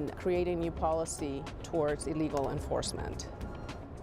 in creating new policy towards illegal enforcement.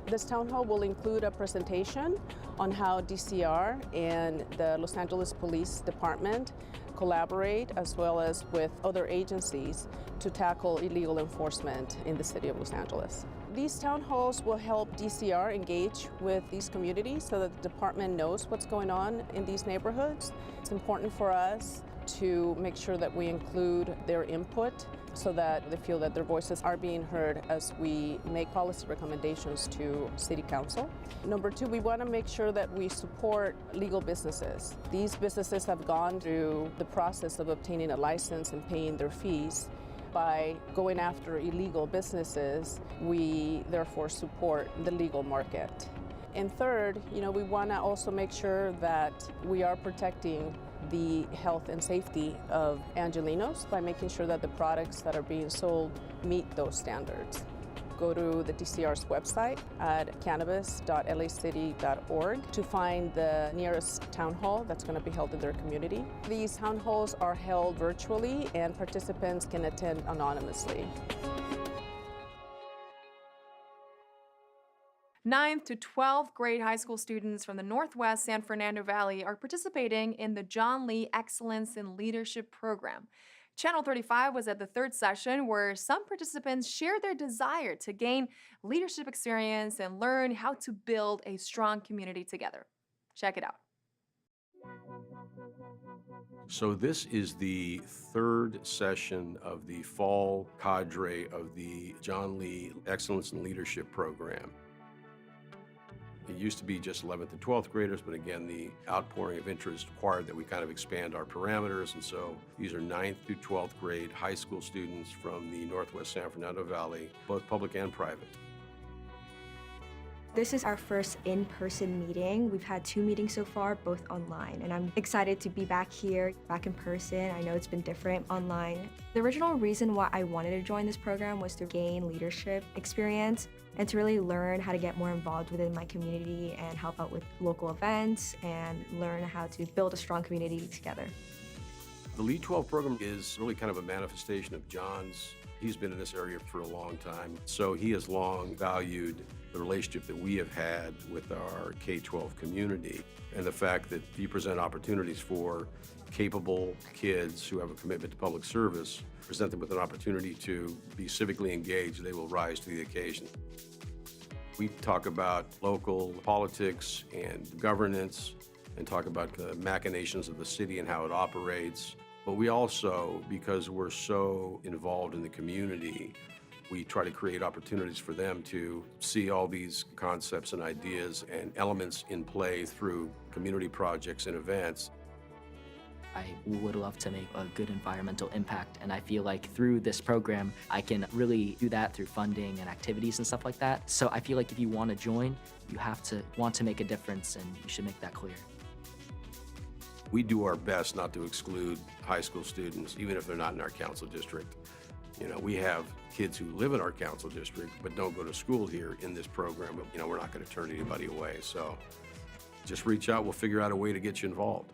This town hall will include a presentation on how DCR and the Los Angeles Police Department collaborate, as well as with other agencies, to tackle illegal enforcement in the city of Los Angeles. These town halls will help DCR engage with these communities so that the department knows what's going on in these neighborhoods. It's important for us to make sure that we include their input so that they feel that their voices are being heard as we make policy recommendations to City Council. Number two, we want to make sure that we support legal businesses. These businesses have gone through the process of obtaining a license and paying their fees. By going after illegal businesses, we therefore support the legal market. And third, we want to also make sure that we are protecting the health and safety of Angelenos by making sure that the products that are being sold meet those standards. Go to the DCR's website at cannabis.lacity.org to find the nearest town hall that's going to be held in their community. These town halls are held virtually and participants can attend anonymously. 9th to 12th grade high school students from the Northwest San Fernando Valley are participating in the John Lee Excellence in Leadership program. Channel 35 was at the third session where some participants shared their desire to gain leadership experience and learn how to build a strong community together. Check it out. So this is the third session of the fall cadre of the John Lee Excellence in Leadership program. It used to be just 11th and 12th graders, but again, the outpouring of interest required that we kind of expand our parameters. And so these are 9th through 12th grade high school students from the Northwest San Fernando Valley, both public and private. This is our first in-person meeting. We've had 2 meetings so far, both online, and I'm excited to be back here, back in person. I know it's been different online. The original reason why I wanted to join this program was to gain leadership experience and to really learn how to get more involved within my community and help out with local events and learn how to build a strong community together. The Lead 12 program is really kind of a manifestation of John's. He's been in this area for a long time, so he has long valued the relationship that we have had with our K-12 community and the fact that if you present opportunities for capable kids who have a commitment to public service, present them with an opportunity to be civically engaged, they will rise to the occasion. We talk about local politics and governance and talk about the machinations of the city and how it operates. But we also, because we're so involved in the community, we try to create opportunities for them to see all these concepts and ideas and elements in play through community projects and events. I would love to make a good environmental impact, and I feel like through this program, I can really do that through funding and activities and stuff like that. So I feel like if you want to join, you have to want to make a difference, and you should make that clear. We do our best not to exclude high school students, even if they're not in our council district. We have kids who live in our council district but don't go to school here in this program. But, we're not going to turn anybody away. So just reach out. We'll figure out a way to get you involved.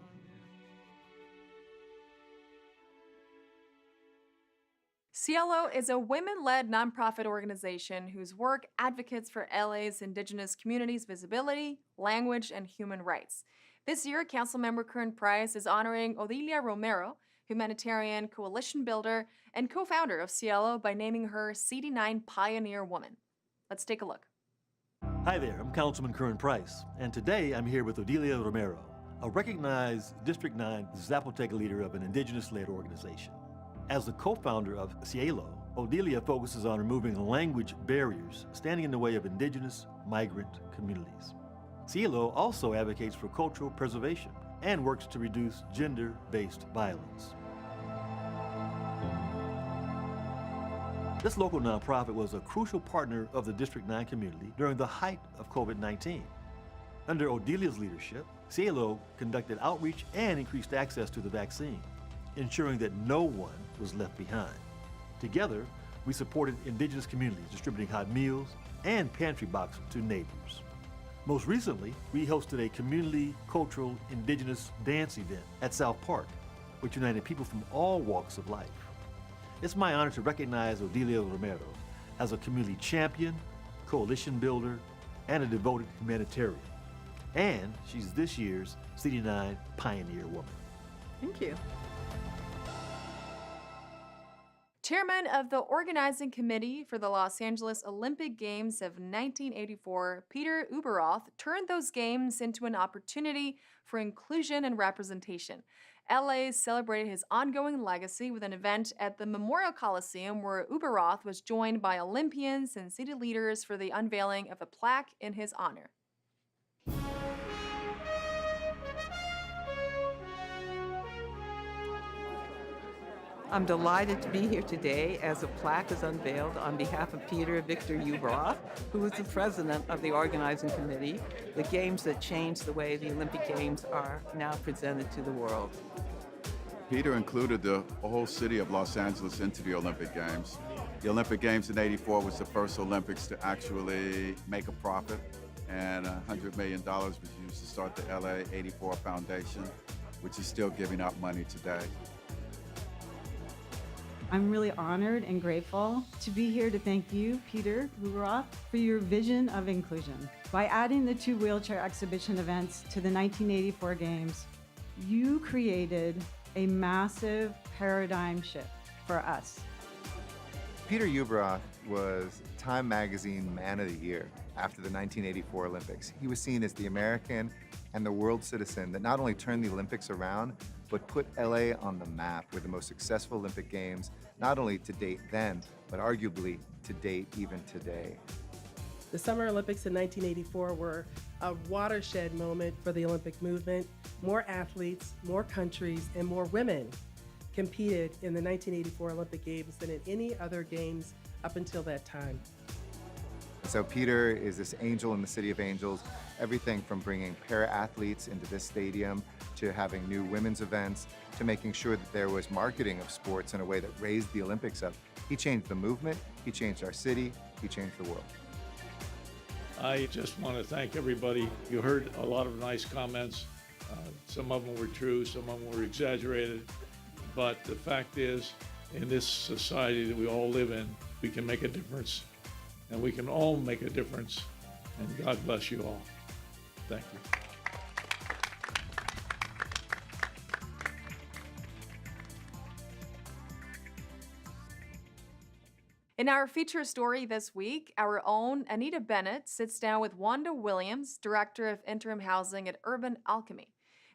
CLO is a women-led nonprofit organization whose work advocates for LA's indigenous communities' visibility, language, and human rights. This year, Councilmember Kern Price is honoring Odilia Romero, humanitarian coalition builder and co-founder of CLO, by naming her CD9 Pioneer Woman. Let's take a look. Hi there, I'm Councilman Kern Price, and today I'm here with Odilia Romero, a recognized District 9 Zapoteca leader of an indigenous-led organization. As the co-founder of CLO, Odilia focuses on removing language barriers standing in the way of indigenous migrant communities. CLO also advocates for cultural preservation and works to reduce gender-based violence. This local nonprofit was a crucial partner of the District 9 community during the height of COVID-19. Under Odilia's leadership, CLO conducted outreach and increased access to the vaccine, ensuring that no one was left behind. Together, we supported indigenous communities, distributing hot meals and pantry boxes to neighbors. Most recently, we hosted a community cultural indigenous dance event at South Park, which united people from all walks of life. It's my honor to recognize Odilia Romero as a community champion, coalition builder, and a devoted humanitarian. And she's this year's CD9 Pioneer Woman. Thank you. Chairman of the organizing committee for the Los Angeles Olympic Games of 1984, Peter Ueberroth, turned those games into an opportunity for inclusion and representation. LA celebrated his ongoing legacy with an event at the Memorial Coliseum where Ueberroth was joined by Olympians and city leaders for the unveiling of a plaque in his honor. I'm delighted to be here today as a plaque is unveiled on behalf of Peter Victor Ueberroth, who is the president of the organizing committee, the games that changed the way the Olympic Games are now presented to the world. Peter included the whole city of Los Angeles into the Olympic Games. The Olympic Games in '84 was the first Olympics to actually make a profit, and $100 million was used to start the LA '84 Foundation, which is still giving out money today. I'm really honored and grateful to be here to thank you, Peter Ueberroth, for your vision of inclusion. By adding the 2 wheelchair exhibition events to the 1984 Games, you created a massive paradigm shift for us. Peter Ueberroth was Time Magazine Man of the Year after the 1984 Olympics. He was seen as the American and the world citizen that not only turned the Olympics around, but put LA on the map with the most successful Olympic Games, not only to date then, but arguably to date even today. The Summer Olympics in 1984 were a watershed moment for the Olympic movement. More athletes, more countries, and more women competed in the 1984 Olympic Games than in any other games up until that time. So Peter is this angel in the City of Angels, everything from bringing para-athletes into this stadium to having new women's events to making sure that there was marketing of sports in a way that raised the Olympics up. He changed the movement, he changed our city, he changed the world. I just want to thank everybody. You heard a lot of nice comments. Some of them were true, some of them were exaggerated. But the fact is, in this society that we all live in, we can make a difference. And we can all make a difference. And God bless you all. Thank you. In our feature story this week, our own Anita Bennett sits down with Wanda Williams, Director of Interim Housing at Urban Alchemy.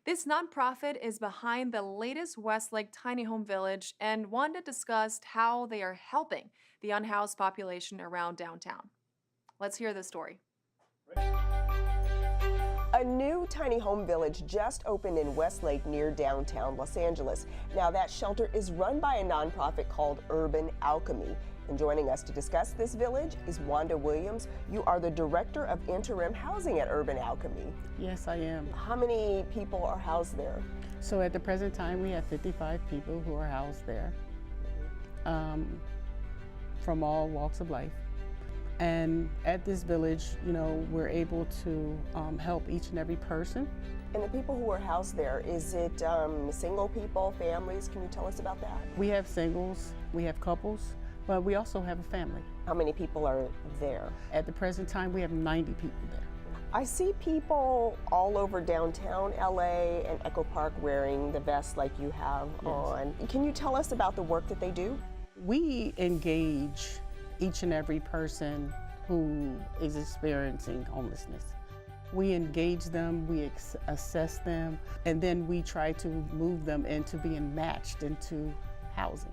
This nonprofit is behind the latest Westlake Tiny Home Village, and Wanda discussed how they are helping the unhoused population around downtown. Let's hear the story. A new tiny home village just opened in Westlake near downtown Los Angeles. Now that shelter is run by a nonprofit called Urban Alchemy. And joining us to discuss this village is Wanda Williams. You are the Director of Interim Housing at Urban Alchemy. Yes, I am. How many people are housed there? So at the present time, we have 55 people who are housed there from all walks of life. And at this village, you know, we're able to help each and every person. And the people who are housed there, is it single people, families? Can you tell us about that? We have singles, we have couples, but we also have a family. How many people are there? At the present time, we have 90 people there. I see people all over downtown LA and Echo Park wearing the vest like you have on. Can you tell us about the work that they do? We engage each and every person who is experiencing homelessness. We engage them, we assess them, and then we try to move them into being matched into housing.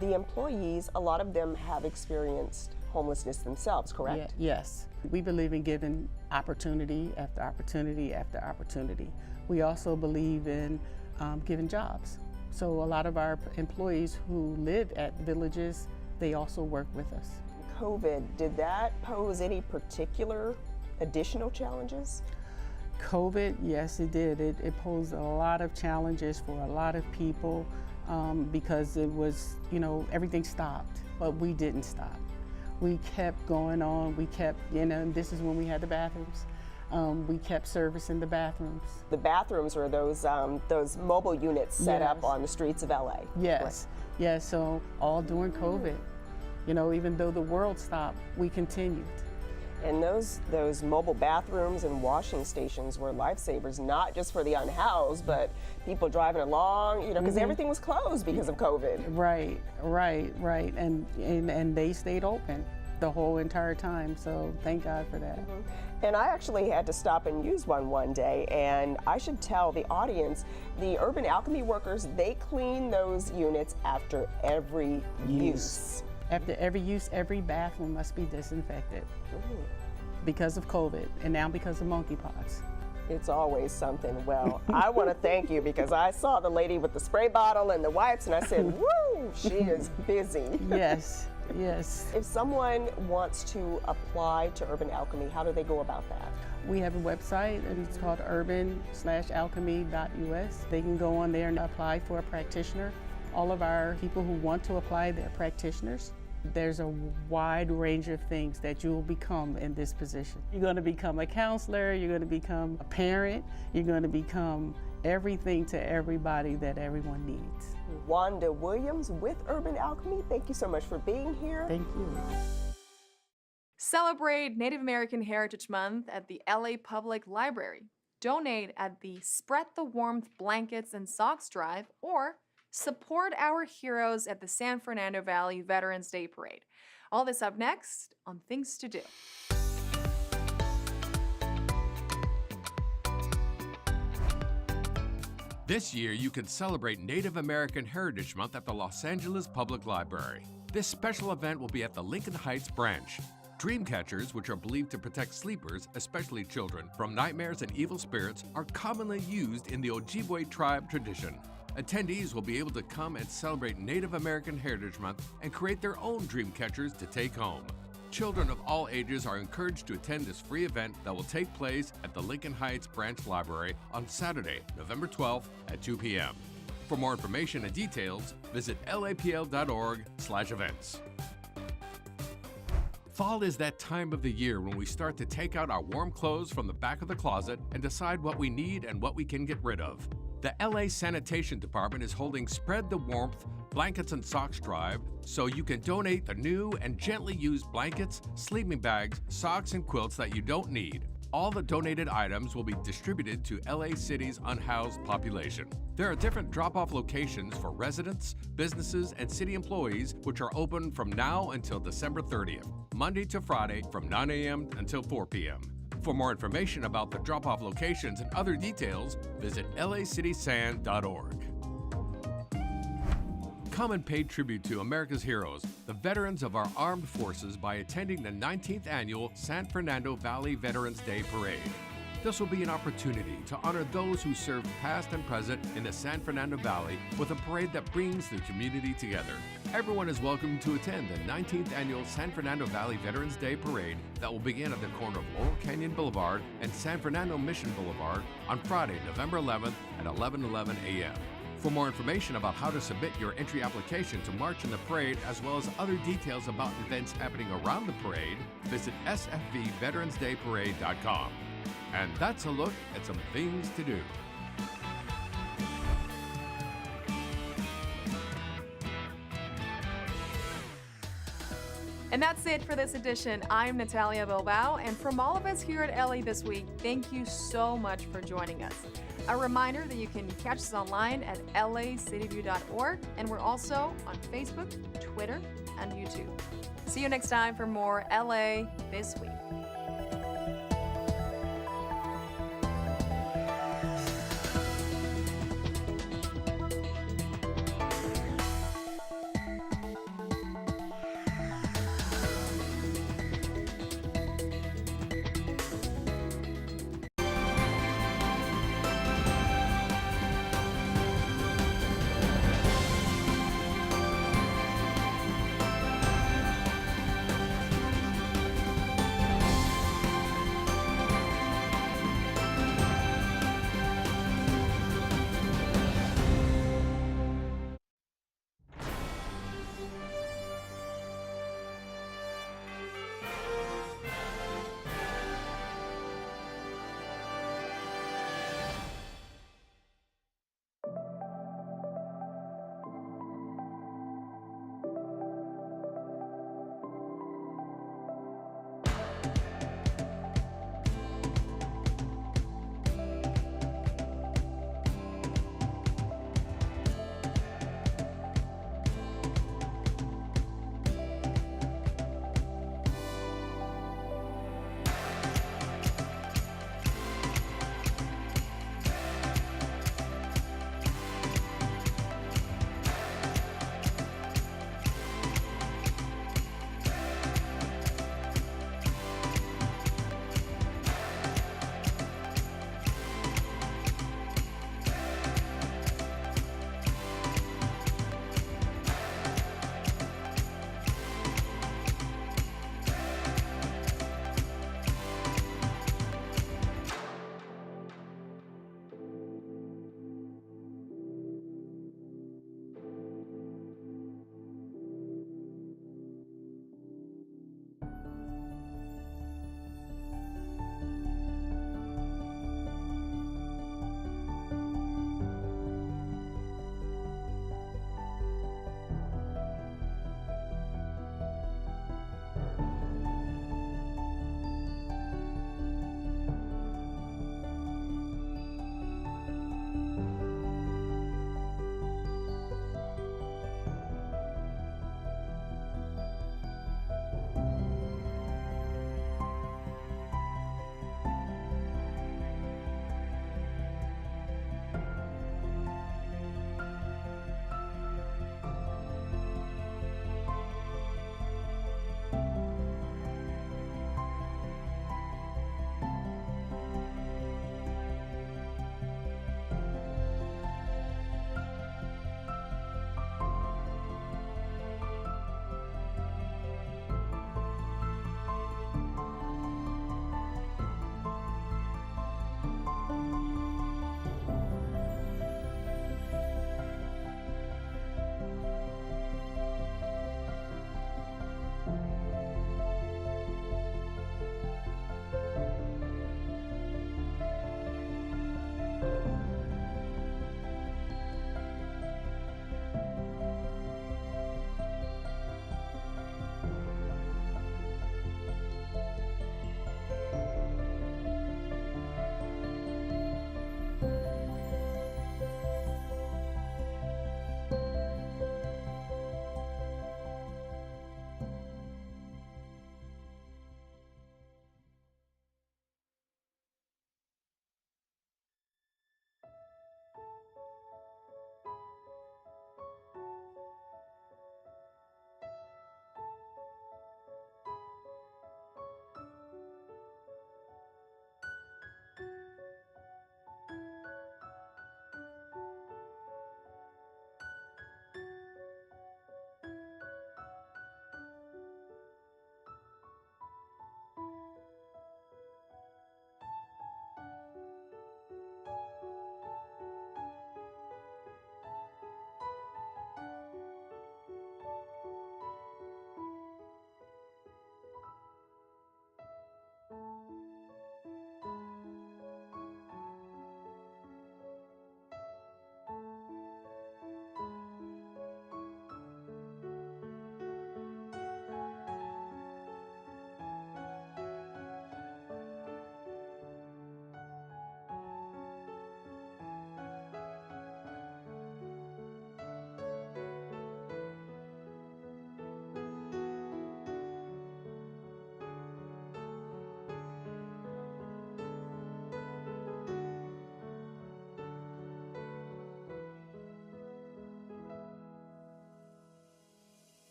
The employees, a lot of them have experienced homelessness themselves, correct? Yes. We believe in giving opportunity after opportunity after opportunity. We also believe in giving jobs. So a lot of our employees who live at villages, they also work with us. COVID, did that pose any particular additional challenges? COVID, yes, it did. It posed a lot of challenges for a lot of people because it was, you know, everything stopped, but we didn't stop. We kept going on, we kept, you know, and this is when we had the bathrooms. We kept service in the bathrooms. The bathrooms were those mobile units set up Yes. on the streets of LA. Yes, yes, so all during COVID, you know, even though the world stopped, we continued. And those mobile bathrooms and washing stations were lifesavers, not just for the unhoused, but people driving along, you know, because everything was closed because of COVID. Right. And they stayed open the whole entire time, so thank God for that. And I actually had to stop and use one day, and I should tell the audience, the Urban Alchemy workers, they clean those units after every use. After every use, every bathroom must be disinfected because of COVID and now because of monkeypox. It's always something. Well, I want to thank you because I saw the lady with the spray bottle and the wipes and I said, woo, she is busy. Yes, yes. If someone wants to apply to Urban Alchemy, how do they go about that? We have a website and it's called urban-alchemy.us. They can go on there and apply for a practitioner. All of our people who want to apply, they're practitioners. There's a wide range of things that you will become in this position. You're going to become a counselor, you're going to become a parent, you're going to become everything to everybody that everyone needs. Wanda Williams with Urban Alchemy, thank you so much for being here. Thank you. Celebrate Native American Heritage Month at the LA Public Library. Donate at the Spread the Warmth Blankets and Socks Drive, or support our heroes at the San Fernando Valley Veterans Day Parade. All this up next on Things to Do. This year, you can celebrate Native American Heritage Month at the Los Angeles Public Library. This special event will be at the Lincoln Heights branch. Dream catchers, which are believed to protect sleepers, especially children, from nightmares and evil spirits, are commonly used in the Ojibwe tribe tradition. Attendees will be able to come and celebrate Native American Heritage Month and create their own dream catchers to take home. Children of all ages are encouraged to attend this free event that will take place at the Lincoln Heights Branch Library on Saturday, November 12th at 2 p.m. For more information and details, visit lapl.org/events. Fall is that time of the year when we start to take out our warm clothes from the back of the closet and decide what we need and what we can get rid of. The LA Sanitation Department is holding Spread the Warmth Blankets and Socks Drive, so you can donate the new and gently used blankets, sleeping bags, socks, and quilts that you don't need. All the donated items will be distributed to LA City's unhoused population. There are different drop-off locations for residents, businesses, and city employees, which are open from now until December 30th, Monday to Friday from 9 a.m. until 4 p.m. For more information about the drop-off locations and other details, visit lacitysan.org. Come and pay tribute to America's heroes, the veterans of our armed forces, by attending the 19th annual San Fernando Valley Veterans Day Parade. This will be an opportunity to honor those who served past and present in the San Fernando Valley with a parade that brings the community together. Everyone is welcome to attend the 19th annual San Fernando Valley Veterans Day Parade that will begin at the corner of Laurel Canyon Boulevard and San Fernando Mission Boulevard on Friday, November 11th at 11:11 a.m. For more information about how to submit your entry application to march in the parade, as well as other details about events happening around the parade, visit sfvveteransdayparade.com. And that's a look at some things to do. And that's it for this edition. I'm Natalia Bilbao, and from all of us here at LA This Week, thank you so much for joining us. A reminder that you can catch us online at lacitywiew.org, and we're also on Facebook, Twitter, and YouTube. See you next time for more LA This Week.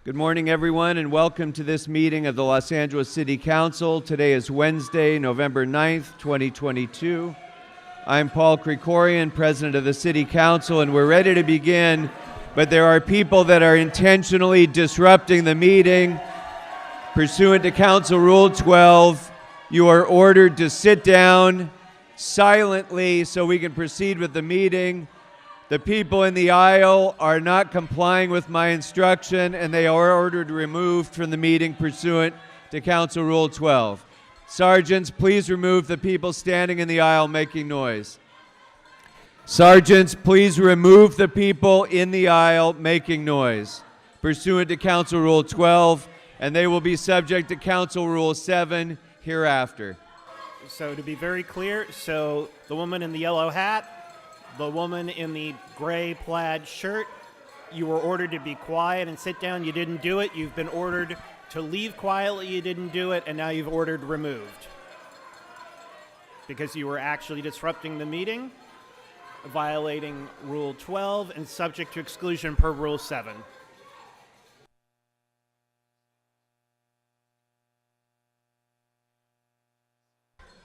Good morning, everyone, and welcome to this meeting of the Los Angeles City Council. Today is Wednesday, November 9th, 2022. I'm Paul Krikorian, President of the City Council, and we're ready to begin, but there are people that are intentionally disrupting the meeting. Pursuant to Council Rule 12, you are ordered to sit down silently so we can proceed with the meeting. The people in the aisle are not complying with my instruction, and they are ordered removed from the meeting pursuant to Council Rule 12. Sergeants, please remove the people standing in the aisle making noise. Sergeants, please remove the people in the aisle making noise pursuant to Council Rule 12, and they will be subject to Council Rule 7 hereafter. So to be very clear, so the woman in the yellow hat, the woman in the gray plaid shirt, you were ordered to be quiet and sit down. You didn't do it. You've been ordered to leave quietly. You didn't do it. And now you've ordered removed because you were actually disrupting the meeting, violating Rule 12, and subject to exclusion per Rule 7.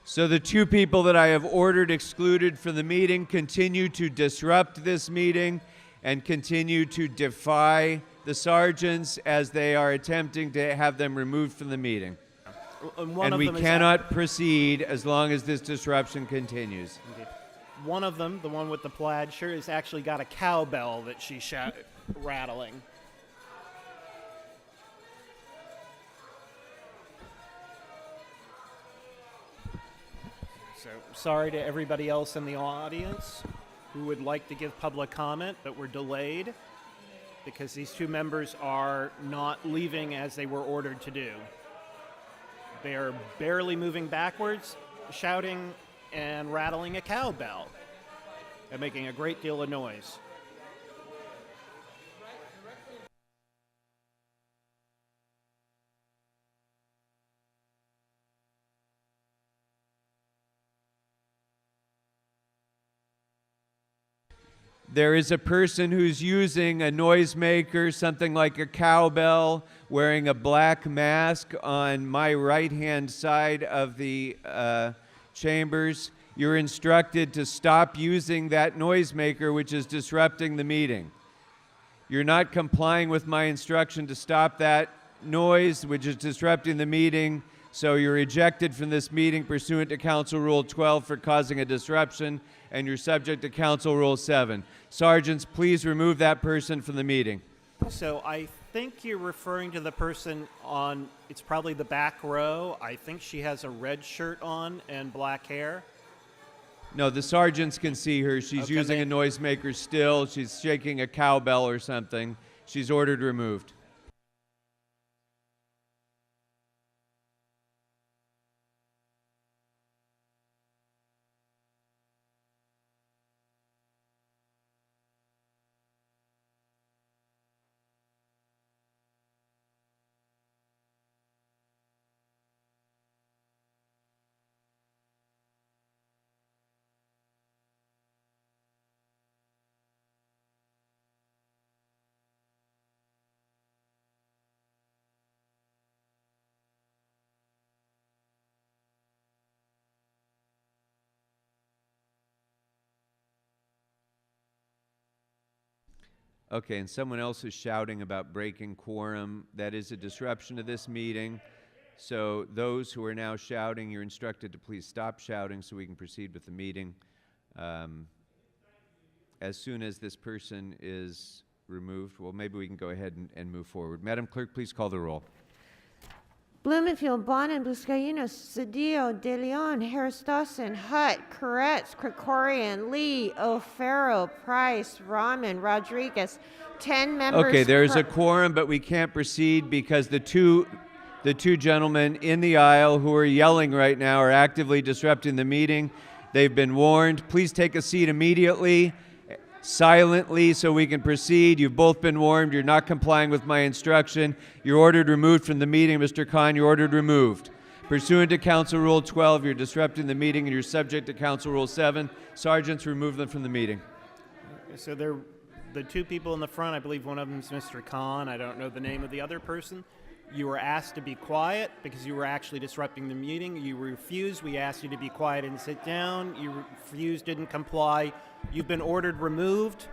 So the two people that I have ordered excluded from the meeting continue to disrupt this meeting and continue to defy the sergeants as they are attempting to have them removed from the meeting. And we cannot proceed as long as this disruption continues. Indeed. One of them, the one with the plaid shirt, has actually got a cowbell that she's rattling. So sorry to everybody else in the audience who would like to give public comment, but we're delayed because these two members are not leaving as they were ordered to do. They are barely moving backwards, shouting and rattling a cowbell and making a great deal of noise. There is a person who's using a noisemaker, something like a cowbell, wearing a black mask on my right-hand side of the chambers. You're instructed to stop using that noisemaker, which is disrupting the meeting. You're not complying with my instruction to stop that noise, which is disrupting the meeting, so you're ejected from this meeting pursuant to Council Rule 12 for causing a disruption, and you're subject to Council Rule 7. Sergeants, please remove that person from the meeting. So I think you're referring to the person on, it's probably the back row. I think she has a red shirt on and black hair. No, the sergeants can see her. She's using a noisemaker still. She's shaking a cowbell or something. She's ordered removed. Okay, and someone else is shouting about breaking quorum. That is a disruption to this meeting. So those who are now shouting, you're instructed to please stop shouting so we can proceed with the meeting. As soon as this person is removed, well, maybe we can go ahead and move forward. Madam Clerk, please call the roll. Blumenfield, Bonin, Buscaino, Cedillo, De Leon, Harris Dawson, Hutt, Koretz, Krikorian, Lee, O'Farrell, Price, Rahman, Rodriguez. 10 members. Okay, there's a quorum, but we can't proceed because the two gentlemen in the aisle who are yelling right now are actively disrupting the meeting. They've been warned. Please take a seat immediately, silently, so we can proceed. You've both been warned. You're not complying with my instruction. You're ordered removed from the meeting. Mr. Khan, you're ordered removed. Pursuant to Council Rule 12, you're disrupting the meeting and you're subject to Council Rule 7. Sergeants, remove them from the meeting. So they're The two people in the front, I believe one of them is Mr. Khan. I don't know the name of the other person. You were asked to be quiet because you were actually disrupting the meeting. You refused. We asked you to be quiet and sit down. You refused, didn't comply. You've been ordered removed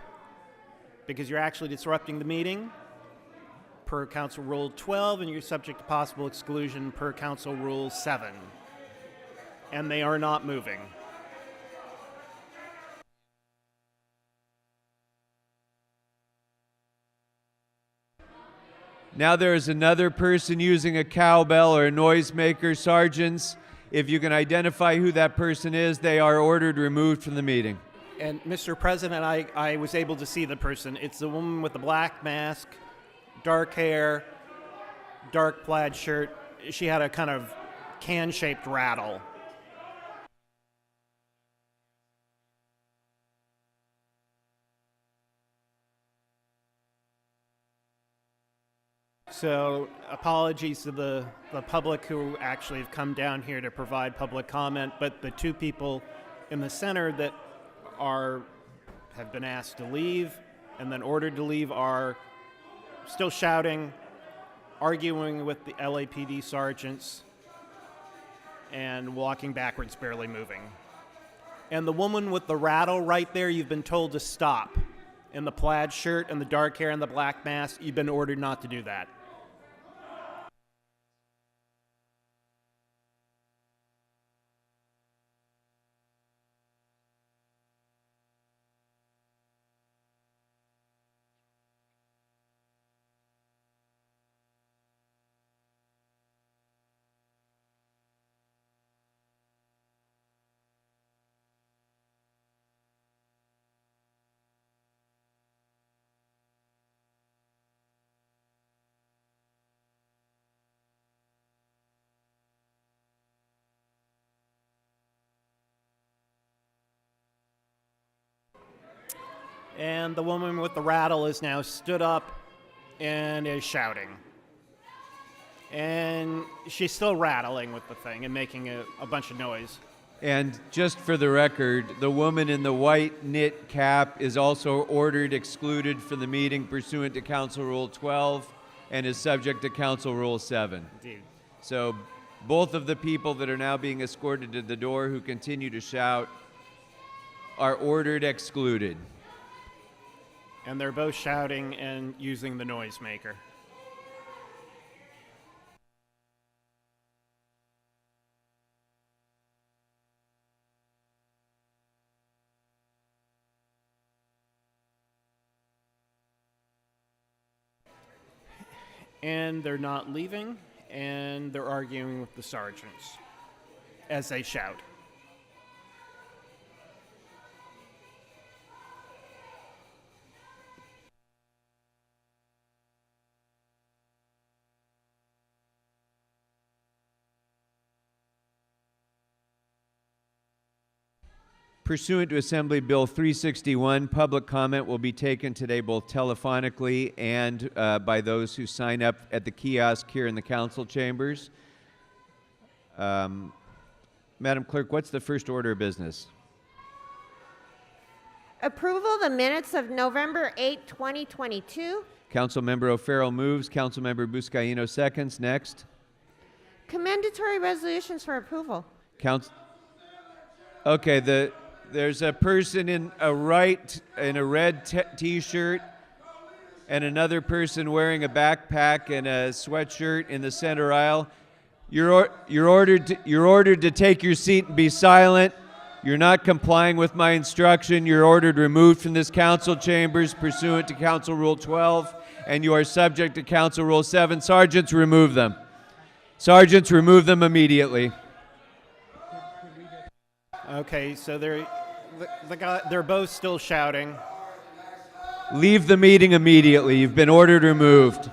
because you're actually disrupting the meeting per Council Rule 12, and you're subject to possible exclusion per Council Rule 7. And they are not moving. Now there is another person using a cowbell or a noisemaker. Sergeants, if you can identify who that person is, they are ordered removed from the meeting. And Mr. President, I was able to see the person. It's the woman with the black mask, dark hair, dark plaid shirt. She had a kind of can-shaped rattle. So apologies to the public who actually have come down here to provide public comment, but the two people in the center that have been asked to leave and then ordered to leave are still shouting, arguing with the LAPD sergeants, and walking backwards, barely moving. And the woman with the rattle right there, you've been told to stop. In the plaid shirt and the dark hair and the black mask, you've been ordered not to do that. And the woman with the rattle is now stood up and is shouting. And she's still rattling with the thing and making a bunch of noise. And just for the record, the woman in the white knit cap is also ordered excluded from the meeting pursuant to Council Rule 12 and is subject to Council Rule 7. Indeed. So both of the people that are now being escorted to the door who continue to shout are ordered excluded. And they're both shouting and using the noisemaker. And they're not leaving, and they're arguing with the sergeants as they shout. Pursuant to Assembly Bill 361, public comment will be taken today both telephonically and by those who sign up at the kiosk here in the council chambers. Madam Clerk, what's the first order of business? Approval of the minutes of November 8, 2022. Councilmember O'Farrell moves. Councilmember Buscaino seconds. Next. Commendatory resolutions for approval. Okay, there's a person in a red t-shirt and another person wearing a backpack and a sweatshirt in the center aisle. You're ordered to take your seat and be silent. You're not complying with my instruction. You're ordered removed from this council chambers pursuant to Council Rule 12, and you are subject to Council Rule 7. Sergeants, remove them. Sergeants, remove them immediately. Okay, so they're both still shouting. Leave the meeting immediately. You've been ordered removed.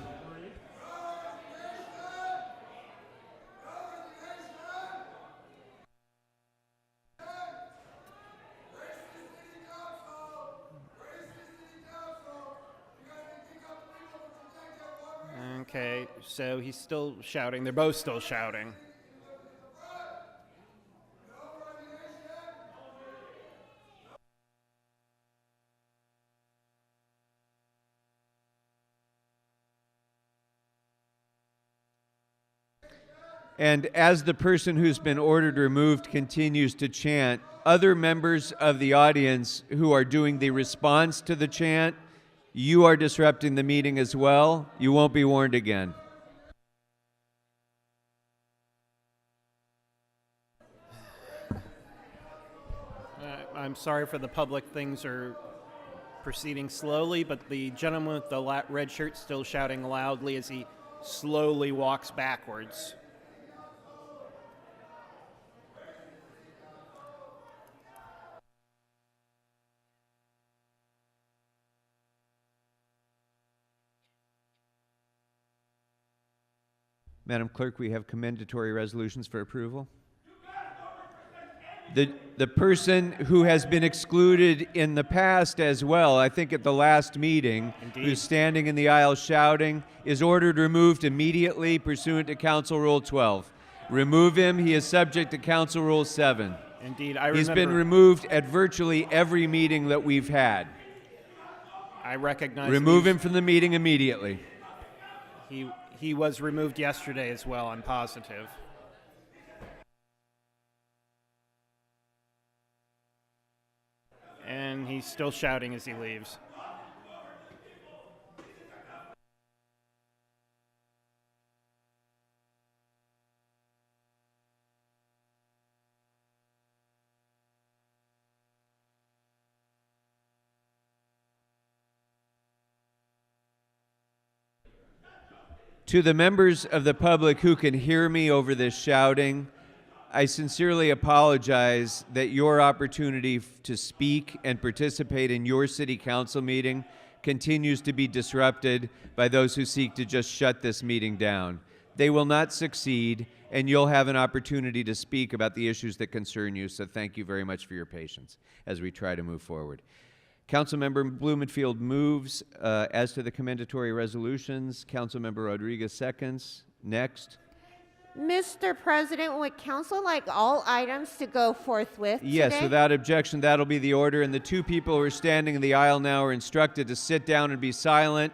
Okay, so he's still shouting. They're both still shouting. And as the person who's been ordered removed continues to chant, other members of the audience who are doing the response to the chant, you are disrupting the meeting as well. You won't be warned again. I'm sorry for the public. Things are proceeding slowly, but the gentleman with the red shirt still shouting loudly as he slowly walks backwards. Madam Clerk, we have commendatory resolutions for approval. The person who has been excluded in the past as well, I think at the last meeting, Indeed. who's standing in the aisle shouting, is ordered removed immediately pursuant to Council Rule 12. Remove him. He is subject to Council Rule 7. Indeed, I He's remember. been removed at virtually every meeting that we've had. I recognize. Remove him from the meeting immediately. He was removed yesterday as well. I'm positive. And he's still shouting as he leaves. To the members of the public who can hear me over this shouting, I sincerely apologize that your opportunity to speak and participate in your city council meeting continues to be disrupted by those who seek to just shut this meeting down. They will not succeed, and you'll have an opportunity to speak about the issues that concern you, so thank you very much for your patience as we try to move forward. Councilmember Blumenfield moves. As to the commendatory resolutions, Councilmember Rodriguez seconds. Next. Mr. President, would council like all items to go forthwith Yes, today? without objection, that'll be the order. And the two people who are standing in the aisle now are instructed to sit down and be silent.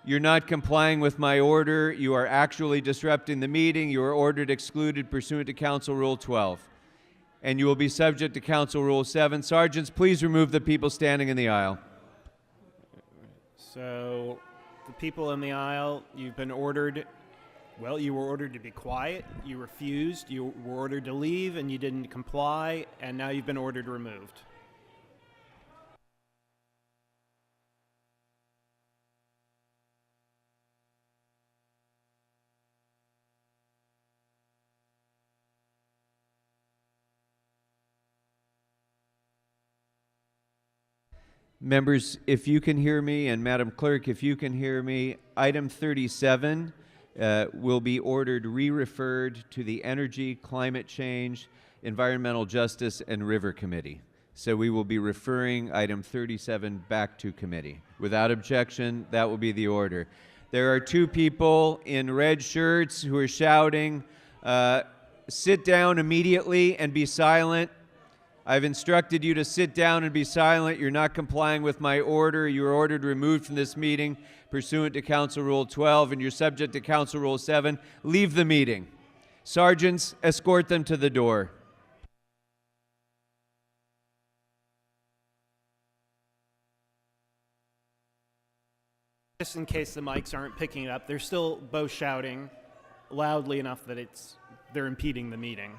You're not complying with my order. You are actually disrupting the meeting. You are ordered excluded pursuant to Council Rule 12. And you will be subject to Council Rule 7. Sergeants, please remove the people standing in the aisle. So, the people in the aisle, you've been ordered. Well, you were ordered to be quiet, you refused, you were ordered to leave, and you didn't comply, and now you've been ordered removed. Members, if you can hear me, and Madam Clerk, if you can hear me, item 37 will be ordered re-referred to the Energy, Climate Change, Environmental Justice, and River Committee. So we will be referring item 37 back to committee. Without objection, that will be the order. There are two people in red shirts who are shouting, sit down immediately and be silent. I've instructed you to sit down and be silent. You're not complying with my order. You are ordered removed from this meeting pursuant to Council Rule 12, and you're subject to Council Rule 7. Leave the meeting. Sergeants, escort them to the door. Just in case the mics aren't picking it up, they're still both shouting loudly enough that they're impeding the meeting.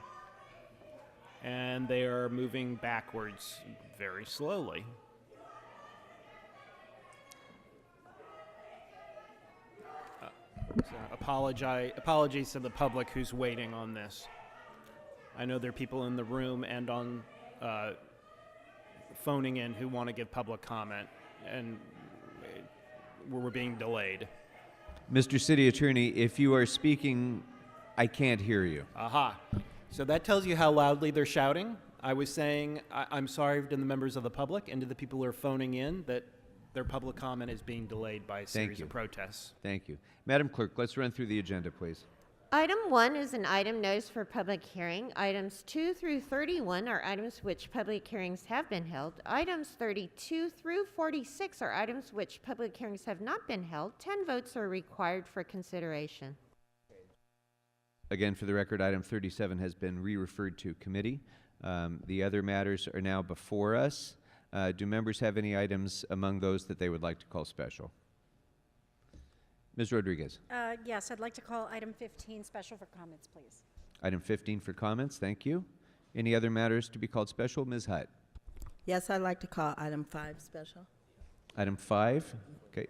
And they are moving backwards very slowly. Apologies to the public who's waiting on this. I know there are people in the room and on phoning in who want to give public comment, and we're being delayed. Mr. City Attorney, if you are speaking, I can't hear you. Aha. So that tells you how loudly they're shouting. I was saying I'm sorry to the members of the public and to the people who are phoning in that their public comment is being delayed by a series of protests. Thank you. Madam Clerk, let's run through the agenda, please. Item 1 is an item noticed for public hearing. Items 2 through 31 are items which public hearings have been held. Items 32 through 46 are items which public hearings have not been held. 10 votes are required for consideration. Again, for the record, item 37 has been re-referred to committee. The other matters are now before us. Do members have any items among those that they would like to call special? Ms. Rodriguez. Yes, I'd like to call item 15 special for comments, please. Item 15 for comments. Thank you. Any other matters to be called special? Ms. Hutt. Yes, I'd like to call item 5 special. Item 5. Okay.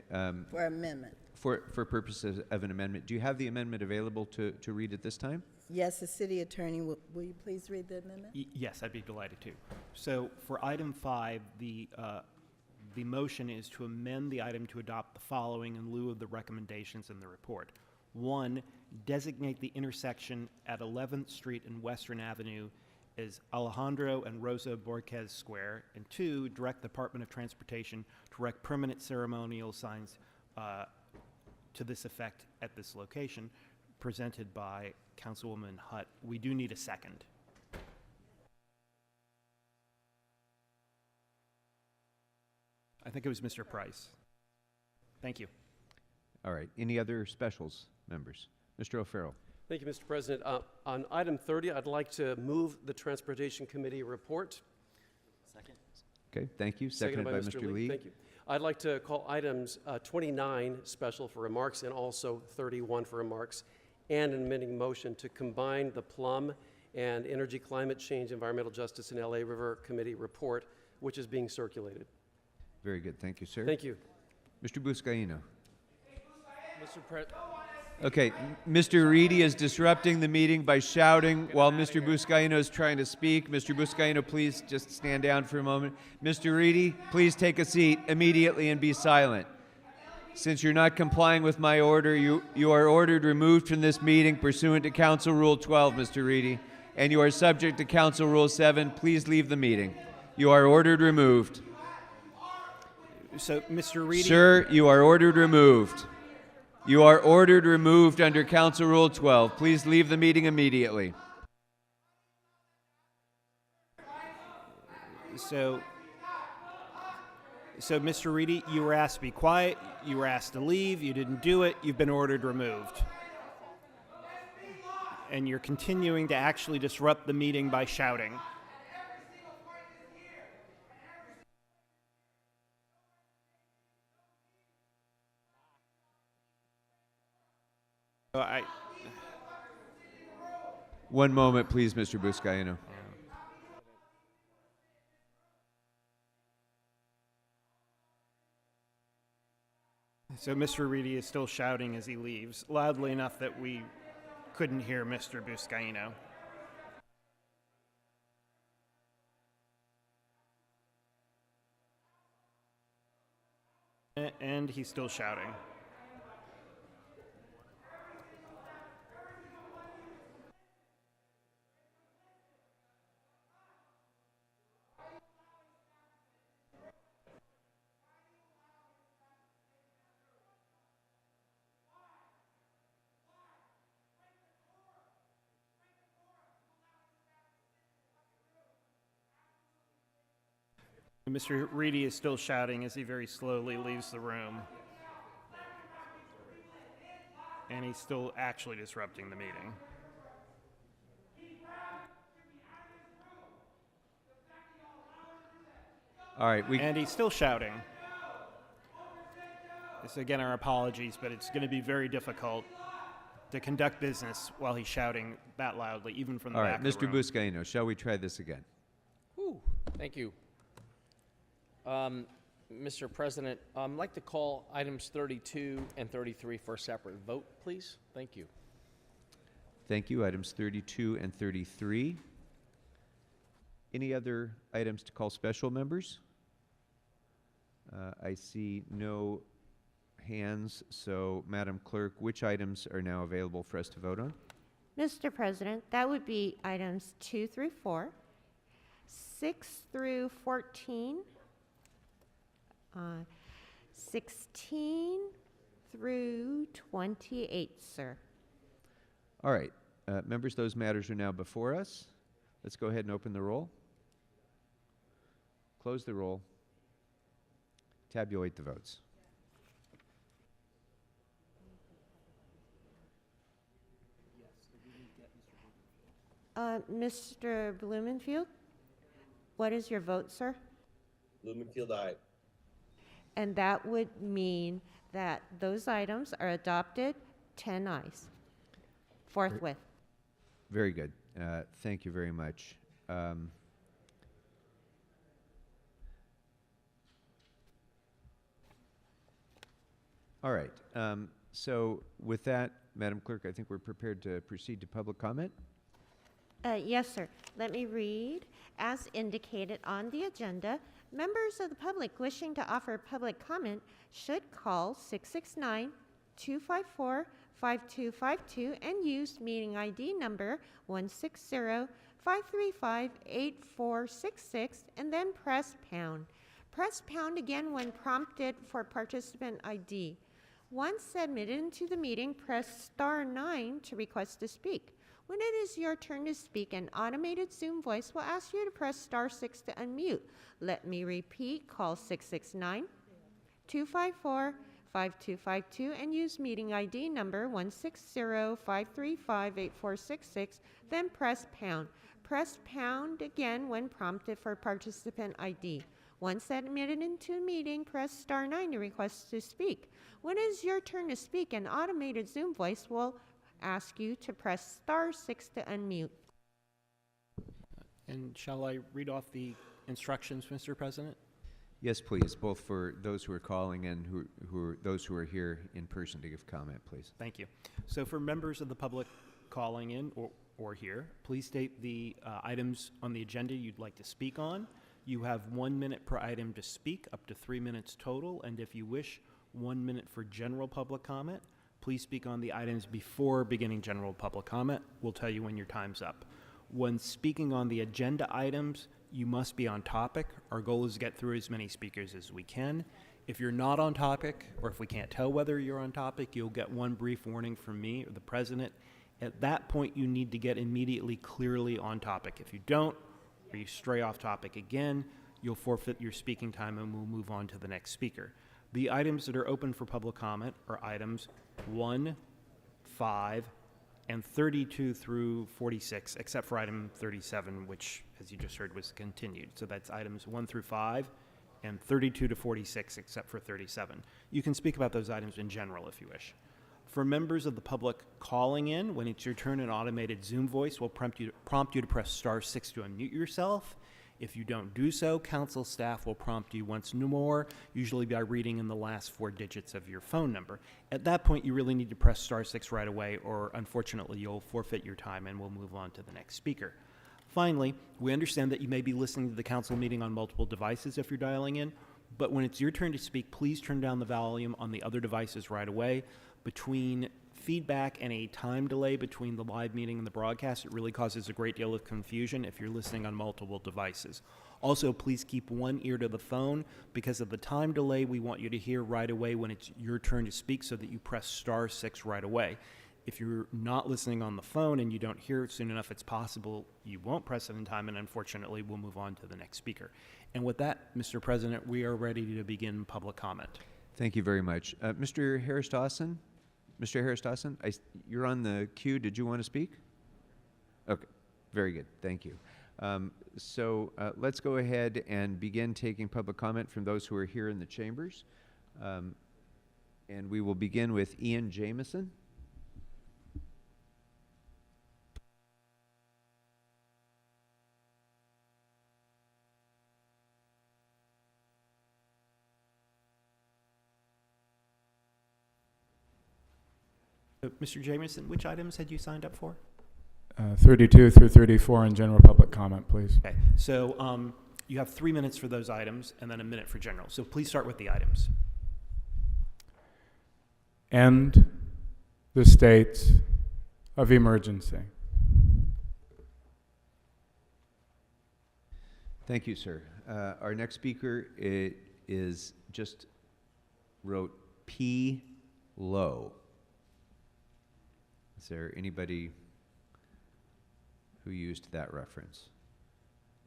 For amendment. For purposes of an amendment. Do you have the amendment available to read at this time? Yes, the city attorney, will you please read the amendment? Yes, I'd be delighted to. So for item 5, the motion is to amend the item to adopt the following in lieu of the recommendations in the report. 1, designate the intersection at 11th Street and Western Avenue as Alejandro and Rosa Borquez Square. And 2, direct the Department of Transportation to erect permanent ceremonial signs to this effect at this location, presented by Councilwoman Hutt. We do need a second. I think it was Mr. Price. Thank you. All right. Any other specials, members? Mr. O'Farrell. Thank you, Mr. President. On item 30, I'd like to move the Transportation Committee report. Second. Okay, thank you. Seconded by Mr. Lee. Thank you. I'd like to call items 29 special for remarks and also 31 for remarks, and an amending motion to combine the Plum and Energy, Climate Change, Environmental Justice and LA River Committee report, which is being circulated. Very good. Thank you, sir. Thank you. Mr. Buscaino. Mr. President. Okay, Mr. Reedy is disrupting the meeting by shouting while Mr. Buscaino is trying to speak. Mr. Buscaino, please just stand down for a moment. Mr. Reedy, please take a seat immediately and be silent. Since you're not complying with my order, you are ordered removed from this meeting pursuant to Council Rule 12, Mr. Reedy, and you are subject to Council Rule 7. Please leave the meeting. You are ordered removed. So, Mr. Reedy. Sir, you are ordered removed. You are ordered removed under Council Rule 12. Please leave the meeting immediately. So, Mr. Reedy, you were asked to be quiet. You were asked to leave. You didn't do it. You've been ordered removed. And you're continuing to actually disrupt the meeting by shouting. One moment, please, Mr. Buscaino. So Mr. Reedy is still shouting as he leaves, loudly enough that we couldn't hear Mr. Buscaino. And he's still shouting. Mr. Reedy is still shouting as he very slowly leaves the room. And he's still actually disrupting the meeting. All right. And he's still shouting. So again, our apologies, but it's going to be very difficult to conduct business while he's shouting that loudly, even from the back of the room. Mr. Buscaino, shall we try this again? Thank you. Mr. President, I'd like to call items 32 and 33 for a separate vote, please. Thank you. Thank you. Items 32 and 33. Any other items to call special, members? I see no hands, so Madam Clerk, which items are now available for us to vote on? Mr. President, that would be items 2 through 4, 6 through 14, 16 through 28, sir. All right. Members, those matters are now before us. Let's go ahead and open the roll. Close the roll. Tabulate the votes. Mr. Blumenfield, what is your vote, sir? Blumenfield, aye. And that would mean that those items are adopted, 10 ayes, forthwith. Very good. Thank you very much. All right. So with that, Madam Clerk, I think we're prepared to proceed to public comment. Yes, sir. Let me read. As indicated on the agenda, members of the public wishing to offer public comment should call 669-254-5252 and use meeting ID number 160-535-8466 and then press pound. Press pound again when prompted for participant ID. Once admitted into the meeting, press *9 to request to speak. When it is your turn to speak, an automated Zoom voice will ask you to press *6 to unmute. Let me repeat, call 669-254-5252 and use meeting ID number 160-535-8466, then press pound. Press pound again when prompted for participant ID. Once admitted into a meeting, press *9 to request to speak. When it is your turn to speak, an automated Zoom voice will ask you to press *6 to unmute. And shall I read off the instructions, Mr. President? Yes, please, both for those who are calling and those who are here in person to give comment, please. Thank you. So for members of the public calling in or here, please state the items on the agenda you'd like to speak on. You have 1 minute per item to speak, up to 3 minutes total, and if you wish, 1 minute for general public comment. Please speak on the items before beginning general public comment. We'll tell you when your time's up. When speaking on the agenda items, you must be on topic. Our goal is to get through as many speakers as we can. If you're not on topic, or if we can't tell whether you're on topic, you'll get one brief warning from me or the president. At that point, you need to get immediately clearly on topic. If you don't, or you stray off topic again, you'll forfeit your speaking time and we'll move on to the next speaker. The items that are open for public comment are items 1, 5, and 32 through 46, except for item 37, which, as you just heard, was continued. So that's items 1 through 5 and 32 to 46, except for 37. You can speak about those items in general if you wish. For members of the public calling in, when it's your turn, an automated Zoom voice will prompt you to press *6 to unmute yourself. If you don't do so, council staff will prompt you once more, usually by reading in the last 4 digits of your phone number. At that point, you really need to press *6 right away, or unfortunately, you'll forfeit your time and we'll move on to the next speaker. Finally, we understand that you may be listening to the council meeting on multiple devices if you're dialing in, but when it's your turn to speak, please turn down the volume on the other devices right away. Between feedback and a time delay between the live meeting and the broadcast, it really causes a great deal of confusion if you're listening on multiple devices. Also, please keep one ear to the phone. Because of the time delay, we want you to hear right away when it's your turn to speak so that you press *6 right away. If you're not listening on the phone and you don't hear it soon enough, it's possible you won't press it in time, and unfortunately, we'll move on to the next speaker. And with that, Mr. President, we are ready to begin public comment. Thank you very much. Mr. Harris-Dawson? Mr. Harris-Dawson, you're on the queue. Did you want to speak? Okay, very good. Thank you. So let's go ahead and begin taking public comment from those who are here in the chambers. And we will begin with Ian Jameson. Mr. Jameson, which items had you signed up for? 32 through 34 in general public comment, please. Okay, so you have 3 minutes for those items and then a minute for general. So please start with the items. End the state of emergency. Thank you, sir. Our next speaker wrote P. Low. Is there anybody who used that reference?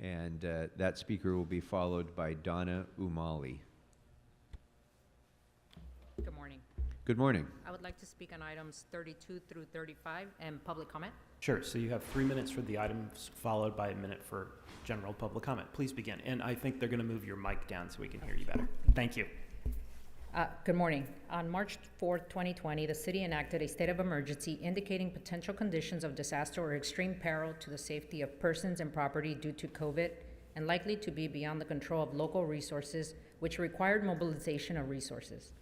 And that speaker will be followed by Donna Umali. Good morning. Good morning. I would like to speak on items 32 through 35 and public comment. Sure, so you have 3 minutes for the items, followed by a minute for general public comment. Please begin. And I think they're going to move your mic down so we can hear you better. Thank you. Good morning. On March 4th, 2020, the city enacted a state of emergency indicating potential conditions of disaster or extreme peril to the safety of persons and property due to COVID and likely to be beyond the control of local resources, which required mobilization of resources.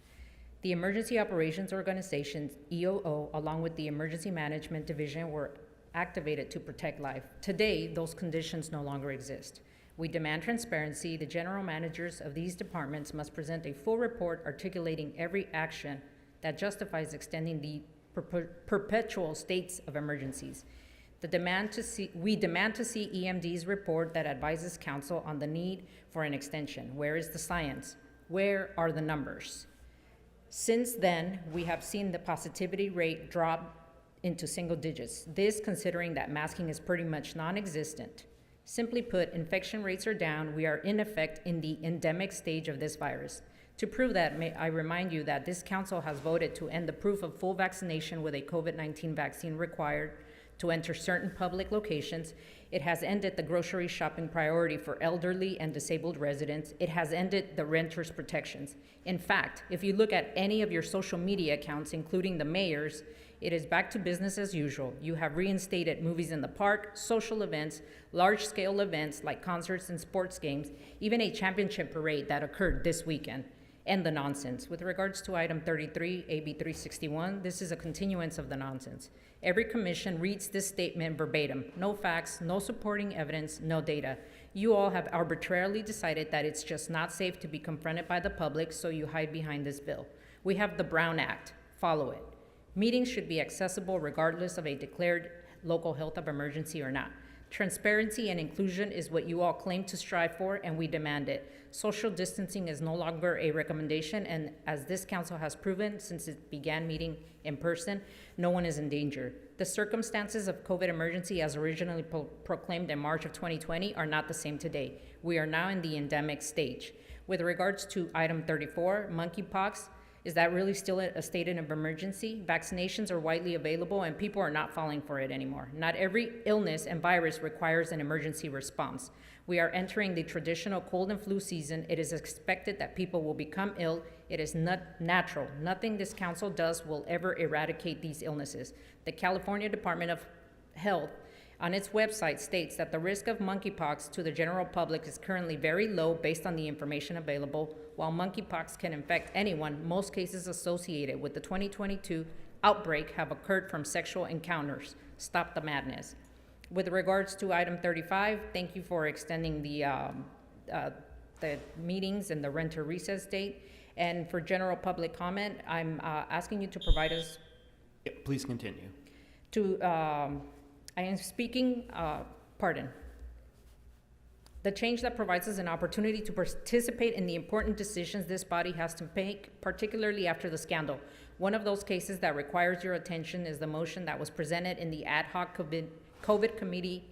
The Emergency Operations Organization's EOO, along with the Emergency Management Division, were activated to protect life. Today, those conditions no longer exist. We demand transparency. The general managers of these departments must present a full report articulating every action that justifies extending the perpetual states of emergencies. We demand to see EMD's report that advises council on the need for an extension. Where is the science? Where are the numbers? Since then, we have seen the positivity rate drop into single digits. This considering that masking is pretty much non-existent. Simply put, infection rates are down. We are in effect in the endemic stage of this virus. To prove that, may I remind you that this council has voted to end the proof of full vaccination with a COVID-19 vaccine required to enter certain public locations. It has ended the grocery shopping priority for elderly and disabled residents. It has ended the renters' protections. In fact, if you look at any of your social media accounts, including the mayor's, it is back to business as usual. You have reinstated movies in the park, social events, large-scale events like concerts and sports games, even a championship parade that occurred this weekend. And the nonsense. With regards to item 33, AB 361, this is a continuance of the nonsense. Every commission reads this statement verbatim. No facts, no supporting evidence, no data. You all have arbitrarily decided that it's just not safe to be confronted by the public, so you hide behind this bill. We have the Brown Act. Follow it. Meetings should be accessible regardless of a declared local health of emergency or not. Transparency and inclusion is what you all claim to strive for, and we demand it. Social distancing is no longer a recommendation, and as this council has proven since it began meeting in person, no one is in danger. The circumstances of COVID emergency as originally proclaimed in March of 2020 are not the same today. We are now in the endemic stage. With regards to item 34, monkeypox, is that really still a state of emergency? Vaccinations are widely available and people are not falling for it anymore. Not every illness and virus requires an emergency response. We are entering the traditional cold and flu season. It is expected that people will become ill. It is not natural. Nothing this council does will ever eradicate these illnesses. The California Department of Health on its website states that the risk of monkeypox to the general public is currently very low based on the information available. While monkeypox can infect anyone, most cases associated with the 2022 outbreak have occurred from sexual encounters. Stop the madness. With regards to item 35, thank you for extending the meetings and the renter recess date. And for general public comment, I'm asking you to provide us. Yeah, please continue. I am speaking, the change that provides us an opportunity to participate in the important decisions this body has to make, particularly after the scandal. One of those cases that requires your attention is the motion that was presented in the ad hoc COVID committee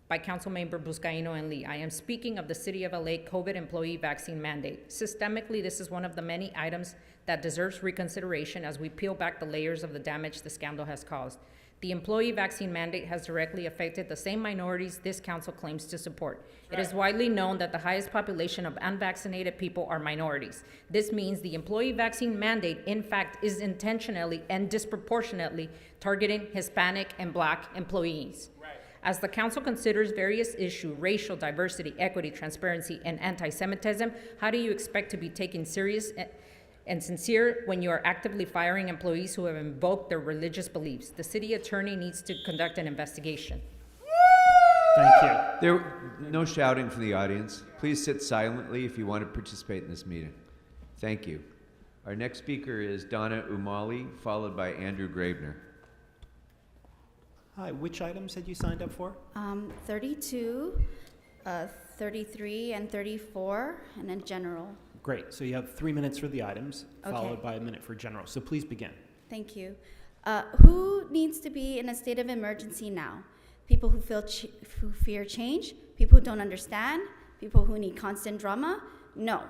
by Councilmember Buscaino and Lee. I am speaking of the City of LA COVID employee vaccine mandate. Systemically, this is one of the many items that deserves reconsideration as we peel back the layers of the damage the scandal has caused. The employee vaccine mandate has directly affected the same minorities this council claims to support. It is widely known that the highest population of unvaccinated people are minorities. This means the employee vaccine mandate, in fact, is intentionally and disproportionately targeting Hispanic and Black employees. As the council considers various issues, racial diversity, equity, transparency, and anti-Semitism, how do you expect to be taken serious and sincere when you are actively firing employees who have invoked their religious beliefs? The city attorney needs to conduct an investigation. Thank you. No shouting from the audience. Please sit silently if you want to participate in this meeting. Thank you. Our next speaker is Donna Umali, followed by Andrew Gravener. Hi, which items had you signed up for? 32, 33, and 34, and then general. Great, so you have 3 minutes for the items, Okay. followed by a minute for general. So please begin. Thank you. Who needs to be in a state of emergency now? People who fear change? People who don't understand? People who need constant drama? No.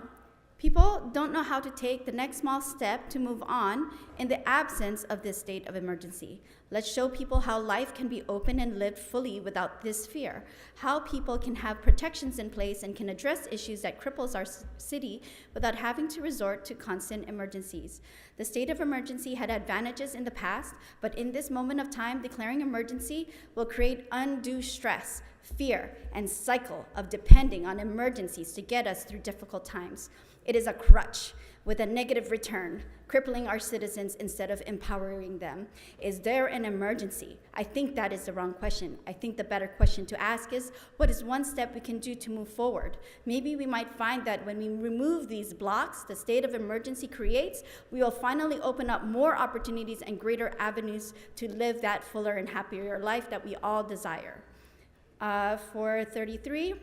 People don't know how to take the next small step to move on in the absence of this state of emergency. Let's show people how life can be open and lived fully without this fear, how people can have protections in place and can address issues that cripples our city without having to resort to constant emergencies. The state of emergency had advantages in the past, but in this moment of time, declaring emergency will create undue stress, fear, and cycle of depending on emergencies to get us through difficult times. It is a crutch with a negative return, crippling our citizens instead of empowering them. Is there an emergency? I think that is the wrong question. I think the better question to ask is, what is one step we can do to move forward? Maybe we might find that when we remove these blocks the state of emergency creates, we will finally open up more opportunities and greater avenues to live that fuller and happier life that we all desire. For 33,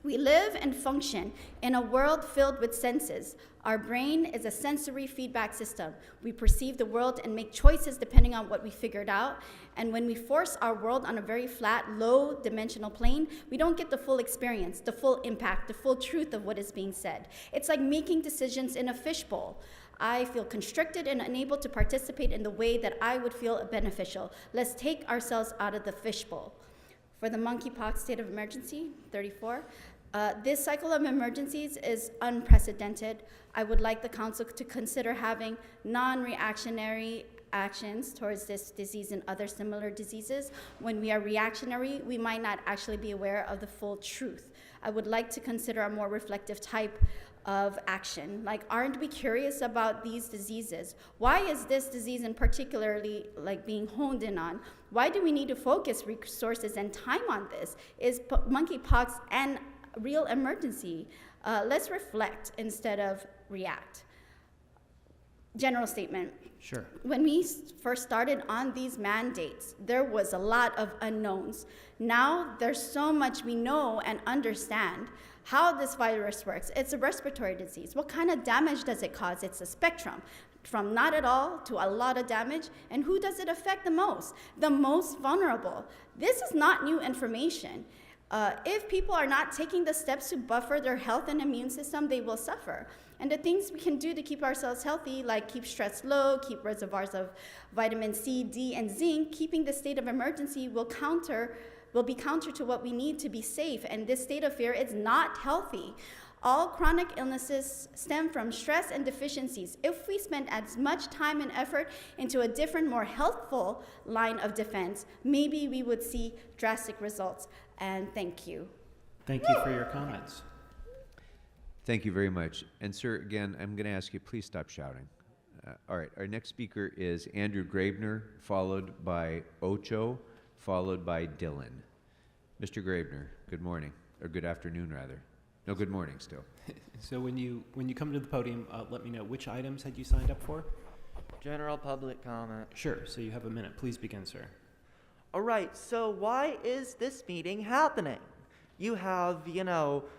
we live and function in a world filled with senses. Our brain is a sensory feedback system. We perceive the world and make choices depending on what we figured out. And when we force our world on a very flat, low dimensional plane, we don't get the full experience, the full impact, the full truth of what is being said. It's like making decisions in a fishbowl. I feel constricted and unable to participate in the way that I would feel beneficial. Let's take ourselves out of the fishbowl. For the monkeypox state of emergency, 34, this cycle of emergencies is unprecedented. I would like the council to consider having non-reactionary actions towards this disease and other similar diseases. When we are reactionary, we might not actually be aware of the full truth. I would like to consider a more reflective type of action. Like, aren't we curious about these diseases? Why is this disease in particularly being honed in on? Why do we need to focus resources and time on this? Is monkeypox an real emergency? Let's reflect instead of react. General statement. Sure. When we first started on these mandates, there was a lot of unknowns. Now there's so much we know and understand how this virus works. It's a respiratory disease. What kind of damage does it cause? It's a spectrum from not at all to a lot of damage. And who does it affect the most? The most vulnerable. This is not new information. If people are not taking the steps to buffer their health and immune system, they will suffer. And the things we can do to keep ourselves healthy, like keep stress low, keep reservoirs of vitamin C, D, and zinc, keeping the state of emergency will be counter to what we need to be safe. And this state of fear is not healthy. All chronic illnesses stem from stress and deficiencies. If we spend as much time and effort into a different, more healthful line of defense, maybe we would see drastic results. And thank you. Thank you for your comments. Thank you very much. And sir, again, I'm going to ask you, please stop shouting. All right, our next speaker is Andrew Graebner, followed by Ocho, followed by Dylan. Mr. Graebner, good morning, or good afternoon, rather. No, good morning still. So when you come to the podium, let me know which items had you signed up for? General public comment. Sure, so you have a minute. Please begin, sir. All right, so why is this meeting happening? You have,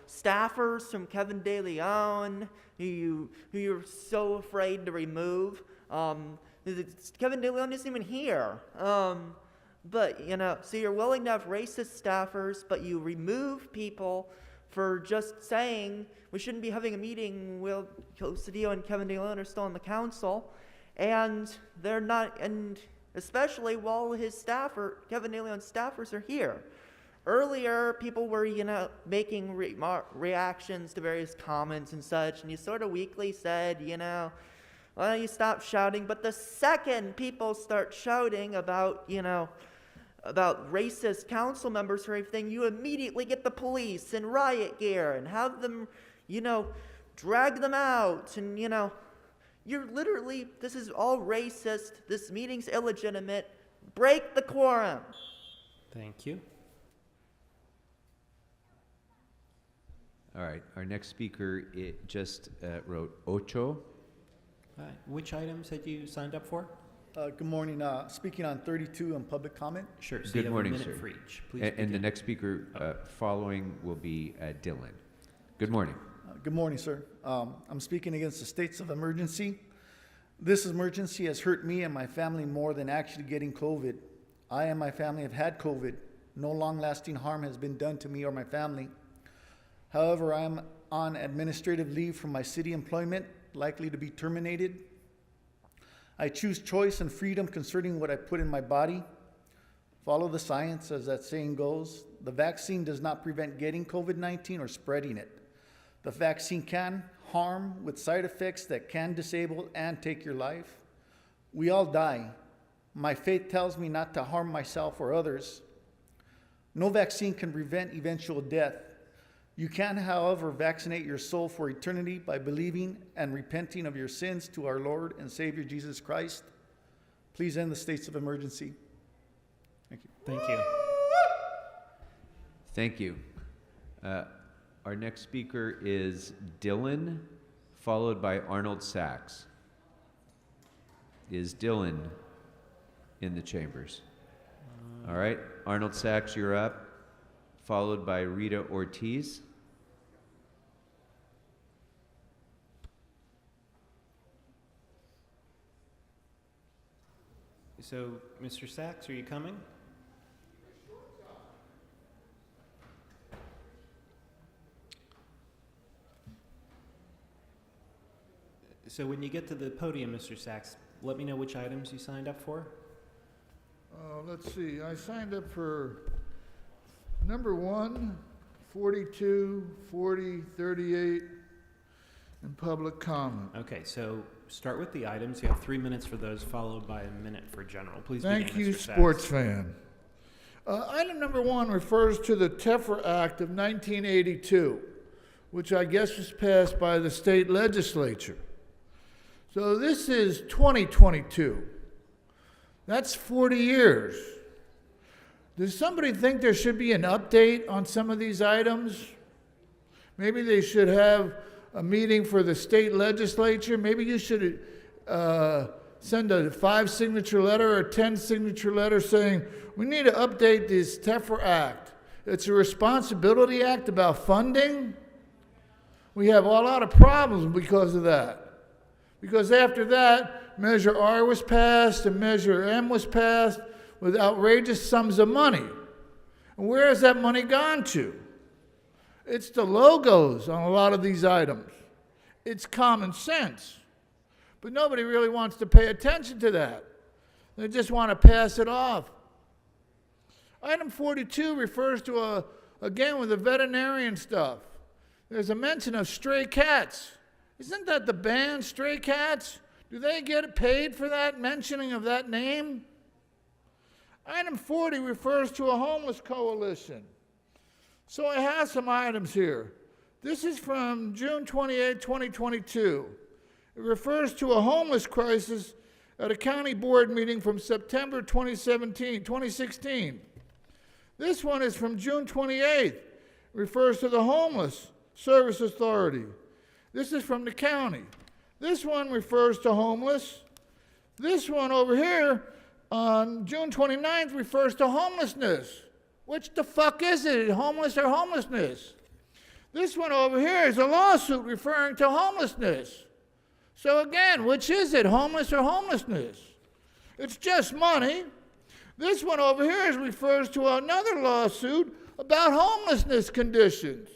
staffers from Kevin De Leon who you're so afraid to remove. Kevin De Leon isn't even here. But, so you're willing to have racist staffers, but you remove people for just saying we shouldn't be having a meeting while Cedillo and Kevin De Leon are still on the council. And they're not, and especially while Kevin De Leon's staffers are here. Earlier, people were, making reactions to various comments and such, and you sort of weakly said, well, you stop shouting. But the second people start shouting about, about racist council members or anything, you immediately get the police in riot gear and have them, drag them out. And, you're literally, this is all racist. This meeting's illegitimate. Break the quorum. Thank you. All right, our next speaker just wrote Ocho. Which items had you signed up for? Good morning. Speaking on 32 on public comment. Sure. So Good morning, sir. For each. Please and the next speaker following will be Dylan. Good morning. Good morning, sir. I'm speaking against the states of emergency. This emergency has hurt me and my family more than actually getting COVID. I and my family have had COVID. No long-lasting harm has been done to me or my family. However, I am on administrative leave from my city employment, likely to be terminated. I choose choice and freedom concerning what I put in my body. Follow the science, as that saying goes. The vaccine does not prevent getting COVID-19 or spreading it. The vaccine can harm with side effects that can disable and take your life. We all die. My faith tells me not to harm myself or others. No vaccine can prevent eventual death. You can, however, vaccinate your soul for eternity by believing and repenting of your sins to our Lord and Savior Jesus Christ. Please end the states of emergency. Thank you. Thank you. Thank you. Our next speaker is Dylan, followed by Arnold Sachs. Is Dylan in the chambers? All right, Arnold Sachs, you're up, followed by Rita Ortiz. So, Mr. Sachs, are you coming? So when you get to the podium, Mr. Sachs, let me know which items you signed up for. Let's see, I signed up for number 1, 42, 40, 38, and public comment. Okay, so start with the items. You have 3 minutes for those, followed by a minute for general. Please Thank begin, you, Mr. Sachs. sports fan. Item number 1 refers to the TEFRA Act of 1982, which I guess was passed by the state legislature. So this is 2022. That's 40 years. Does somebody think there should be an update on some of these items? Maybe they should have a meeting for the state legislature. Maybe you should send a 5-signature letter or a 10-signature letter saying, we need to update this TEFRA Act. It's a responsibility act about funding. We have a lot of problems because of that. Because after that, Measure R was passed and Measure M was passed with outrageous sums of money. And where has that money gone to? It's the logos on a lot of these items. It's common sense. But nobody really wants to pay attention to that. They just want to pass it off. Item 42 refers to, again, with the veterinarian stuff. There's a mention of stray cats. Isn't that the band, Stray Cats? Do they get paid for that mentioning of that name? Item 40 refers to a homeless coalition. So I have some items here. This is from June 28, 2022. It refers to a homeless crisis at a county board meeting from September 2016. This one is from June 28th. It refers to the Homeless Service Authority. This is from the county. This one refers to homeless. This one over here on June 29th refers to homelessness. Which the fuck is it, homeless or homelessness? This one over here is a lawsuit referring to homelessness. So again, which is it, homeless or homelessness? It's just money. This one over here refers to another lawsuit about homelessness conditions.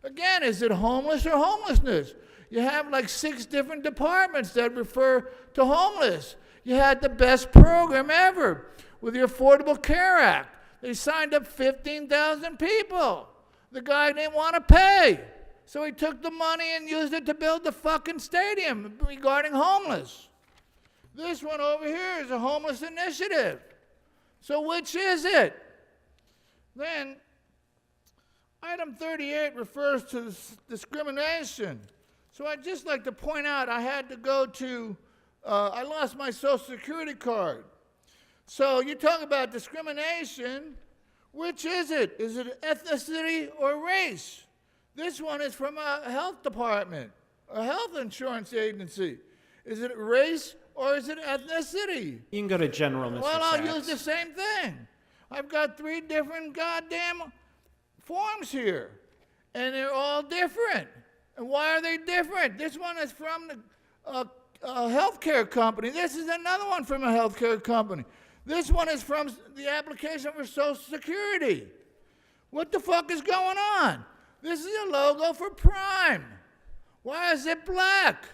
Again, is it homeless or homelessness? You have like 6 different departments that refer to homeless. You had the best program ever with the Affordable Care Act. They signed up 15,000 people. The guy didn't want to pay. So he took the money and used it to build the fucking stadium regarding homeless. This one over here is a homeless initiative. So which is it? Then, item 38 refers to discrimination. So I'd just like to point out I had to go to, I lost my Social Security card. So you talk about discrimination, which is it? Is it ethnicity or race? This one is from a health department, a health insurance agency. Is it race or is it ethnicity? You can go to general, Mr. Well, I'll Sachs. use the same thing. I've got 3 different goddamn forms here, and they're all different. And why are they different? This one is from a healthcare company. This is another one from a healthcare company. This one is from the application for Social Security. What the fuck is going on? This is a logo for Prime. Why is it black?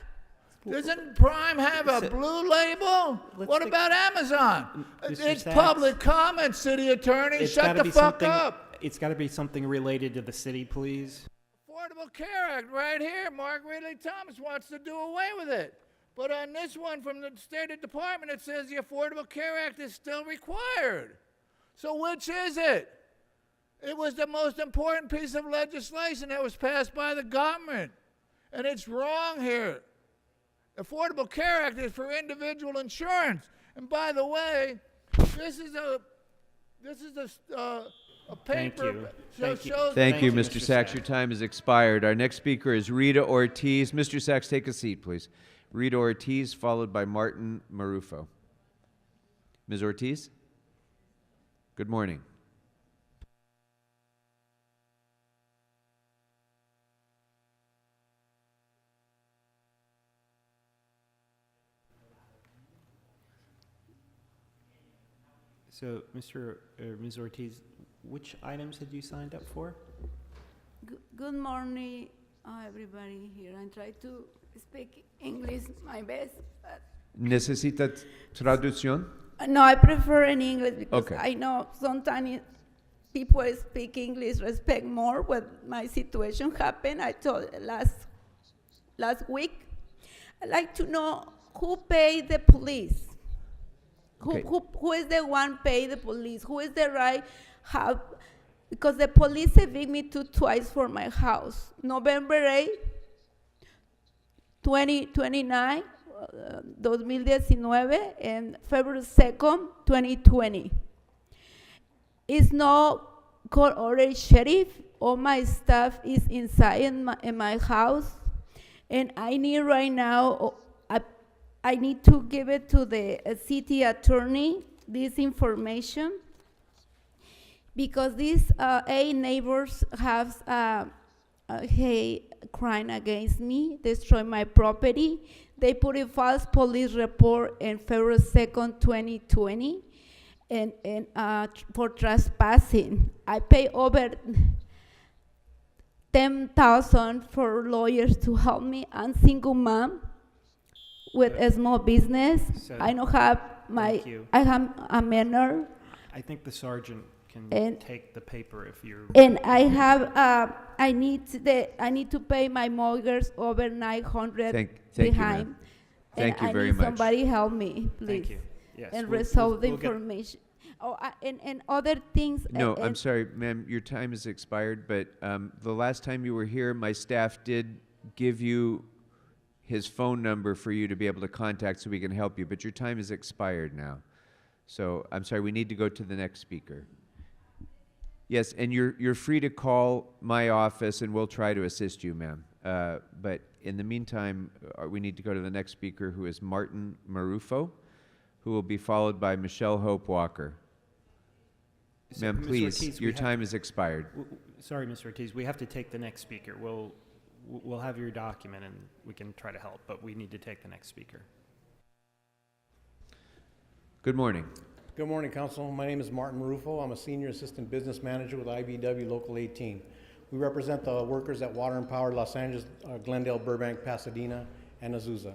Doesn't Prime have a blue label? What about Amazon? It's public comment, city attorney. Shut the fuck up. It's got to be something related to the city, please. Affordable Care Act right here. Mark Ridley Thomas wants to do away with it. But on this one from the State Department, it says the Affordable Care Act is still required. So which is it? It was the most important piece of legislation that was passed by the government. And it's wrong here. Affordable Care Act is for individual insurance. And by the way, this is a paper. Thank you, Mr. Sachs. Your time has expired. Our next speaker is Rita Ortiz. Mr. Sachs, take a seat, please. Rita Ortiz, followed by Martin Marufo. Ms. Ortiz? Good morning. So, Ms. Ortiz, which items had you signed up for? Good morning, everybody here. I try to speak English my best. ¿Necesita traducción? No, I prefer in English because Okay. I know sometimes people speak English respect more when my situation happened. I told last week. I'd like to know who paid the police. Okay. Who is the one pay the police? Who is the right have? Because the police evict me twice for my house. November 8, 2019, 2019, and February 2nd, 2020. It's no court order sheriff. All my stuff is inside in my house. And I need right now, I need to give it to the city attorney, this information, because these 8 neighbors have hate crime against me, destroy my property. They put a false police report in February 2nd, 2020, and for trespassing. I pay over $10,000 for lawyers to help me. I'm single mom with a small business. So I don't have thank you. I have a minor. I think the sergeant can take the paper if you're. And I have, I need to pay my mortgage over 900 Thank behind. you, ma'am. Thank you I very need much. somebody help me, please. Thank you. Yes. And we'll resolve the get- information. Oh, and other things. No, I'm sorry, ma'am, your time has expired, but the last time you were here, my staff did give you his phone number for you to be able to contact so we can help you, but your time has expired now. So I'm sorry, we need to go to the next speaker. Yes, and you're free to call my office and we'll try to assist you, ma'am. But in the meantime, we need to go to the next speaker, who is Martin Marufo, who will be followed by Michelle Hope Walker. So, Ma'am, Ms. please, Ortiz, your time has expired. Sorry, Mr. Ortiz, we have to take the next speaker. We'll have your document and we can try to help, but we need to take the next speaker. Good morning. Good morning, Council. My name is Martin Marufo. I'm a Senior Assistant Business Manager with IBW Local 18. We represent the workers at Water and Power Los Angeles, Glendale, Burbank, Pasadena, and Azusa.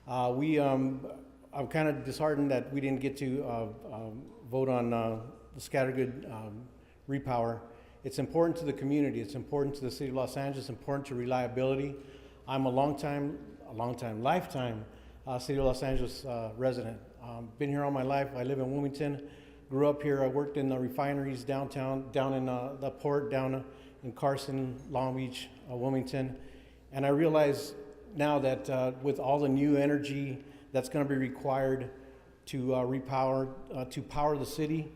I'm kind of disheartened that we didn't get to vote on the Scattergood repower. It's important to the community. It's important to the city of Los Angeles. It's important to reliability. I'm a lifetime city of Los Angeles resident. Been here all my life. I live in Wilmington. Grew up here. I worked in the refineries downtown, down in the port, down in Carson, Long Beach, Wilmington. And I realize now that with all the new energy that's going to be required to to power the city,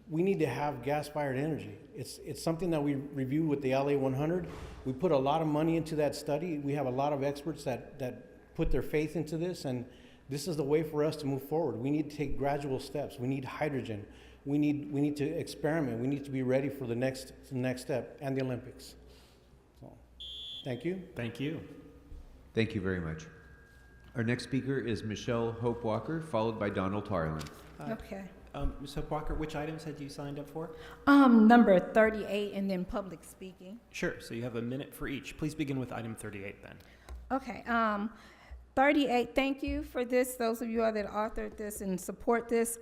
we need to have gas-fired energy. It's something that we reviewed with the LA 100. We put a lot of money into that study. We have a lot of experts that put their faith into this, and this is the way for us to move forward. We need to take gradual steps. We need hydrogen. We need to experiment. We need to be ready for the next step and the Olympics. So, thank you. Thank you. Thank you very much. Our next speaker is Michelle Hope Walker, followed by Donald Tarlin. Okay. Ms. Hope Walker, which items had you signed up for? Number 38 and then public speaking. Sure, so you have a minute for each. Please begin with item 38 then. Okay, 38, thank you for this, those of you all that authored this and support this.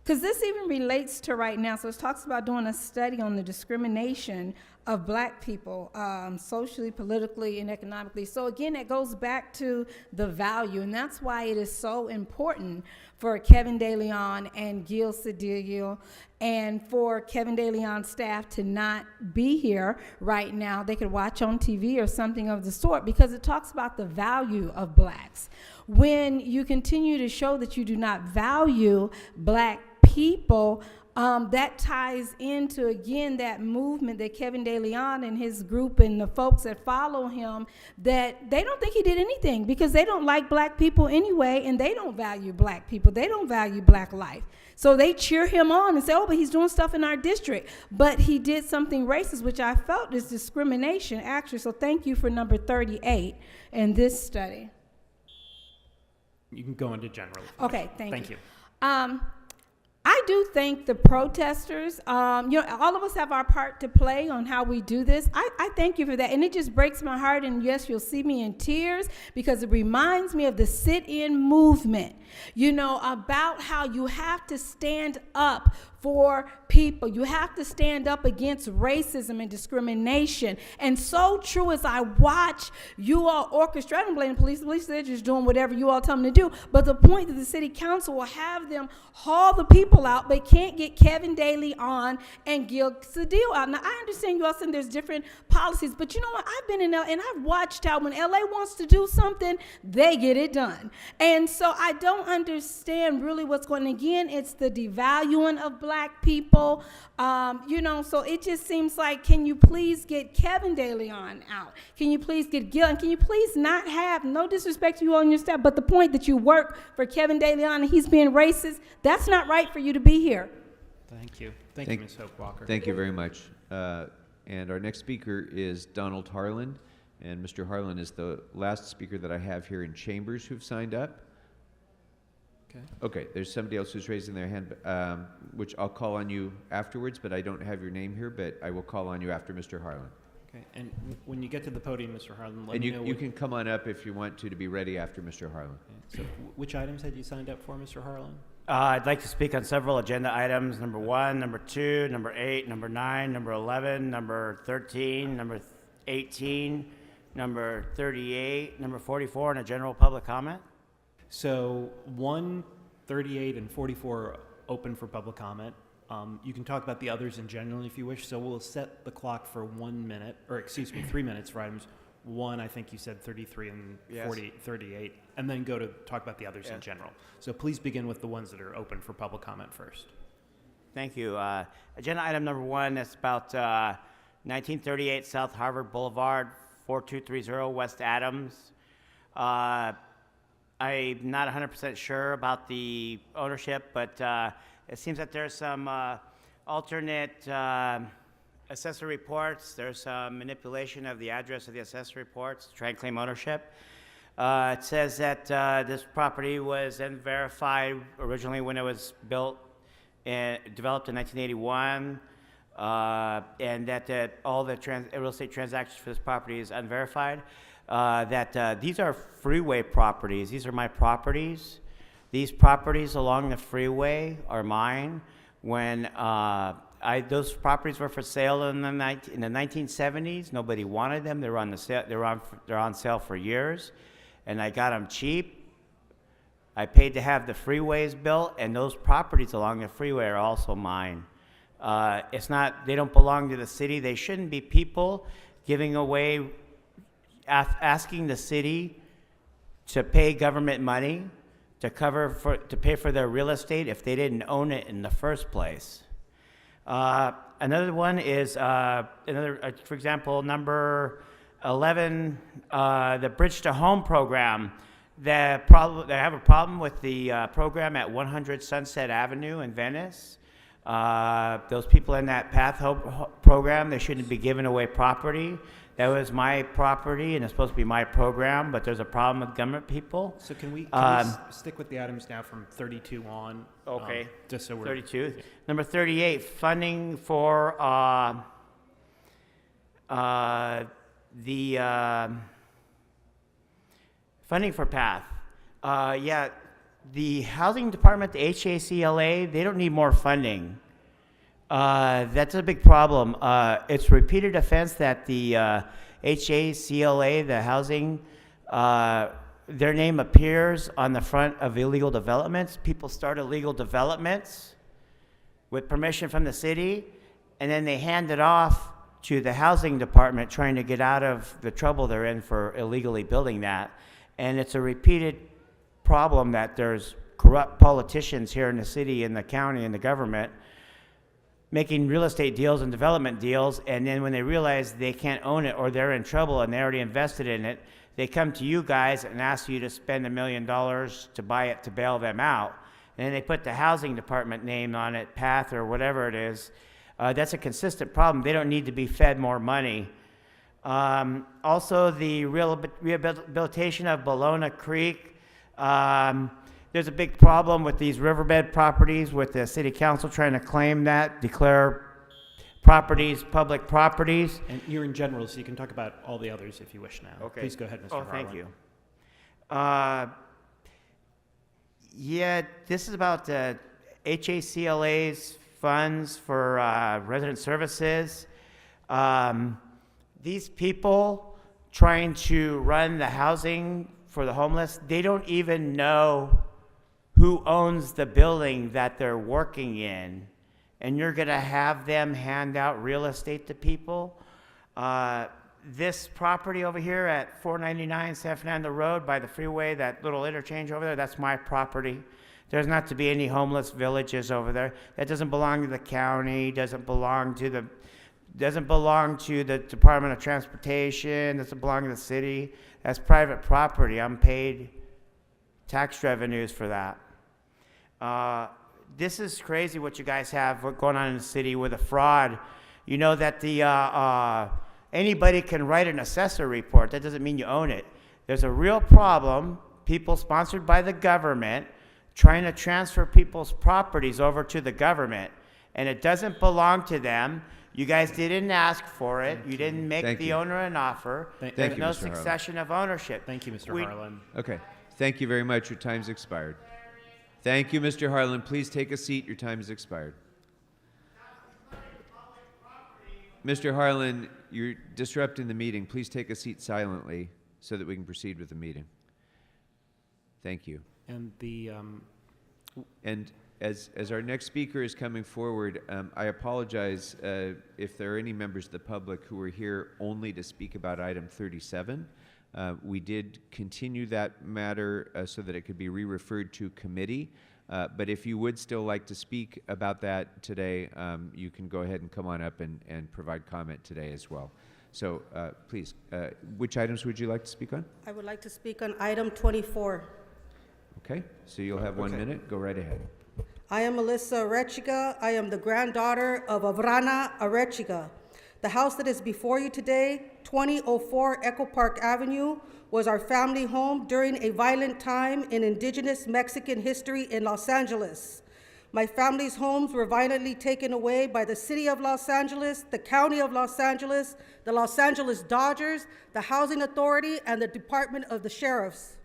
Because this even relates to right now. So it talks about doing a study on the discrimination of black people, socially, politically, and economically. So again, it goes back to the value, and that's why it is so important for Kevin DeLeon and Gil Cedillo and for Kevin DeLeon's staff to not be here right now. They could watch on TV or something of the sort, because it talks about the value of blacks. When you continue to show that you do not value black people, that ties into, again, that movement that Kevin DeLeon and his group and the folks that follow him, that they don't think he did anything because they don't like black people anyway, and they don't value black people. They don't value black life. So they cheer him on and say, oh, but he's doing stuff in our district. But he did something racist, which I felt is discrimination, actually. So thank you for number 38 in this study. You can go into general. Okay, thank you. I do thank the protesters. All of us have our part to play on how we do this. I thank you for that. And it just breaks my heart. And yes, you'll see me in tears because it reminds me of the sit-in movement, about how you have to stand up for people. You have to stand up against racism and discrimination. And so true as I watch you all orchestrate, I don't blame the police. The police, they're just doing whatever you all tell them to do. But the point that the city council will have them haul the people out, but can't get Kevin DeLeon and Gil Cedillo out. Now, I understand you all saying there's different policies, but you know what? I've been in LA and I've watched how when LA wants to do something, they get it done. And so I don't understand really what's going on. Again, it's the devaluing of black people, so it just seems like, can you please get Kevin DeLeon out? Can you please get Gil? And can you please not have, no disrespect to you on your staff, but the point that you work for Kevin DeLeon and he's being racist, that's not right for you to be here. Thank you. Thank you, Ms. Hope Walker. Thank you very much. And our next speaker is Donald Harlan. And Mr. Harlan is the last speaker that I have here in chambers who've signed up. Okay, there's somebody else who's raising their hand, which I'll call on you afterwards, but I don't have your name here, but I will call on you after Mr. Harlan. Okay, and when you get to the podium, Mr. Harlan, let and me know. You can come on up if you want to be ready after Mr. Harlan. Okay. So which items had you signed up for, Mr. Harlan? I'd like to speak on several agenda items, number 1, number 2, number 8, number 9, number 11, number 13, number 18, number 38, number 44, and a general public comment. So 1, 38, and 44 are open for public comment. You can talk about the others in general if you wish. So we'll set the clock for 1 minute, or 3 minutes for items 1, I think you said 33 and Yes. 38, and then go to talk about the others in general. So please begin with the ones that are open for public comment first. Thank you. Agenda item number 1, that's about 1938 South Harvard Boulevard, 4230 West Adams. I'm not 100% sure about the ownership, but it seems that there's some alternate assessor reports. There's some manipulation of the address of the assessor reports to try and claim ownership. It says that this property was then verified originally when it was built and developed in 1981, and that all the real estate transactions for this property is unverified. These are freeway properties. These are my properties. These properties along the freeway are mine. When those properties were for sale in the 1970s, nobody wanted them. They were on the sale. They're on sale for years, and I got them cheap. I paid to have the freeways built, and those properties along the freeway are also mine. They don't belong to the city. They shouldn't be people giving away, asking the city to pay government money to pay for their real estate if they didn't own it in the first place. Another one is for example, number 11, the Bridge to Home program. They have a problem with the program at 100 Sunset Avenue in Venice. Those people in that PATH program, they shouldn't be giving away property. That was my property, and it's supposed to be my program, but there's a problem with government people. So can we stick with the items now from 32 on? Okay. Just so we're 32. Number 38, funding for funding for PATH. Yeah, the housing department, the HACLA, they don't need more funding. That's a big problem. It's repeated offense that the HACLA, the housing, their name appears on the front of illegal developments. People start illegal developments with permission from the city, and then they hand it off to the housing department trying to get out of the trouble they're in for illegally building that. And it's a repeated problem that there's corrupt politicians here in the city and the county and the government making real estate deals and development deals, and then when they realize they can't own it or they're in trouble and they already invested in it, they come to you guys and ask you to spend $1 million to buy it to bail them out. And then they put the housing department name on it, PATH or whatever it is. That's a consistent problem. They don't need to be fed more money. Also, the rehabilitation of Bologna Creek. There's a big problem with these riverbed properties with the city council trying to claim that, declare properties public properties. And you're in general, so you can talk about all the others if you wish now. Okay. Please go ahead, Mr. Harlan. Thank you. Yeah, this is about the HACLA's funds for resident services. These people trying to run the housing for the homeless, they don't even know who owns the building that they're working in, and you're gonna have them hand out real estate to people. This property over here at 499 San Fernando Road by the freeway, that little interchange over there, that's my property. There's not to be any homeless villages over there. That doesn't belong to the county, doesn't belong to the Department of Transportation, doesn't belong to the city. That's private property. I'm paid tax revenues for that. This is crazy what you guys have going on in the city with a fraud. You know that anybody can write an assessor report. That doesn't mean you own it. There's a real problem, people sponsored by the government trying to transfer people's properties over to the government, and it doesn't belong to them. You guys didn't ask for it. You didn't make the owner an offer. There's no succession of ownership. Thank you, Mr. Harlan. Okay. Thank you very much. Your time's expired. Thank you, Mr. Harlan. Please take a seat. Your time has expired. Mr. Harlan, you're disrupting the meeting. Please take a seat silently so that we can proceed with the meeting. Thank you. And the and as our next speaker is coming forward, I apologize if there are any members of the public who are here only to speak about item 37. We did continue that matter so that it could be re-referred to committee. But if you would still like to speak about that today, you can go ahead and come on up and provide comment today as well. So please, which items would you like to speak on? I would like to speak on item 24. Okay, so you'll have 1 minute. Go right ahead. I am Melissa Arechiga. I am the granddaughter of Avrana Arechiga. The house that is before you today, 2004 Echo Park Avenue, was our family home during a violent time in indigenous Mexican history in Los Angeles. My family's homes were violently taken away by the City of Los Angeles, the County of Los Angeles, the Los Angeles Dodgers, the Housing Authority, and the Department of the Sheriffs.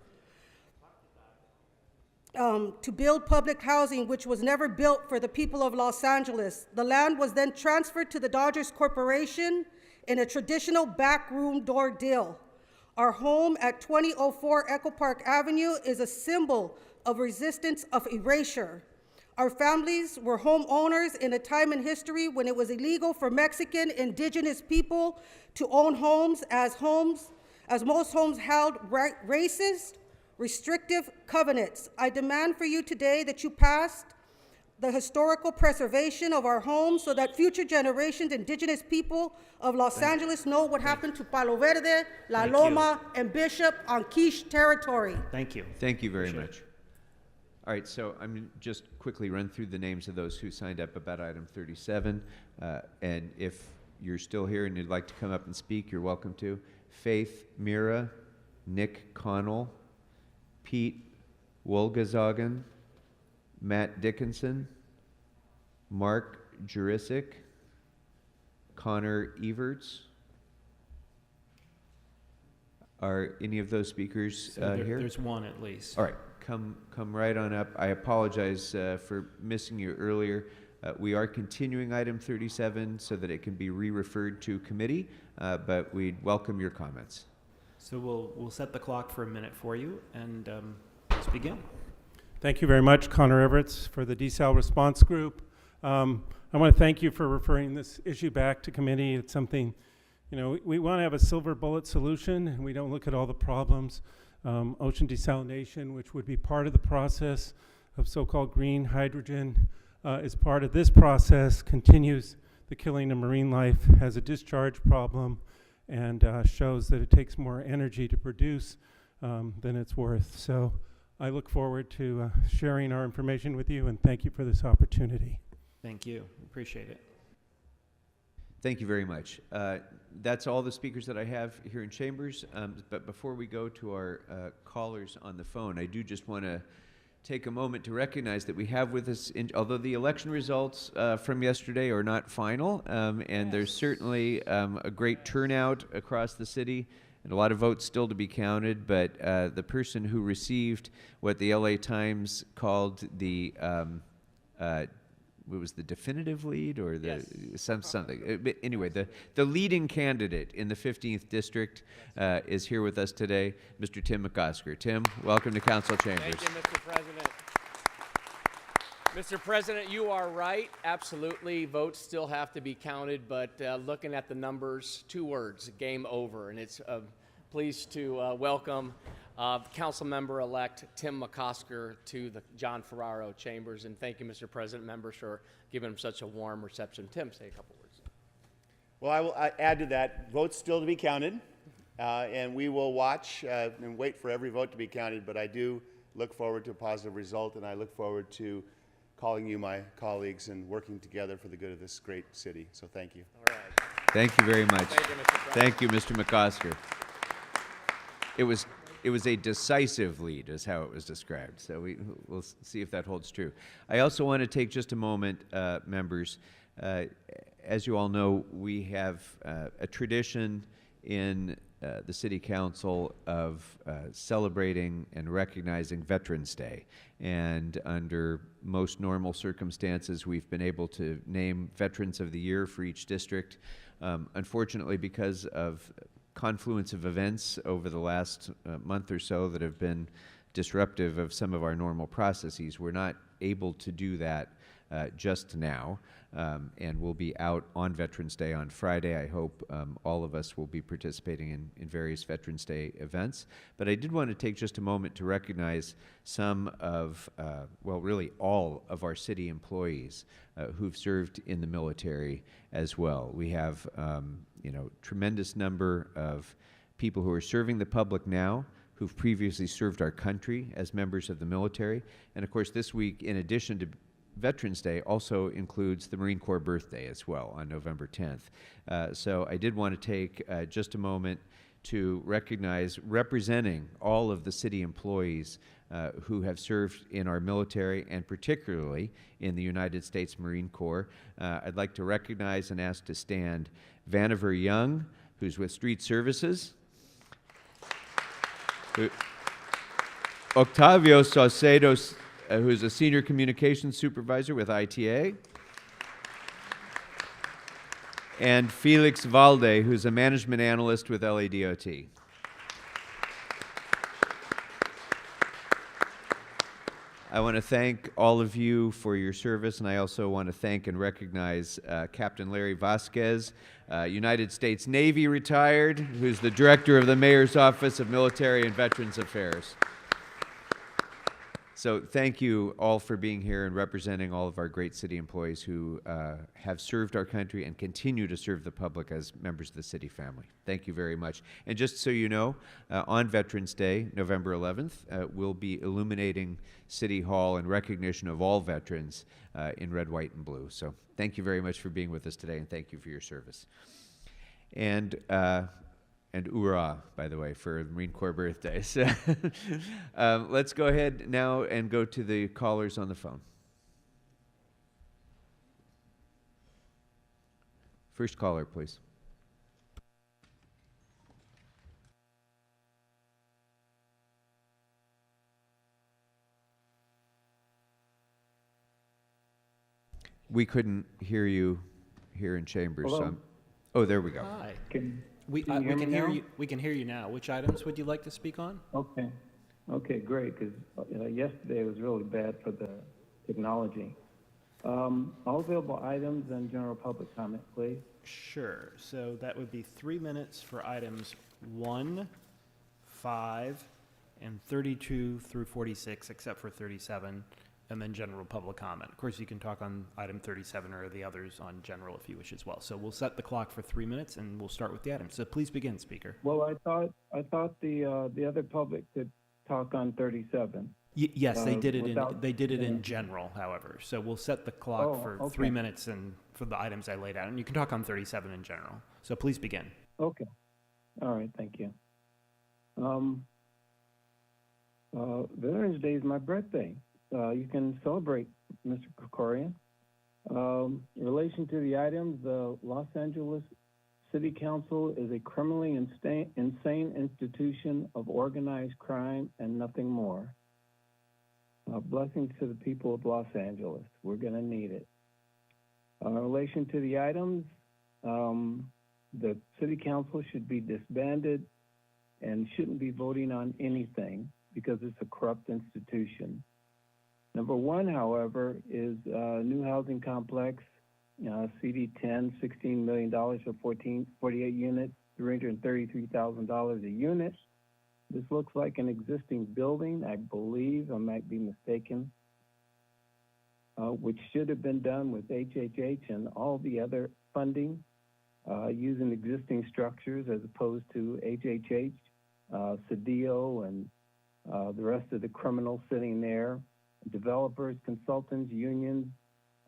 To build public housing, which was never built for the people of Los Angeles. The land was then transferred to the Dodgers Corporation in a traditional backroom door deal. Our home at 2004 Echo Park Avenue is a symbol of resistance of erasure. Our families were homeowners in a time in history when it was illegal for Mexican indigenous people to own homes, as most homes held racist, restrictive covenants. I demand for you today that you pass the historical preservation of our homes so that future generations, indigenous people of Los Angeles know what happened to Palo Verde, La Loma, and Bishop on Quiche territory. Thank you. Thank you very much. All right, so I'm just quickly run through the names of those who signed up about item 37. And if you're still here and you'd like to come up and speak, you're welcome to. Faith Mira, Nick Connell, Pete Wolgazagan, Matt Dickinson, Mark Jurisic, Connor Everts. Are any of those speakers here? There's one at least. All right, come right on up. I apologize for missing you earlier. We are continuing item 37 so that it can be re-referred to committee, but we'd welcome your comments. So we'll set the clock for a minute for you, and let's begin. Thank you very much, Connor Everts, for the desal response group. I want to thank you for referring this issue back to committee. It's something, you know, we want to have a silver bullet solution, and we don't look at all the problems. Ocean desalination, which would be part of the process of so-called green hydrogen, is part of this process, continues the killing of marine life, has a discharge problem, and shows that it takes more energy to produce than it's worth. So I look forward to sharing our information with you, and thank you for this opportunity. Thank you. Appreciate it. Thank you very much. That's all the speakers that I have here in chambers. But before we go to our callers on the phone, I do just want to take a moment to recognize that we have with us, although the election results from yesterday are not final, and there's certainly a great turnout across the city and a lot of votes still to be counted, but the person who received what the LA Times called the what was the definitive lead, or the something? But anyway, the leading candidate in the 15th district is here with us today, Mr. Tim McOsker. Tim, welcome to Council Chambers. Thank you, Mr. President. Mr. President, you are right. Absolutely, votes still have to be counted, but looking at the numbers, 2 words: game over. And it's pleased to welcome Council Member-elect Tim McOsker to the John Ferraro Chambers. And thank you, Mr. President, members, for giving him such a warm reception. Tim, say a couple words. Well, I will add to that, votes still to be counted, and we will watch and wait for every vote to be counted, but I do look forward to a positive result, and I look forward to calling you my colleagues and working together for the good of this great city. So thank you. All right. Thank you very much. Thank you, Mr. President. Thank you, Mr. McOsker. It was a decisive lead, is how it was described. So we'll see if that holds true. I also want to take just a moment, members. As you all know, we have a tradition in the City Council of celebrating and recognizing Veterans Day. And under most normal circumstances, we've been able to name Veterans of the Year for each district. Unfortunately, because of confluence of events over the last month or so that have been disruptive of some of our normal processes, we're not able to do that just now, and we'll be out on Veterans Day on Friday. I hope all of us will be participating in various Veterans Day events. But I did want to take just a moment to recognize some of, well, really all of our city employees who've served in the military as well. We have, you know, tremendous number of people who are serving the public now, who've previously served our country as members of the military. And of course, this week, in addition to Veterans Day, also includes the Marine Corps birthday as well on November 10th. So I did want to take just a moment to recognize, representing all of the city employees who have served in our military, and particularly in the United States Marine Corps. I'd like to recognize and ask to stand Vannevar Young, who's with Street Services. Octavio Saucedo, who's a Senior Communications Supervisor with ITA. And Felix Valde, who's a Management Analyst with LADOT. I want to thank all of you for your service, and I also want to thank and recognize Captain Larry Vasquez, United States Navy retired, who's the Director of the Mayor's Office of Military and Veterans Affairs. So thank you all for being here and representing all of our great city employees who have served our country and continue to serve the public as members of the city family. Thank you very much. And just so you know, on Veterans Day, November 11th, we'll be illuminating City Hall in recognition of all veterans in red, white, and blue. So thank you very much for being with us today, and thank you for your service. And hoorah, by the way, for the Marine Corps birthdays. Let's go ahead now and go to the callers on the phone. First caller, please. We couldn't hear you here in chambers. So oh, there we go. Hi. We can hear you. We can hear you now. Which items would you like to speak on? Okay. Okay, great, because yesterday was really bad for the technology. All available items and general public comment, please. Sure. So that would be 3 minutes for items 1, 5, and 32 through 46, except for 37, and then general public comment. Of course, you can talk on item 37 or the others on general if you wish as well. So we'll set the clock for 3 minutes, and we'll start with the items. So please begin, Speaker. Well, I thought the other public could talk on 37. Yes, they did it without- in general, however. So we'll set the clock for 3 minutes and for the items I laid out, and you can talk on 37 in general. So please begin. Okay. All right, thank you. Veterans Day is my birthday. You can celebrate, Mr. Krikorian. In relation to the items, the Los Angeles City Council is a criminally insane institution of organized crime and nothing more. Blessings to the people of Los Angeles. We're going to need it. In relation to the items, the City Council should be disbanded and shouldn't be voting on anything because it's a corrupt institution. Number one, however, is a new housing complex, CD10, $16 million for 48 units, $333,000 a unit. This looks like an existing building, I believe, I might be mistaken, which should have been done with HHH and all the other funding using existing structures as opposed to HHH, Cedillo, and the rest of the criminals sitting there. Developers, consultants, unions,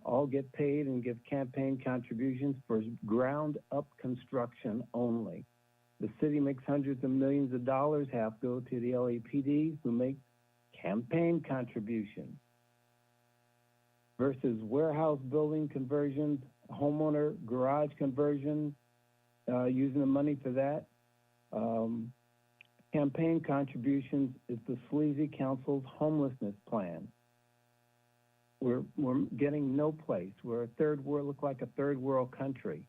all get paid and give campaign contributions for ground-up construction only. The city makes hundreds of millions of dollars, half go to the LAPD, who make campaign contributions, versus warehouse building conversions, homeowner garage conversions, using the money for that. Campaign contributions is the sleazy council's homelessness plan. We're getting no place. We're a third world, look like a third world country.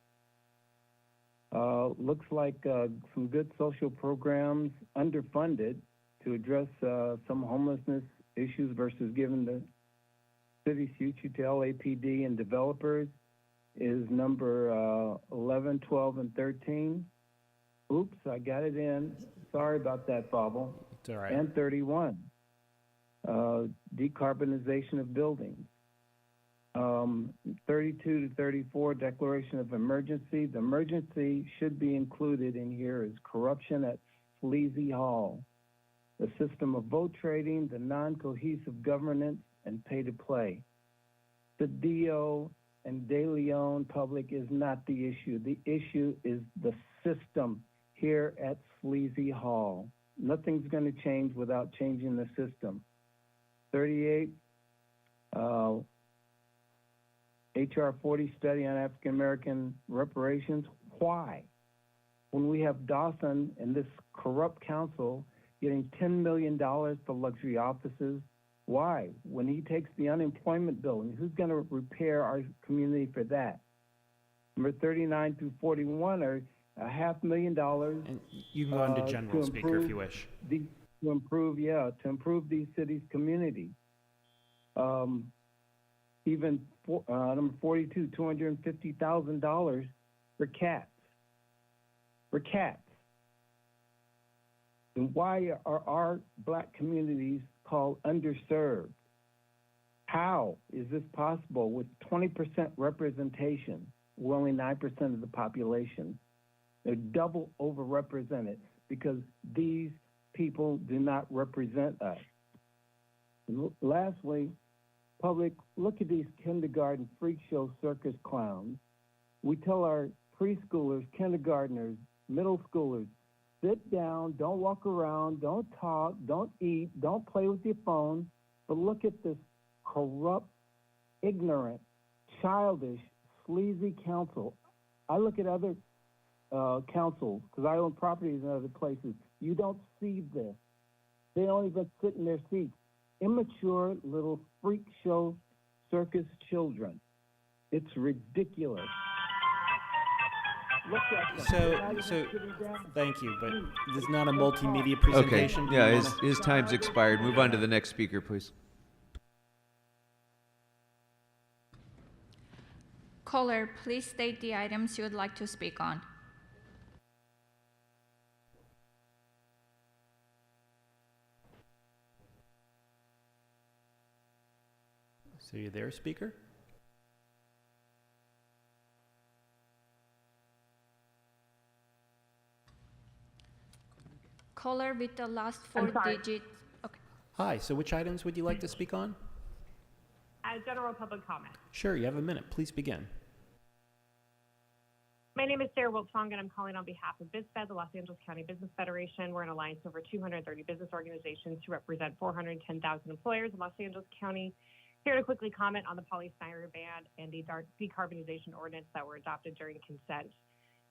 Looks like some good social programs underfunded to address some homelessness issues versus giving the city's future to LAPD and developers is number 11, 12, and 13. Oops, I got it in. Sorry about that, Fauble. It's all right. And 31. Decarbonization of buildings. 32 to 34, declaration of emergency. The emergency should be included in here is corruption at Sleazy Hall, the system of vote trading, the non-cohesive governance, and pay to play. The DO and De Leon public is not the issue. The issue is the system here at Sleazy Hall. Nothing's going to change without changing the system. 38, HR 40 study on African American reparations. Why? When we have Dawson and this corrupt council getting $10 million for luxury offices, why? When he takes the unemployment bill, who's going to repair our community for that? Number 39 through 41 are $500,000. And you can go on to general, Speaker, if you wish. To improve these cities' communities. Even number 42, $250,000 for cats. For cats. And why are our black communities called underserved. How is this possible with 20% representation? We're only 9% of the population. They're double overrepresented because these people do not represent us. Lastly, public, look at these kindergarten freak show circus clowns. We tell our preschoolers, kindergartners, middle schoolers, sit down, don't walk around, don't talk, don't eat, don't play with your phone, but look at this corrupt, ignorant, childish, sleazy council. I look at other councils, because I own properties in other places. You don't see this. They don't even sit in their seats. Immature little freak show circus children. It's ridiculous. Look at them. So, thank you, but this is not a multimedia presentation. Okay, yeah, his time's expired. Move on to the next speaker, please. Caller, please state the items you would like to speak on. So you there, speaker? Caller with the last four digits. Okay. Hi, so which items would you like to speak on? General public comment. Sure, you have a minute. Please begin. My name is Sarah Wiltfong, and I'm calling on behalf of BizFed, the Los Angeles County Business Federation. We're an alliance of over 230 business organizations who represent 410,000 employers in Los Angeles County. Here to quickly comment on the polystyrene ban and the decarbonization ordinance that were adopted during consent.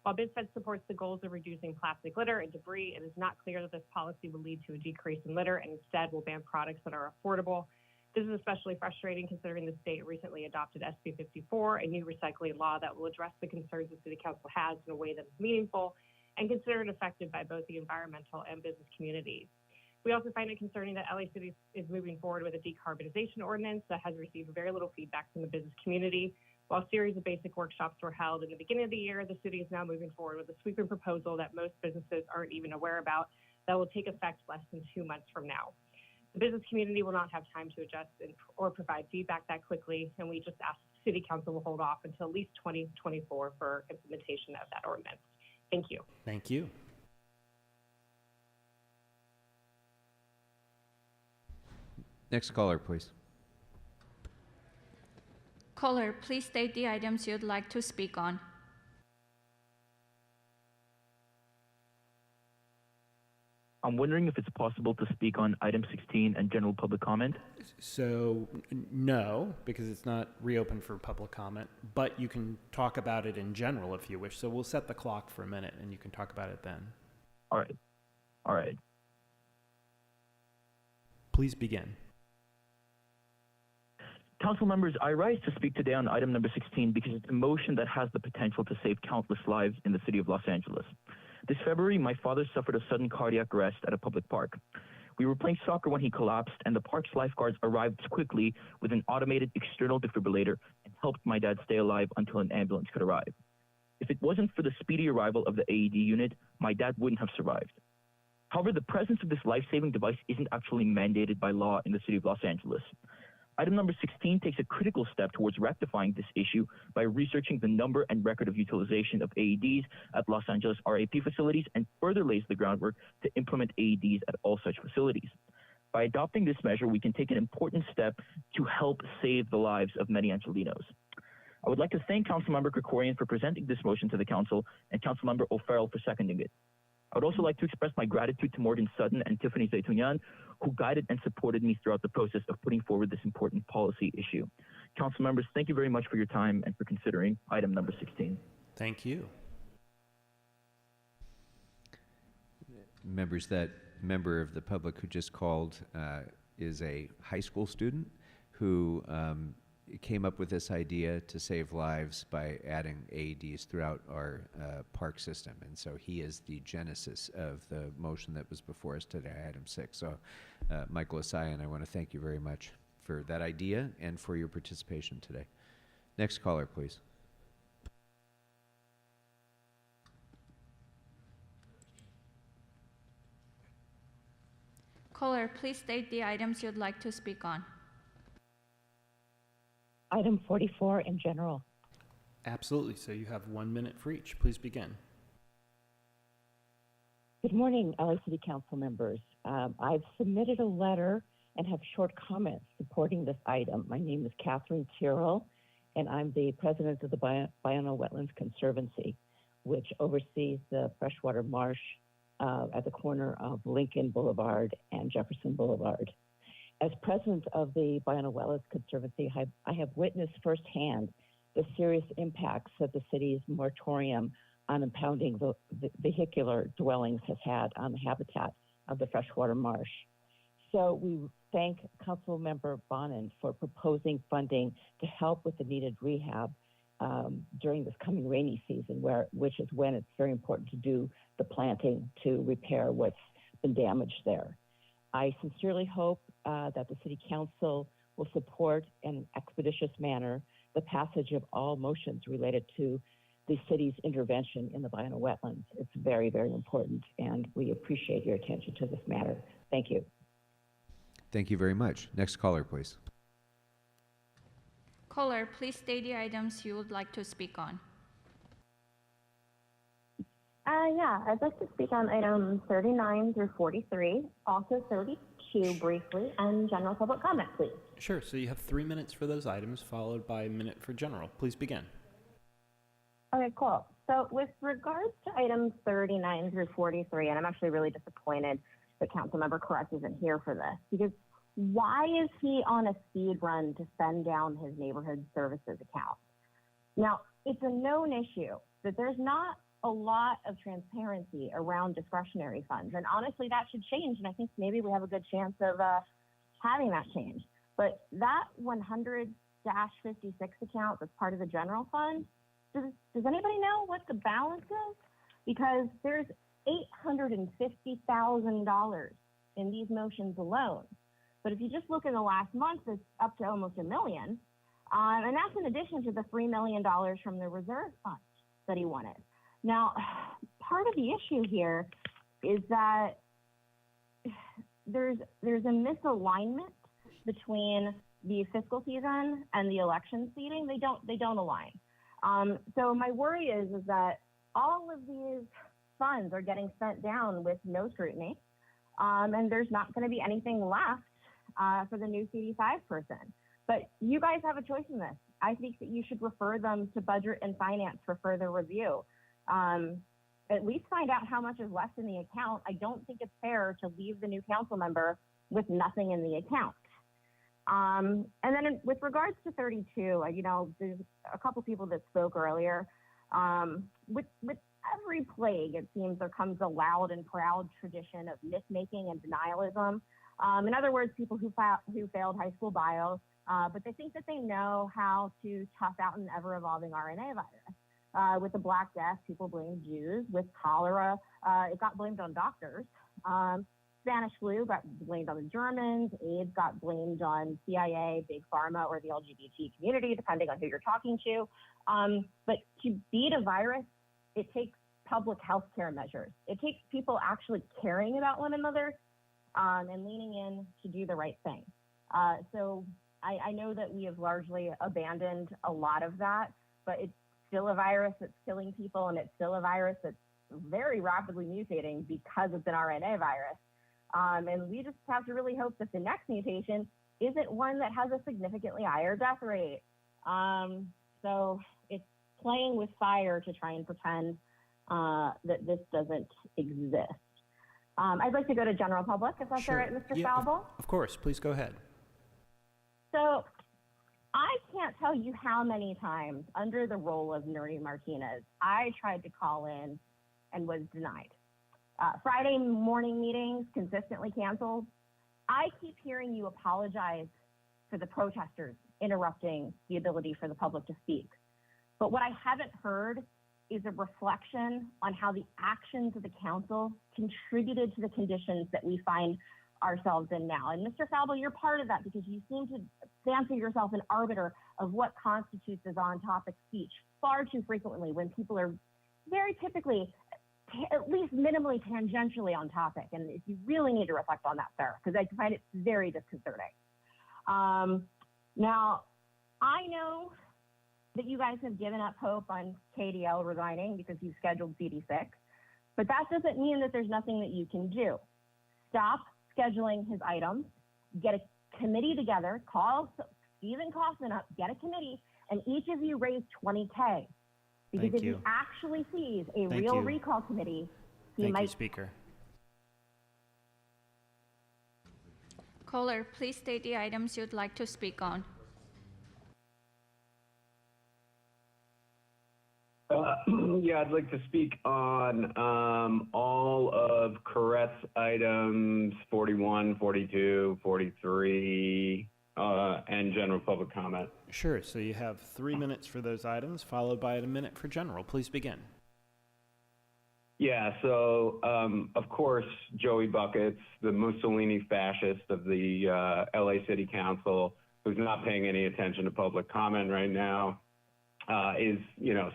While BizFed supports the goals of reducing plastic litter and debris, it is not clear that this policy will lead to a decrease in litter and instead will ban products that are affordable. This is especially frustrating considering the state recently adopted SB 54, a new recycling law that will address the concerns the City Council has in a way that is meaningful and considered effective by both the environmental and business communities. We also find it concerning that LA City is moving forward with a decarbonization ordinance that has received very little feedback from the business community. While a series of basic workshops were held in the beginning of the year, the city is now moving forward with a sweeping proposal that most businesses aren't even aware about that will take effect less than 2 months from now. The business community will not have time to adjust or provide feedback that quickly, and we just ask the City Council will hold off until at least 2024 for implementation of that ordinance. Thank you. Thank you. Next caller, please. Caller, please state the items you'd like to speak on. I'm wondering if it's possible to speak on item 16 and general public comment. So, no, because it's not reopened for public comment, but you can talk about it in general if you wish. So we'll set the clock for a minute and you can talk about it then. All right. All right. Please begin. Council members, I rise to speak today on item number 16 because it's a motion that has the potential to save countless lives in the city of Los Angeles. This February, my father suffered a sudden cardiac arrest at a public park. We were playing soccer when he collapsed, and the park's lifeguards arrived quickly with an automated external defibrillator and helped my dad stay alive until an ambulance could arrive. If it wasn't for the speedy arrival of the AED unit, my dad wouldn't have survived. However, the presence of this life-saving device isn't actually mandated by law in the city of Los Angeles. Item number 16 takes a critical step towards rectifying this issue by researching the number and record of utilization of AEDs at Los Angeles RAP facilities and further lays the groundwork to implement AEDs at all such facilities. By adopting this measure, we can take an important step to help save the lives of many Angelenos. I would like to thank Councilmember Krikorian for presenting this motion to the Council and Councilmember O'Farrell for seconding it. I would also like to express my gratitude to Morgan Sutton and Tiffany Zaytunyan, who guided and supported me throughout the process of putting forward this important policy issue. Council members, thank you very much for your time and for considering item number 16. Thank you. Members, that member of the public who just called is a high school student who came up with this idea to save lives by adding AEDs throughout our park system. And so he is the genesis of the motion that was before us today, item 6. So Michael Asayan, I want to thank you very much for that idea and for your participation today. Next caller, please. Caller, please state the items you'd like to speak on. Item 44 in general. Absolutely. So you have 1 minute for each. Please begin. Good morning, LA City Council members. I've submitted a letter and have short comments supporting this item. My name is Catherine Tyrrell, and I'm the president of the Biennial Wetlands Conservancy, which oversees the freshwater marsh at the corner of Lincoln Boulevard and Jefferson Boulevard. As president of the Biennial Wetlands Conservancy, I have witnessed firsthand the serious impacts that the city's moratorium on impounding the vehicular dwellings has had on the habitat of the freshwater marsh. So we thank Councilmember Bonin for proposing funding to help with the needed rehab during this coming rainy season, which is when it's very important to do the planting to repair what's been damaged there. I sincerely hope that the City Council will support in an expeditious manner the passage of all motions related to the city's intervention in the biennial wetlands. It's very, very important, and we appreciate your attention to this matter. Thank you. Thank you very much. Next caller, please. Caller, please state the items you would like to speak on. Yeah, I'd like to speak on items 39 through 43, also 32 briefly, and general public comment, please. Sure. So you have 3 minutes for those items, followed by a minute for general. Please begin. Okay, cool. So with regards to items 39 through 43, and I'm actually really disappointed that Councilmember Correct isn't here for this, because why is he on a speed run to spend down his neighborhood services account? Now, it's a known issue that there's not a lot of transparency around discretionary funds, and honestly, that should change, and I think maybe we have a good chance of having that change. But that 100-56 account that's part of the general fund, does anybody know what the balance is? Because there's $850,000 in these motions alone. But if you just look in the last month, it's up to almost $1 million. And that's in addition to the $3 million from the reserve fund that he wanted. Now, part of the issue here is that there's a misalignment between the fiscal season and the election seating. They don't align. So my worry is that all of these funds are getting spent down with no scrutiny, and there's not going to be anything left for the new CD5 person. But you guys have a choice in this. I think that you should refer them to Budget and Finance for further review. At least find out how much is left in the account. I don't think it's fair to leave the new council member with nothing in the account. And then with regards to 32, there's a couple people that spoke earlier. With every plague, it seems there comes a loud and proud tradition of myth-making and denialism. In other words, people who failed high school bio, but they think that they know how to tough out an ever-evolving RNA virus. With the Black Death, people blamed Jews. With cholera, it got blamed on doctors. Spanish flu got blamed on the Germans. AIDS got blamed on CIA, Big Pharma, or the LGBT community, depending on who you're talking to. But to beat a virus, it takes public health care measures. It takes people actually caring about one another and leaning in to do the right thing. So I know that we have largely abandoned a lot of that, but it's still a virus that's killing people, and it's still a virus that's very rapidly mutating because it's an RNA virus. And we just have to really hope that the next mutation isn't one that has a significantly higher death rate. So it's playing with fire to try and pretend that this doesn't exist. I'd like to go to general public, if that's all right, Mr. Falble. Of course. Please go ahead. So I can't tell you how many times under the role of Nuri Martinez, I tried to call in and was denied. Friday morning meetings consistently canceled. I keep hearing you apologize for the protesters interrupting the ability for the public to speak. But what I haven't heard is a reflection on how the actions of the council contributed to the conditions that we find ourselves in now. And Mr. Falbo, you're part of that because you seem to fancy yourself an arbiter of what constitutes as on-topic speech far too frequently when people are very typically at least minimally tangentially on topic. And if you really need to reflect on that, sir, because I find it very disconcerting. Now, I know that you guys have given up hope on KDL resigning because you scheduled CD6, but that doesn't mean that there's nothing that you can do. Stop scheduling his items, get a committee together, call Stephen Kaufman up, get a committee, and each of you raise $20K. Because if he actually sees a real recall committee, he might. Thank you, Speaker. Caller, please state the items you'd like to speak on. Yeah, I'd like to speak on all of Corrette's items 41, 42, 43, and general public comment. Sure, so you have 3 minutes for those items, followed by a minute for general. Please begin. Yeah, so of course, Joey Buckets, the Mussolini fascist of the LA City Council, who's not paying any attention to public comment right now, is,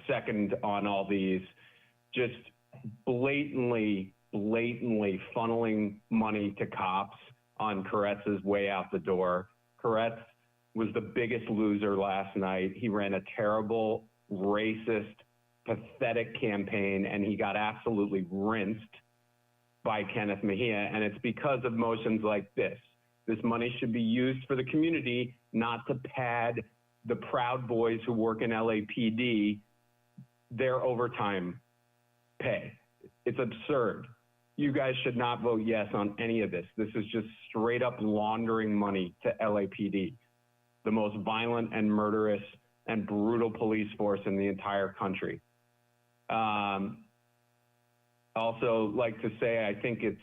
second on all these, just blatantly funneling money to cops on Corrette's way out the door. Corrette was the biggest loser last night. He ran a terrible, racist, pathetic campaign, and he got absolutely rinsed by Kenneth Mejia, and it's because of motions like this. This money should be used for the community, not to pad the Proud Boys who work in LAPD their overtime pay. It's absurd. You guys should not vote yes on any of this. This is just straight up laundering money to LAPD, the most violent and murderous and brutal police force in the entire country. Also like to say, I think it's,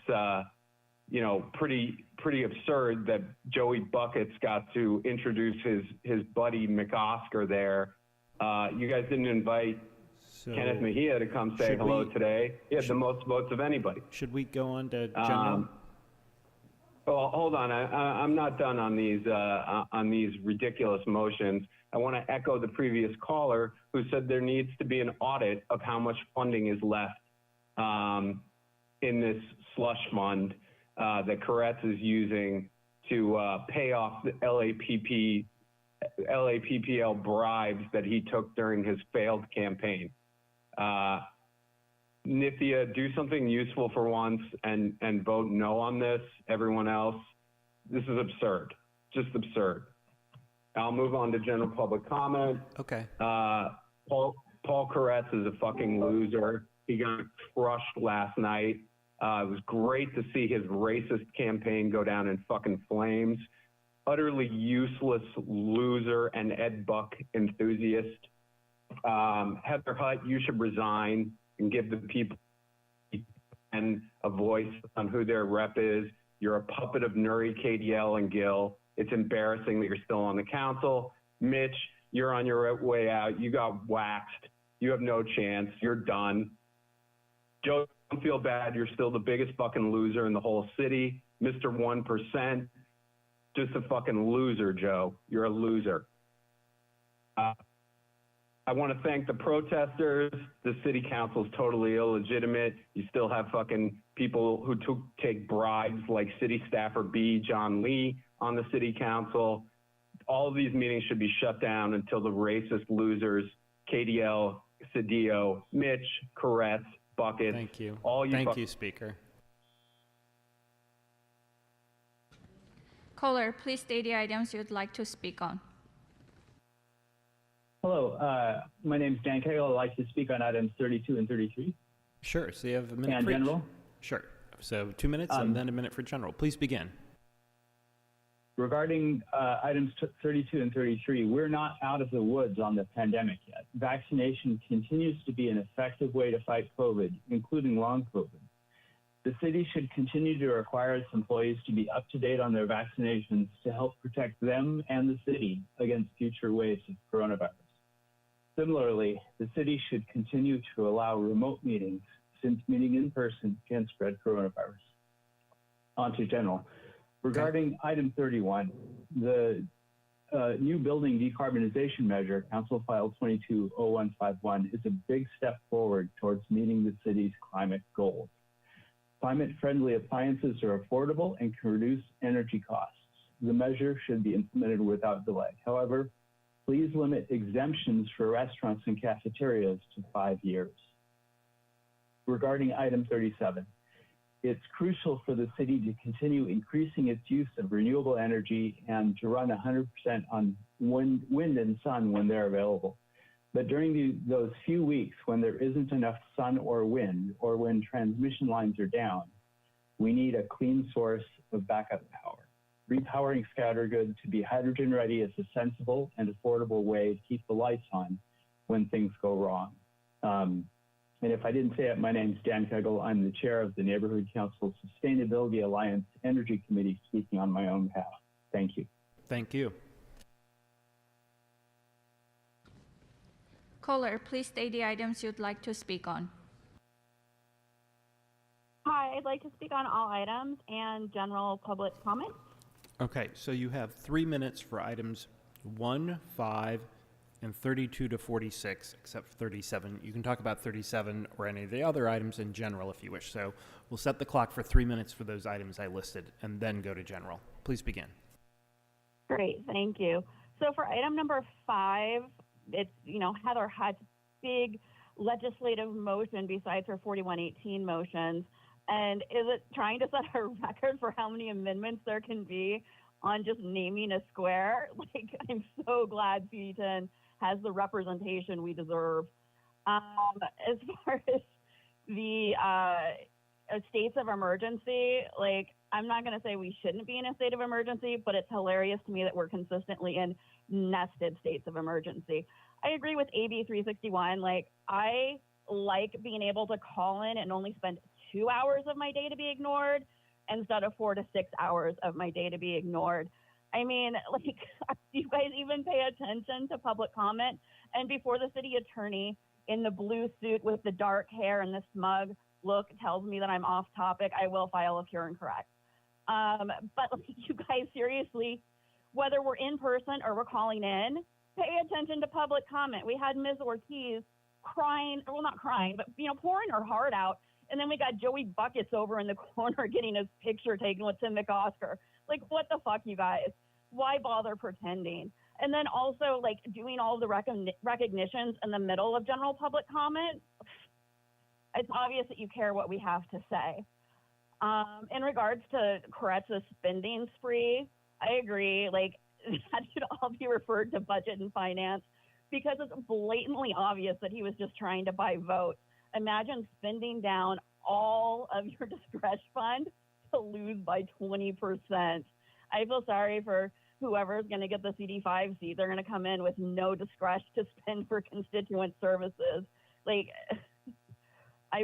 pretty absurd that Joey Buckets got to introduce his buddy McOscar there. You guys didn't invite Kenneth Mejia to come say hello today. He had the most votes of anybody. Should we go on to general? Well, hold on. I'm not done on these ridiculous motions. I want to echo the previous caller who said there needs to be an audit of how much funding is left in this slush fund that Corrette's is using to pay off the LAPPL bribes that he took during his failed campaign. Nithya, do something useful for once and vote no on this. Everyone else, this is absurd, just absurd. I'll move on to general public comment. Okay. Paul Corrette's is a fucking loser. He got crushed last night. It was great to see his racist campaign go down in fucking flames. Utterly useless loser and Ed Buck enthusiast. Heather Hutt, you should resign and give the people and a voice on who their rep is. You're a puppet of Nuri, KDL, and Gil. It's embarrassing that you're still on the council. Mitch, you're on your way out. You got waxed. You have no chance. You're done. Joe, don't feel bad. You're still the biggest fucking loser in the whole city. Mr. 1%. Just a fucking loser, Joe. You're a loser. I want to thank the protesters. The city council is totally illegitimate. You still have fucking people who take bribes like city staffer B, John Lee, on the city council. All of these meetings should be shut down until the racist losers, KDL, Cedillo, Mitch, Corrette, Buckets. Thank you. Thank you, Speaker. Caller, please state the items you'd like to speak on. Hello, my name is Dan Cagle. I'd like to speak on items 32 and 33. Sure, so you have a minute And for general? Sure. So 2 minutes and then a minute for general. Please begin. Regarding items 32 and 33, we're not out of the woods on the pandemic yet. Vaccination continues to be an effective way to fight COVID, including long COVID. The city should continue to require its employees to be up to date on their vaccinations to help protect them and the city against future waves of coronavirus. Similarly, the city should continue to allow remote meetings since meeting in person can spread coronavirus. On to general. Regarding item 31, the new building decarbonization measure, Council File 220151, is a big step forward towards meeting the city's climate goals. Climate-friendly appliances are affordable and can reduce energy costs. The measure should be implemented without delay. However, please limit exemptions for restaurants and cafeterias to 5 years. Regarding item 37, it's crucial for the city to continue increasing its use of renewable energy and to run 100% on wind and sun when they're available. But during those few weeks when there isn't enough sun or wind, or when transmission lines are down, we need a clean source of backup power. Repowering Scattergood to be hydrogen ready is a sensible and affordable way to keep the lights on when things go wrong. And if I didn't say it, my name's Dan Kegel. I'm the chair of the Neighborhood Council Sustainability Alliance Energy Committee, speaking on my own behalf. Thank you. Thank you. Caller, please state the items you'd like to speak on. Hi, I'd like to speak on all items and general public comment. Okay, so you have 3 minutes for items 1, 5, and 32 to 46, except for 37. You can talk about 37 or any of the other items in general if you wish. So we'll set the clock for 3 minutes for those items I listed and then go to general. Please begin. Great, thank you. So for item number 5, it's, Heather had big legislative motion besides her 4118 motions. And is it trying to set a record for how many amendments there can be on just naming a square? Like, I'm so glad Seaton has the representation we deserve. As far as the states of emergency, like, I'm not going to say we shouldn't be in a state of emergency, but it's hilarious to me that we're consistently in nested states of emergency. I agree with AB 361. Like, I like being able to call in and only spend 2 hours of my day to be ignored instead of 4 to 6 hours of my day to be ignored. I mean, like, do you guys even pay attention to public comment? And before the city attorney in the blue suit with the dark hair and the smug look tells me that I'm off topic, I will file if you're incorrect. But like, you guys, seriously, whether we're in person or we're calling in, pay attention to public comment. We had Ms. Ortiz crying, well, not crying, but, pouring her heart out. And then we got Joey Buckets over in the corner getting his picture taken with Tim McOsker. Like, what the fuck, you guys? Why bother pretending? And then also, like, doing all the recognitions in the middle of general public comment. It's obvious that you care what we have to say. In regards to Koretz's spending spree, I agree. Like, that should all be referred to budget and finance because it's blatantly obvious that he was just trying to buy votes. Imagine spending down all of your discretion fund to lose by 20%. I feel sorry for whoever's going to get the CD5 seat. They're going to come in with no discretion to spend for constituent services. Like, I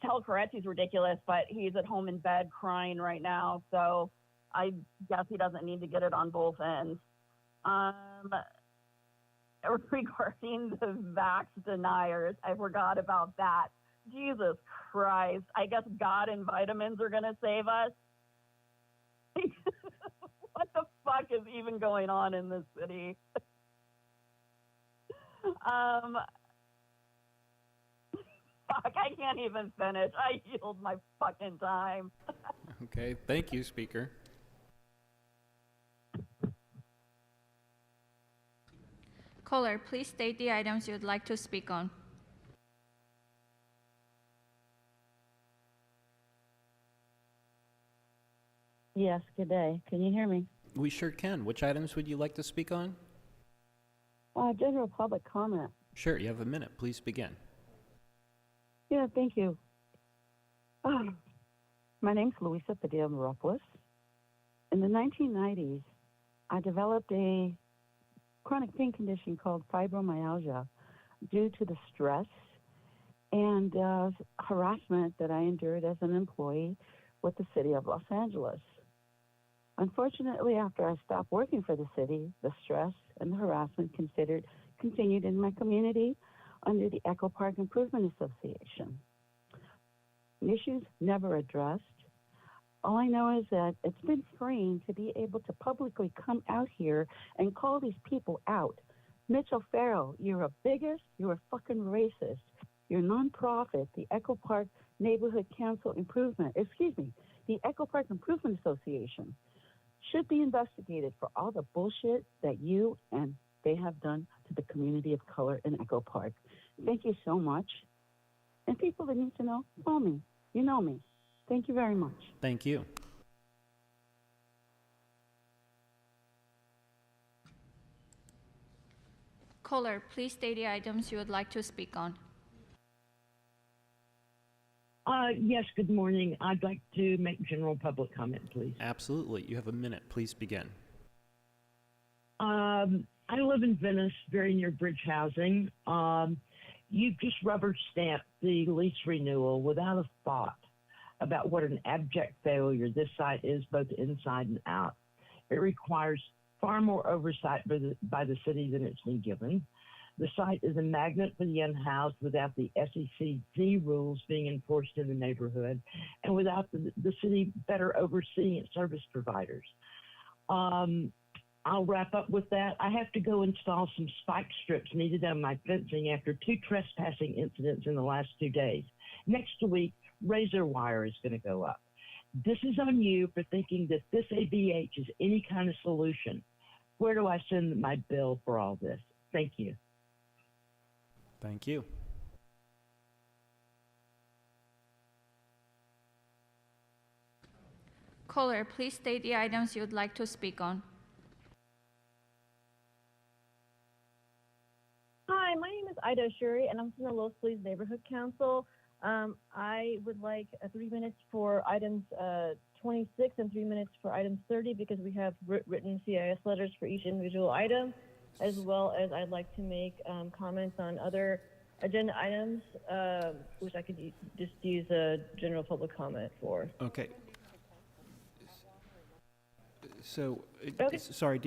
tell Koretz he's ridiculous, but he's at home in bed crying right now. So I guess he doesn't need to get it on both ends. Regarding the vax deniers, I forgot about that. Jesus Christ. I guess God and vitamins are going to save us. What the fuck is even going on in this city? Fuck, I can't even finish. I yield my fucking time. Okay, thank you, Speaker. Caller, please state the items you'd like to speak on. Yes, good day. Can you hear me? We sure can. Which items would you like to speak on? General public comment. Sure, you have a minute. Please begin. Yeah, thank you. My name's Louisa Padilla-Meropoulos. In the 1990s, I developed a chronic pain condition called fibromyalgia due to the stress and harassment that I endured as an employee with the city of Los Angeles. Unfortunately, after I stopped working for the city, the stress and the harassment continued in my community under the Echo Park Improvement Association. Issues never addressed All I know is that it's been freeing to be able to publicly come out here and call these people out. Mitchell Farrell, you're a bigot, you're a fucking racist. Your nonprofit, the Echo Park Neighborhood Council Improvement, the Echo Park Improvement Association, should be investigated for all the bullshit that you and they have done to the community of color in Echo Park. Thank you so much. And people that need to know, call me. You know me. Thank you very much. Thank you. Caller, please state the items you would like to speak on. Yes, good morning. I'd like to make general public comment, please. Absolutely. You have a minute. Please begin. I live in Venice, very near Bridge Housing. You've just rubber stamped the lease renewal without a thought about what an abject failure this site is, both inside and out. It requires far more oversight by the city than it's been given. The site is a magnet for the unhoused without the SEC rules being enforced in the neighborhood and without the city better overseeing its service providers. I'll wrap up with that. I have to go install some spike strips needed on my fencing after 2 trespassing incidents in the last 2 days. Next week, razor wire is going to go up. This is on you for thinking that this ABH is any kind of solution. Where do I send my bill for all this? Thank you. Thank you. Caller, please state the items you would like to speak on. Hi, my name is Ida Shuri, and I'm from the Los Feliz Neighborhood Council. I would like 3 minutes for items 26 and 3 minutes for items 30 because we have written CIS letters for each individual item, as well as I'd like to make comments on other agenda items, which I could just use a general public comment for. Okay. So, Okay. sorry,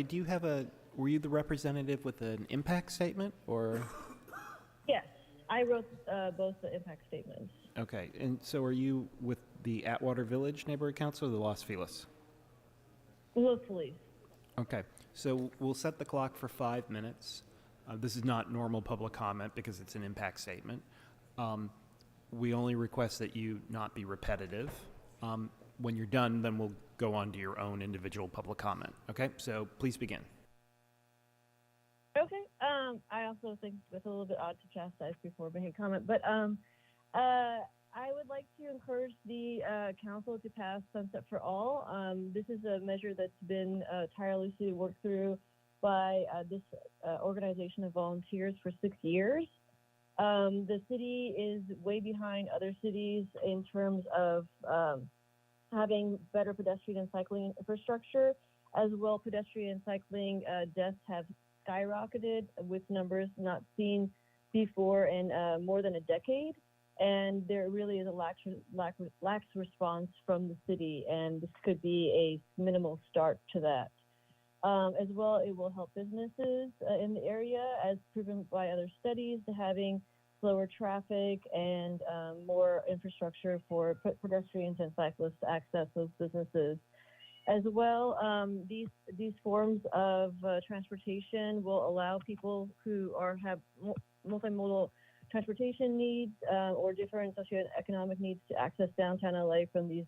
were you the representative with an impact statement, or? Yes, I wrote both the impact statements. Okay, and so are you with the Atwater Village Neighborhood Council or the Los Feliz? Los Feliz. Okay, so we'll set the clock for 5 minutes. This is not normal public comment because it's an impact statement. We only request that you not be repetitive. When you're done, then we'll go on to your own individual public comment. Okay, so please begin. Okay. I also think it's a little bit odd to chastise before making a comment, but I would like to encourage the council to pass Sunset for All. This is a measure that's been tirelessly worked through by this organization of volunteers for 6 years. The city is way behind other cities in terms of having better pedestrian and cycling infrastructure. As well, pedestrian and cycling deaths have skyrocketed with numbers not seen before in more than a decade. And there really is a lax response from the city, and this could be a minimal start to that. As well, it will help businesses in the area, as proven by other studies, to having slower traffic and more infrastructure for pedestrians and cyclists to access those businesses. As well, these forms of transportation will allow people who have multimodal transportation needs or different socioeconomic needs to access downtown LA from these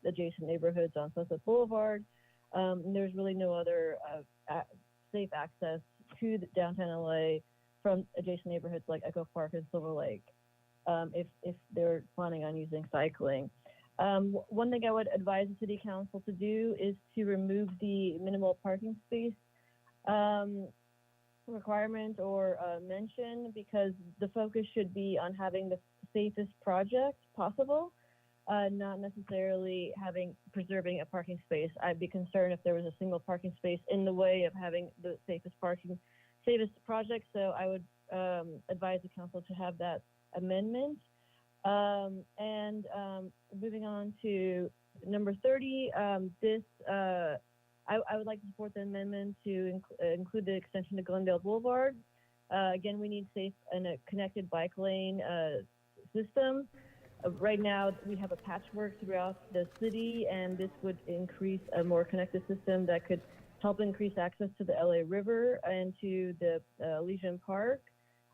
adjacent neighborhoods on Sunset Boulevard. There's really no other safe access to the downtown LA from adjacent neighborhoods like Echo Park and Silver Lake if they're planning on using cycling. One thing I would advise the city council to do is to remove the minimal parking space requirement or mention, because the focus should be on having the safest project possible, not necessarily preserving a parking space. I'd be concerned if there was a single parking space in the way of having the safest project. So I would advise the council to have that amendment. Moving on to number 30, I would like to support the amendment to include the extension to Glendale Boulevard. Again, we need safe and a connected bike lane system. right now we have a patchwork throughout the city, and this would increase a more connected system that could help increase access to the LA River and to the Elysian Park.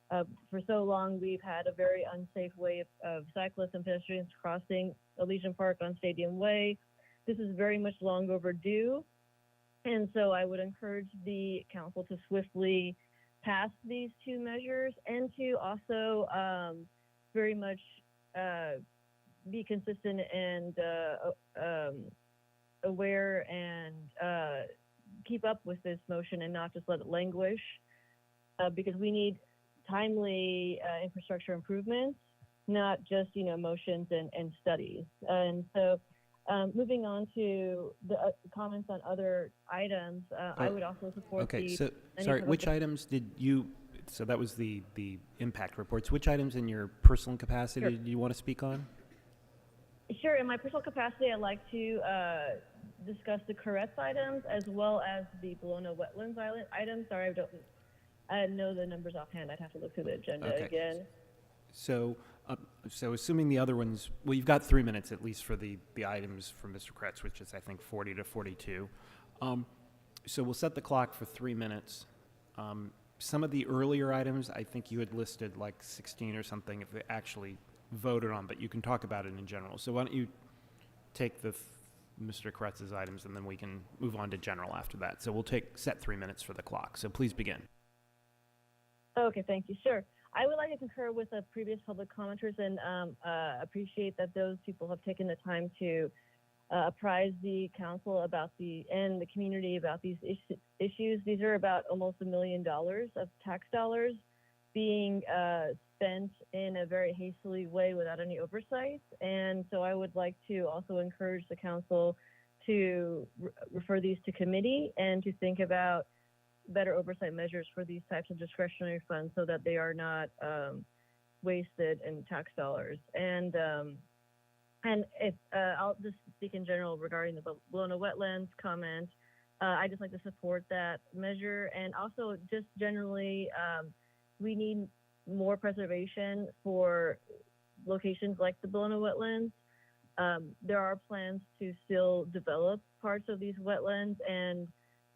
For so long, we've had a very unsafe way of cyclists and pedestrians crossing Elysian Park on Stadium Way. This is very much long overdue, and so I would encourage the council to swiftly pass these two measures and to also very much be consistent and aware and keep up with this motion and not just let it languish, because we need timely infrastructure improvements, not just motions and studies. And so moving on to the comments on other items, I would also support Okay, the... so, sorry, which items did you, so that was the impact reports. Which items in your personal capacity Sure. did you want to speak on? Sure, in my personal capacity, I'd like to discuss the Carets items as well as the Bologna Wetlands items. Sorry, I know the numbers offhand. I'd have to look through the agenda again. So, so assuming the other ones, well, you've got 3 minutes at least for the items from Mr. Kretz, which is I think 40 to 42. So we'll set the clock for 3 minutes. Some of the earlier items, I think you had listed like 16 or something if they actually voted on, but you can talk about it in general. So why don't you take the Mr. Kretz's items and then we can move on to general after that. So we'll set 3 minutes for the clock. So please begin. Okay, thank you. Sure. I would like to concur with the previous public commenters and appreciate that those people have taken the time to apprise the council about and the community about these issues. These are about almost $1 million of tax dollars being spent in a very hastily way without any oversight. And so I would like to also encourage the council to refer these to committee and to think about better oversight measures for these types of discretionary funds so that they are not wasted in tax dollars. And if I'll just speak in general regarding the Bologna Wetlands comment. I just like to support that measure, and also just generally, we need more preservation for locations like the Bologna Wetlands. There are plans to still develop parts of these wetlands, and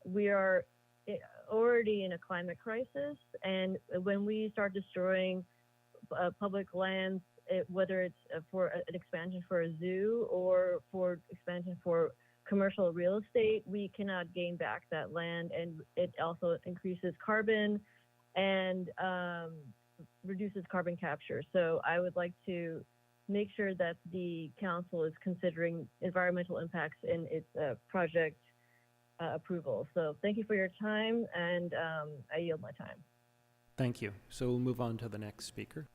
we are already in a climate crisis. And when we start destroying public lands, whether it's for an expansion for a zoo or for expansion for commercial real estate, we cannot gain back that land, and it also increases carbon and reduces carbon capture. So I would like to make sure that the council is considering environmental impacts in its project approval. So thank you for your time, and I yield my time. Thank you. So we'll move on to the next speaker.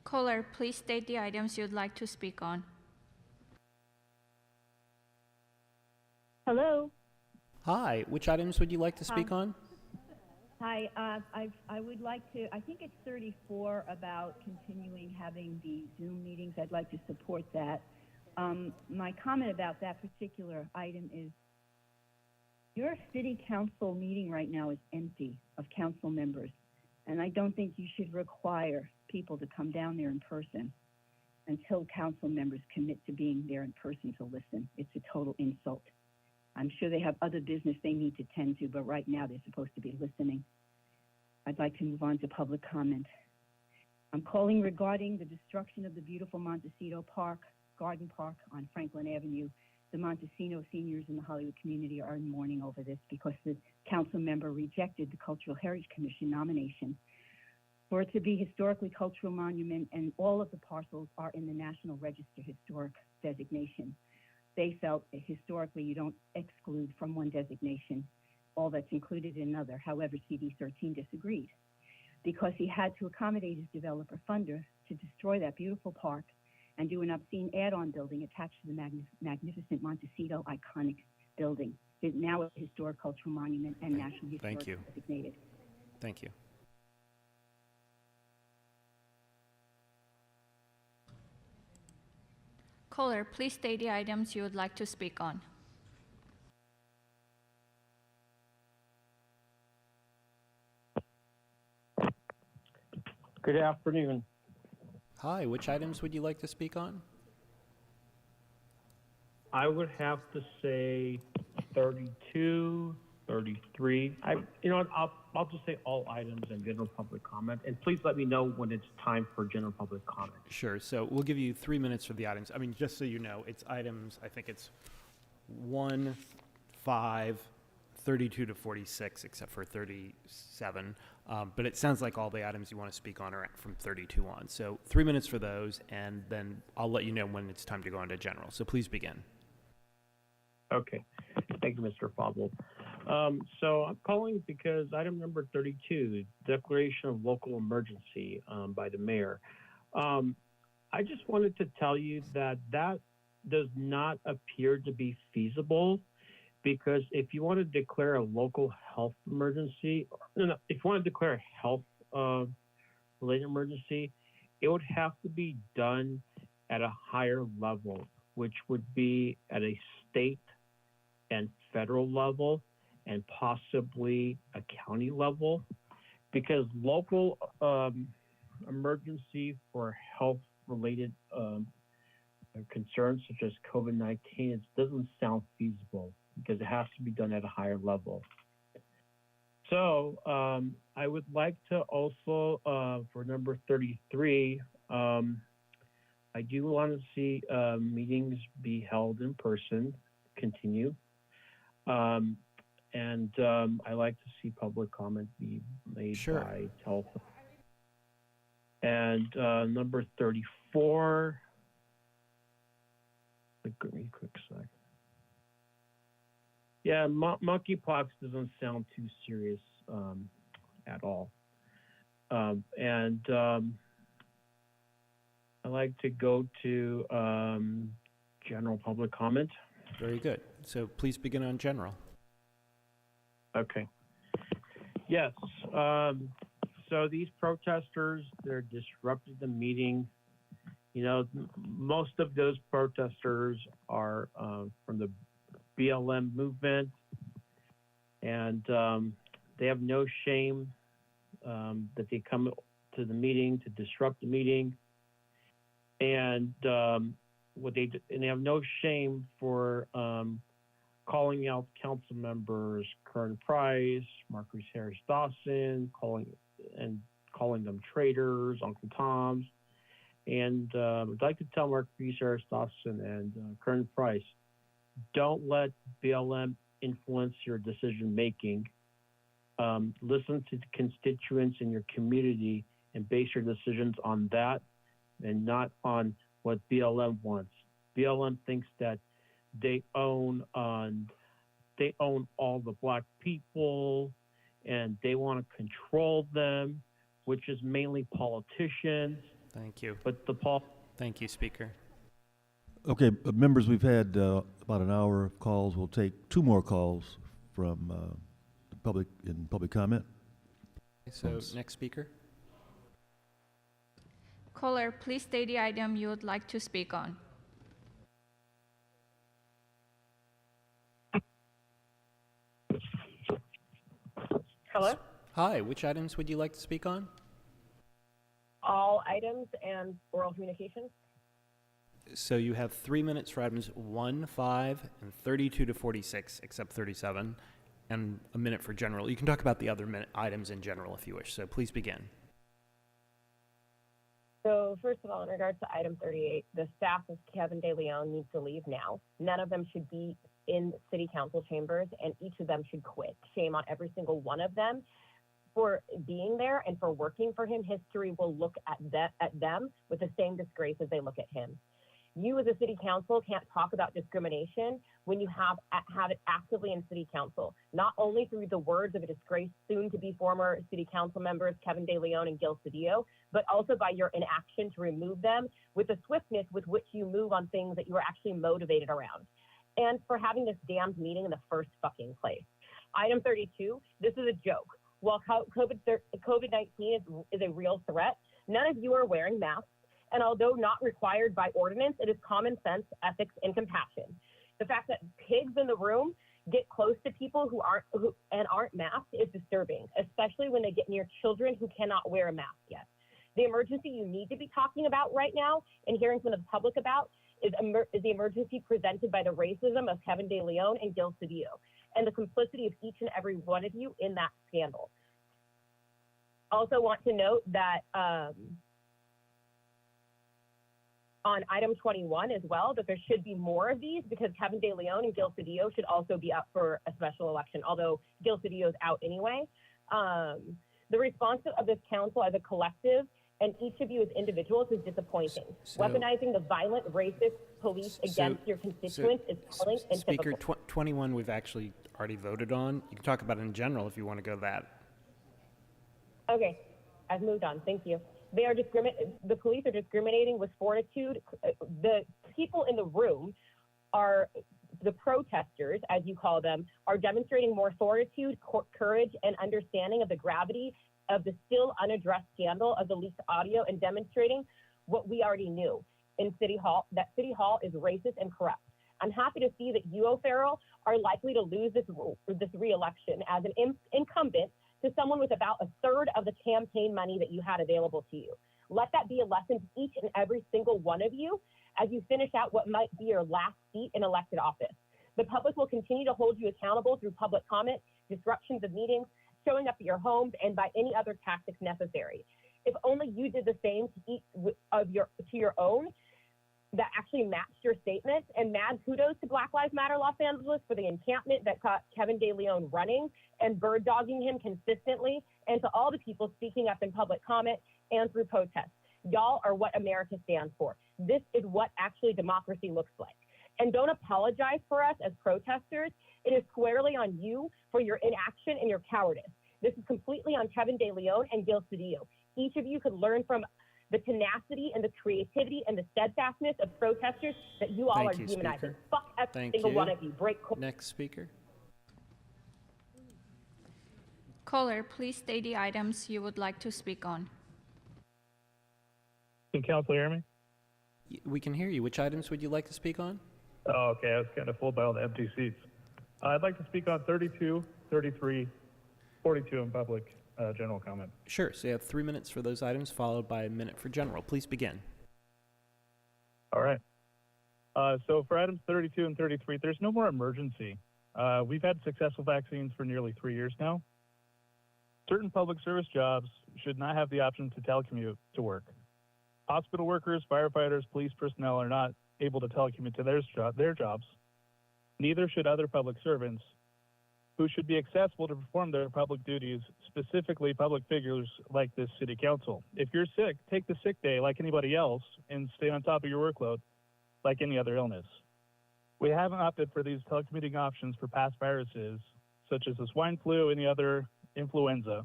Caller, please state the items you'd like to speak on. Hello. Hi, which items would you like to speak on? Hi, I would like to, I think it's 34 about continuing having the Zoom meetings. I'd like to support that. My comment about that particular item is your city council meeting right now is empty of council members, and I don't think you should require people to come down there in person until council members commit to being there in person to listen. It's a total insult. I'm sure they have other business they need to tend to, but right now they're supposed to be listening. I'd like to move on to public comment. I'm calling regarding the destruction of the beautiful Montecito Garden Park on Franklin Avenue. The Montecino seniors in the Hollywood community are in mourning over this because the council member rejected the Cultural Heritage Commission nomination for it to be historically cultural monument, and all of the parcels are in the National Register Historic designation. They felt that historically you don't exclude from one designation all that's included in another. However, CD 13 disagreed because he had to accommodate his developer funder to destroy that beautiful park and do an obscene add-on building attached to the magnificent Montecito iconic building. It's now a historic cultural monument and national historic designated. Thank you. Caller, please state the items you would like to speak on. Good afternoon. Hi, which items would you like to speak on? I would have to say 32, 33. I'll just say all items and general public comment. And please let me know when it's time for general public comment. Sure. So we'll give you 3 minutes for the items. I mean, just so you know, it's items, I think it's 1, 5, 32 to 46, except for 37. But it sounds like all the items you want to speak on are from 32 on. So 3 minutes for those, and then I'll let you know when it's time to go into general. So please begin. Okay. Thank you, Mr. Fauble. So I'm calling because item number 32, declaration of local emergency by the mayor. I just wanted to tell you that does not appear to be feasible, because if you want to declare a local health emergency, if you want to declare a health related emergency, it would have to be done at a higher level, which would be at a state and federal level and possibly a county level, because local emergency for health related concerns such as COVID-19, it doesn't sound feasible because it has to be done at a higher level. So I would like to also, for number 33, I do want to see meetings be held in person, continue. And I like to see public comment be made by telephone. And number 34, give me a quick sec. Yeah, monkeypox doesn't sound too serious at all. And I like to go to general public comment. Very good. So please begin on general. Okay. Yes. So these protesters, they're disrupting the meeting. You know, most of those protesters are from the BLM movement, and they have no shame that they come to the meeting to disrupt the meeting, and they have no shame for calling out council members Kern Price, Marcus Harris Dawson, calling them traitors, Uncle Toms. And I'd like to tell Marcus Harris Dawson and Kern Price, don't let BLM influence your decision making. Listen to the constituents in your community and base your decisions on that and not on what BLM wants. BLM thinks that they own all the black people, and they want to control them, which is mainly politicians. Thank you. But Thank you, Speaker. Okay, members, we've had about an hour of calls. We'll take 2 more calls from the public in public comment. So next speaker. Caller, please state the item you would like to speak on. Hello? Hi, which items would you like to speak on? All items and oral communications? So you have 3 minutes for items 1, 5, and 32 to 46, except 37, and a minute for general. You can talk about the other items in general if you wish, so please begin. So first of all, in regards to item 38, the staff of Kevin De Leon needs to leave now. None of them should be in city council chambers, and each of them should quit. Shame on every single one of them for being there and for working for him. History will look at them with the same disgrace as they look at him. You as a city council can't talk about discrimination when you have it actively in city council, not only through the words of a disgraced soon-to-be former city council members Kevin De Leon and Gil Cedillo, but also by your inaction to remove them with the swiftness with which you move on things that you are actually motivated around, and for having this damned meeting in the first fucking place. Item 32, this is a joke. While COVID-19 is a real threat, none of you are wearing masks. And although not required by ordinance, it is common sense, ethics, and compassion. The fact that pigs in the room get close to people who aren't masked is disturbing, especially when they get near children who cannot wear a mask yet. The emergency you need to be talking about right now and hearing from the public about is the emergency presented by the racism of Kevin De Leon and Gil Cedillo and the complicity of each and every one of you in that scandal. Also want to note that on item 21 as well, that there should be more of these because Kevin De Leon and Gil Cedillo should also be up for a special election, although Gil Cedillo is out anyway. The response of this council as a collective and each of you as individuals is disappointing. Weaponizing the violent, racist police against your constituents is telling and Speaker, typical. 21 we've actually already voted on. You can talk about it in general if you want to go that. Okay, I've moved on. Thank you. They are the police are discriminating with fortitude. The people in the room are the protesters, as you call them, are demonstrating more fortitude, courage, and understanding of the gravity of the still unaddressed scandal of the leaked audio and demonstrating what we already knew in City Hall, that City Hall is racist and corrupt. I'm happy to see that you, O'Farrell, are likely to lose this re-election as an incumbent to someone with about a third of the campaign money that you had available to you. Let that be a lesson to each and every single one of you as you finish out what might be your last seat in elected office. The public will continue to hold you accountable through public comment, disruptions of meetings, showing up at your homes, and by any other tactics necessary. If only you did the same to each of your own that actually matched your statements. And mad kudos to Black Lives Matter Los Angeles for the encampment that caught Kevin De Leon running and bird dogging him consistently, and to all the people speaking up in public comment and through protests. Y'all are what America stands for. This is what actually democracy looks like. And don't apologize for us as protesters. It is squarely on you for your inaction and your cowardice. This is completely on Kevin De Leon and Gil Cedillo. Each of you could learn from the tenacity and the creativity and the steadfastness of protesters that you all are demonizing. Speaker. Fuck every single one of you. Break. Next speaker. Caller, please state the items you would like to speak on. Can council hear me? We can hear you. Which items would you like to speak on? Oh, okay. I was kind of fooled by all the empty seats. I'd like to speak on 32, 33, 42 in public general comment. Sure. So you have 3 minutes for those items, followed by a minute for general. Please begin. All right. So for items 32 and 33, there's no more emergency. We've had successful vaccines for nearly 3 years now. Certain public service jobs should not have the option to telecommute to work. Hospital workers, firefighters, police personnel are not able to telecommute to their jobs. Neither should other public servants who should be accessible to perform their public duties, specifically public figures like this city council. If you're sick, take the sick day like anybody else and stay on top of your workload like any other illness. We haven't opted for these telecommuting options for past viruses, such as the swine flu, any other influenza.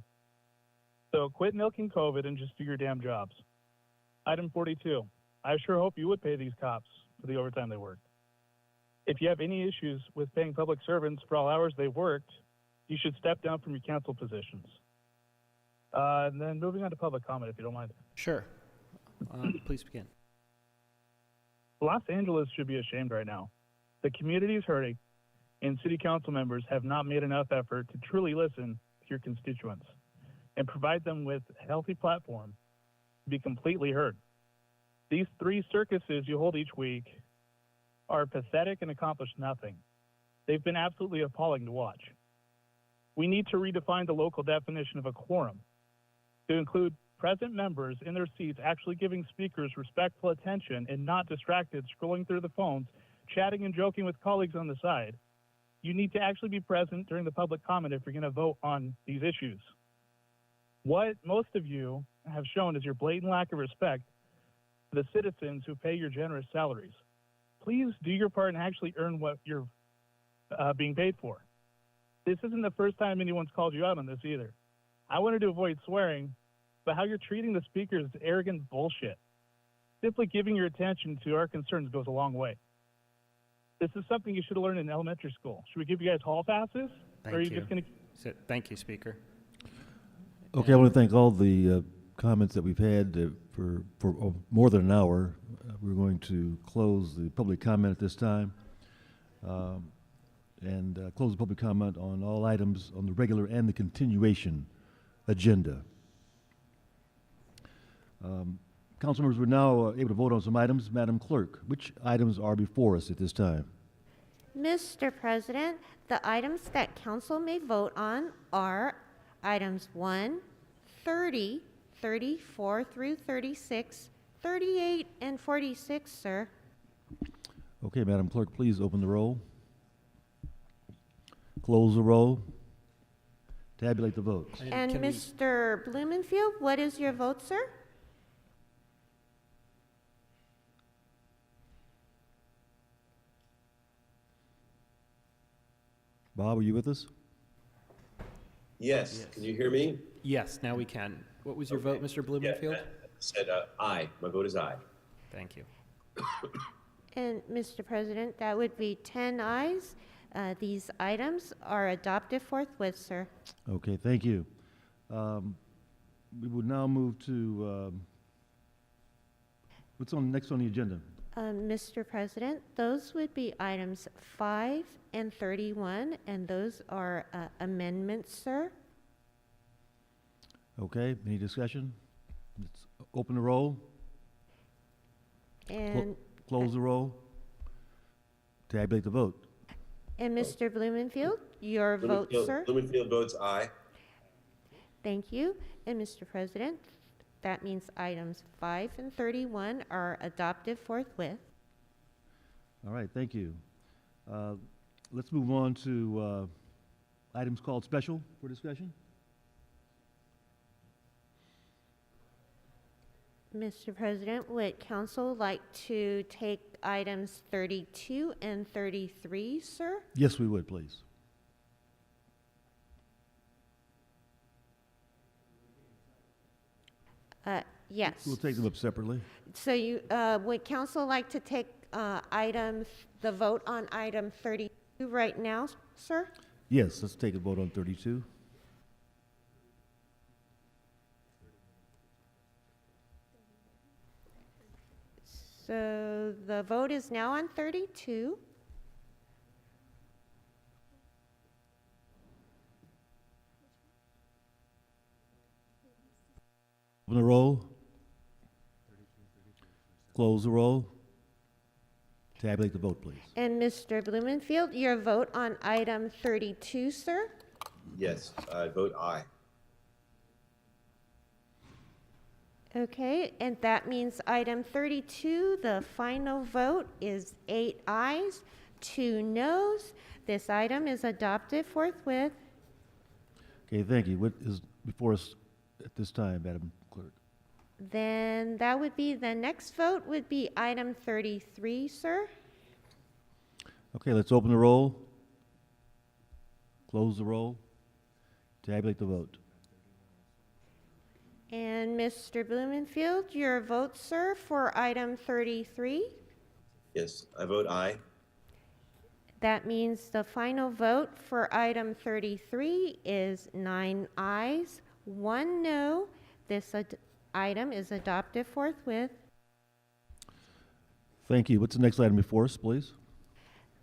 So quit milking COVID and just do your damn jobs. Item 42, I sure hope you would pay these cops for the overtime they worked. If you have any issues with paying public servants for all hours they worked, you should step down from your council positions. And then moving on to public comment, if you don't mind. Sure. Please begin. Los Angeles should be ashamed right now. The community is hurting, and city council members have not made enough effort to truly listen to your constituents and provide them with a healthy platform to be completely heard. These 3 circuses you hold each week are pathetic and accomplish nothing. They've been absolutely appalling to watch. We need to redefine the local definition of a quorum to include present members in their seats actually giving speakers respectful attention and not distracted scrolling through the phones, chatting and joking with colleagues on the side. You need to actually be present during the public comment if you're going to vote on these issues. What most of you have shown is your blatant lack of respect for the citizens who pay your generous salaries. Please do your part and actually earn what you're being paid for. This isn't the first time anyone's called you out on this either. I wanted to avoid swearing, but how you're treating the speaker is arrogant bullshit. Simply giving your attention to our concerns goes a long way. This is something you should have learned in elementary school. Should we give you guys hall passes? Thank or are you. you just going to... Thank you, Speaker. Okay, I want to thank all the comments that we've had for more than an hour. We're going to close the public comment at this time and close the public comment on all items on the regular and the continuation agenda. Council members, we're now able to vote on some items. Madam Clerk, which items are before us at this time? Mr. President, the items that council may vote on are items 1, 30, 34 through 36, 38, and 46, sir. Okay, Madam Clerk, please open the roll. Close the roll. Tabulate the votes. And Mr. Blumenfield, what is your vote, sir? Bob, are you with us? Yes. Can you hear me? Yes, now we can. What was your vote, Mr. Blumenfield? Yeah, I said aye. My vote is aye. Thank you. And Mr. President, that would be 10 ayes. These items are adopted forthwith, sir. Okay, thank you. We would now move to what's next on the agenda? Mr. President, those would be items 5 and 31, and those are amendments, sir. Okay, any discussion? Let's open the roll. And close the roll. Tabulate the vote. And Mr. Blumenfield, your vote, sir. Blumenfield votes aye. Thank you. And Mr. President, that means items 5 and 31 are adopted forthwith. All right, thank you. Let's move on to items called special for discussion. Mr. President, would council like to take items 32 and 33, sir? Yes, we would, please. Yes. We'll take them up separately. So you, would council like to take the vote on item 32 right now, sir? Yes, let's take a vote on 32. So the vote is now on 32. Open the roll. Close the roll. Tabulate the vote, please. And Mr. Blumenfield, your vote on item 32, sir? Yes, I vote aye. Okay, and that means item 32, the final vote is 8 ayes, 2 noes. This item is adopted forthwith. Okay, thank you. What is before us at this time, Madam Clerk? Then that would be, the next vote would be item 33, sir. Okay, let's open the roll. Close the roll. Tabulate the vote. And Mr. Blumenfield, your vote, sir, for item 33? Yes, I vote aye. That means the final vote for item 33 is 9 ayes, 1 no. This item is adopted forthwith. Thank you. What's the next item before us, please?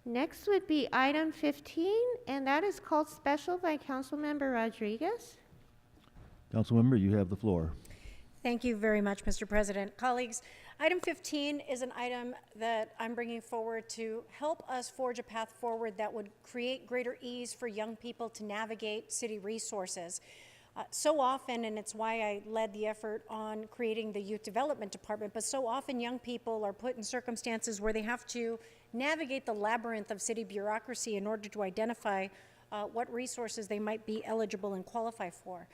Next would be item 15, and that is called special by Councilmember Rodriguez. Councilmember, you have the floor. Thank you very much, Mr. President. Colleagues, item 15 is an item that I'm bringing forward to help us forge a path forward that would create greater ease for young people to navigate city resources. So often, and it's why I led the effort on creating the Youth Development Department, but so often young people are put in circumstances where they have to navigate the labyrinth of city bureaucracy in order to identify what resources they might be eligible and qualify for.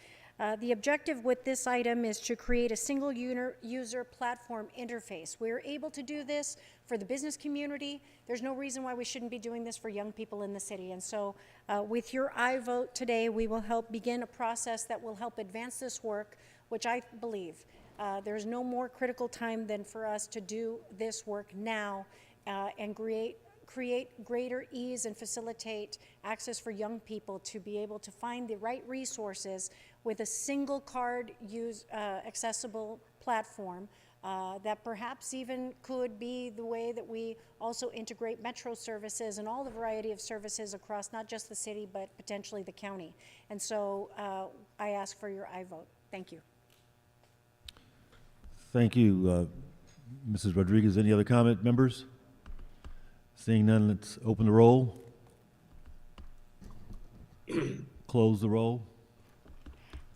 The objective with this item is to create a single user platform interface. We're able to do this for the business community. There's no reason why we shouldn't be doing this for young people in the city. And so with your aye vote today, we will help begin a process that will help advance this work, which I believe there's no more critical time than for us to do this work now and create greater ease and facilitate access for young people to be able to find the right resources with a single card accessible platform that perhaps even could be the way that we also integrate metro services and all the variety of services across not just the city but potentially the county. And so I ask for your aye vote. Thank you. Thank you, Mrs. Rodriguez. Any other comment, members? Seeing none, let's open the roll. Close the roll.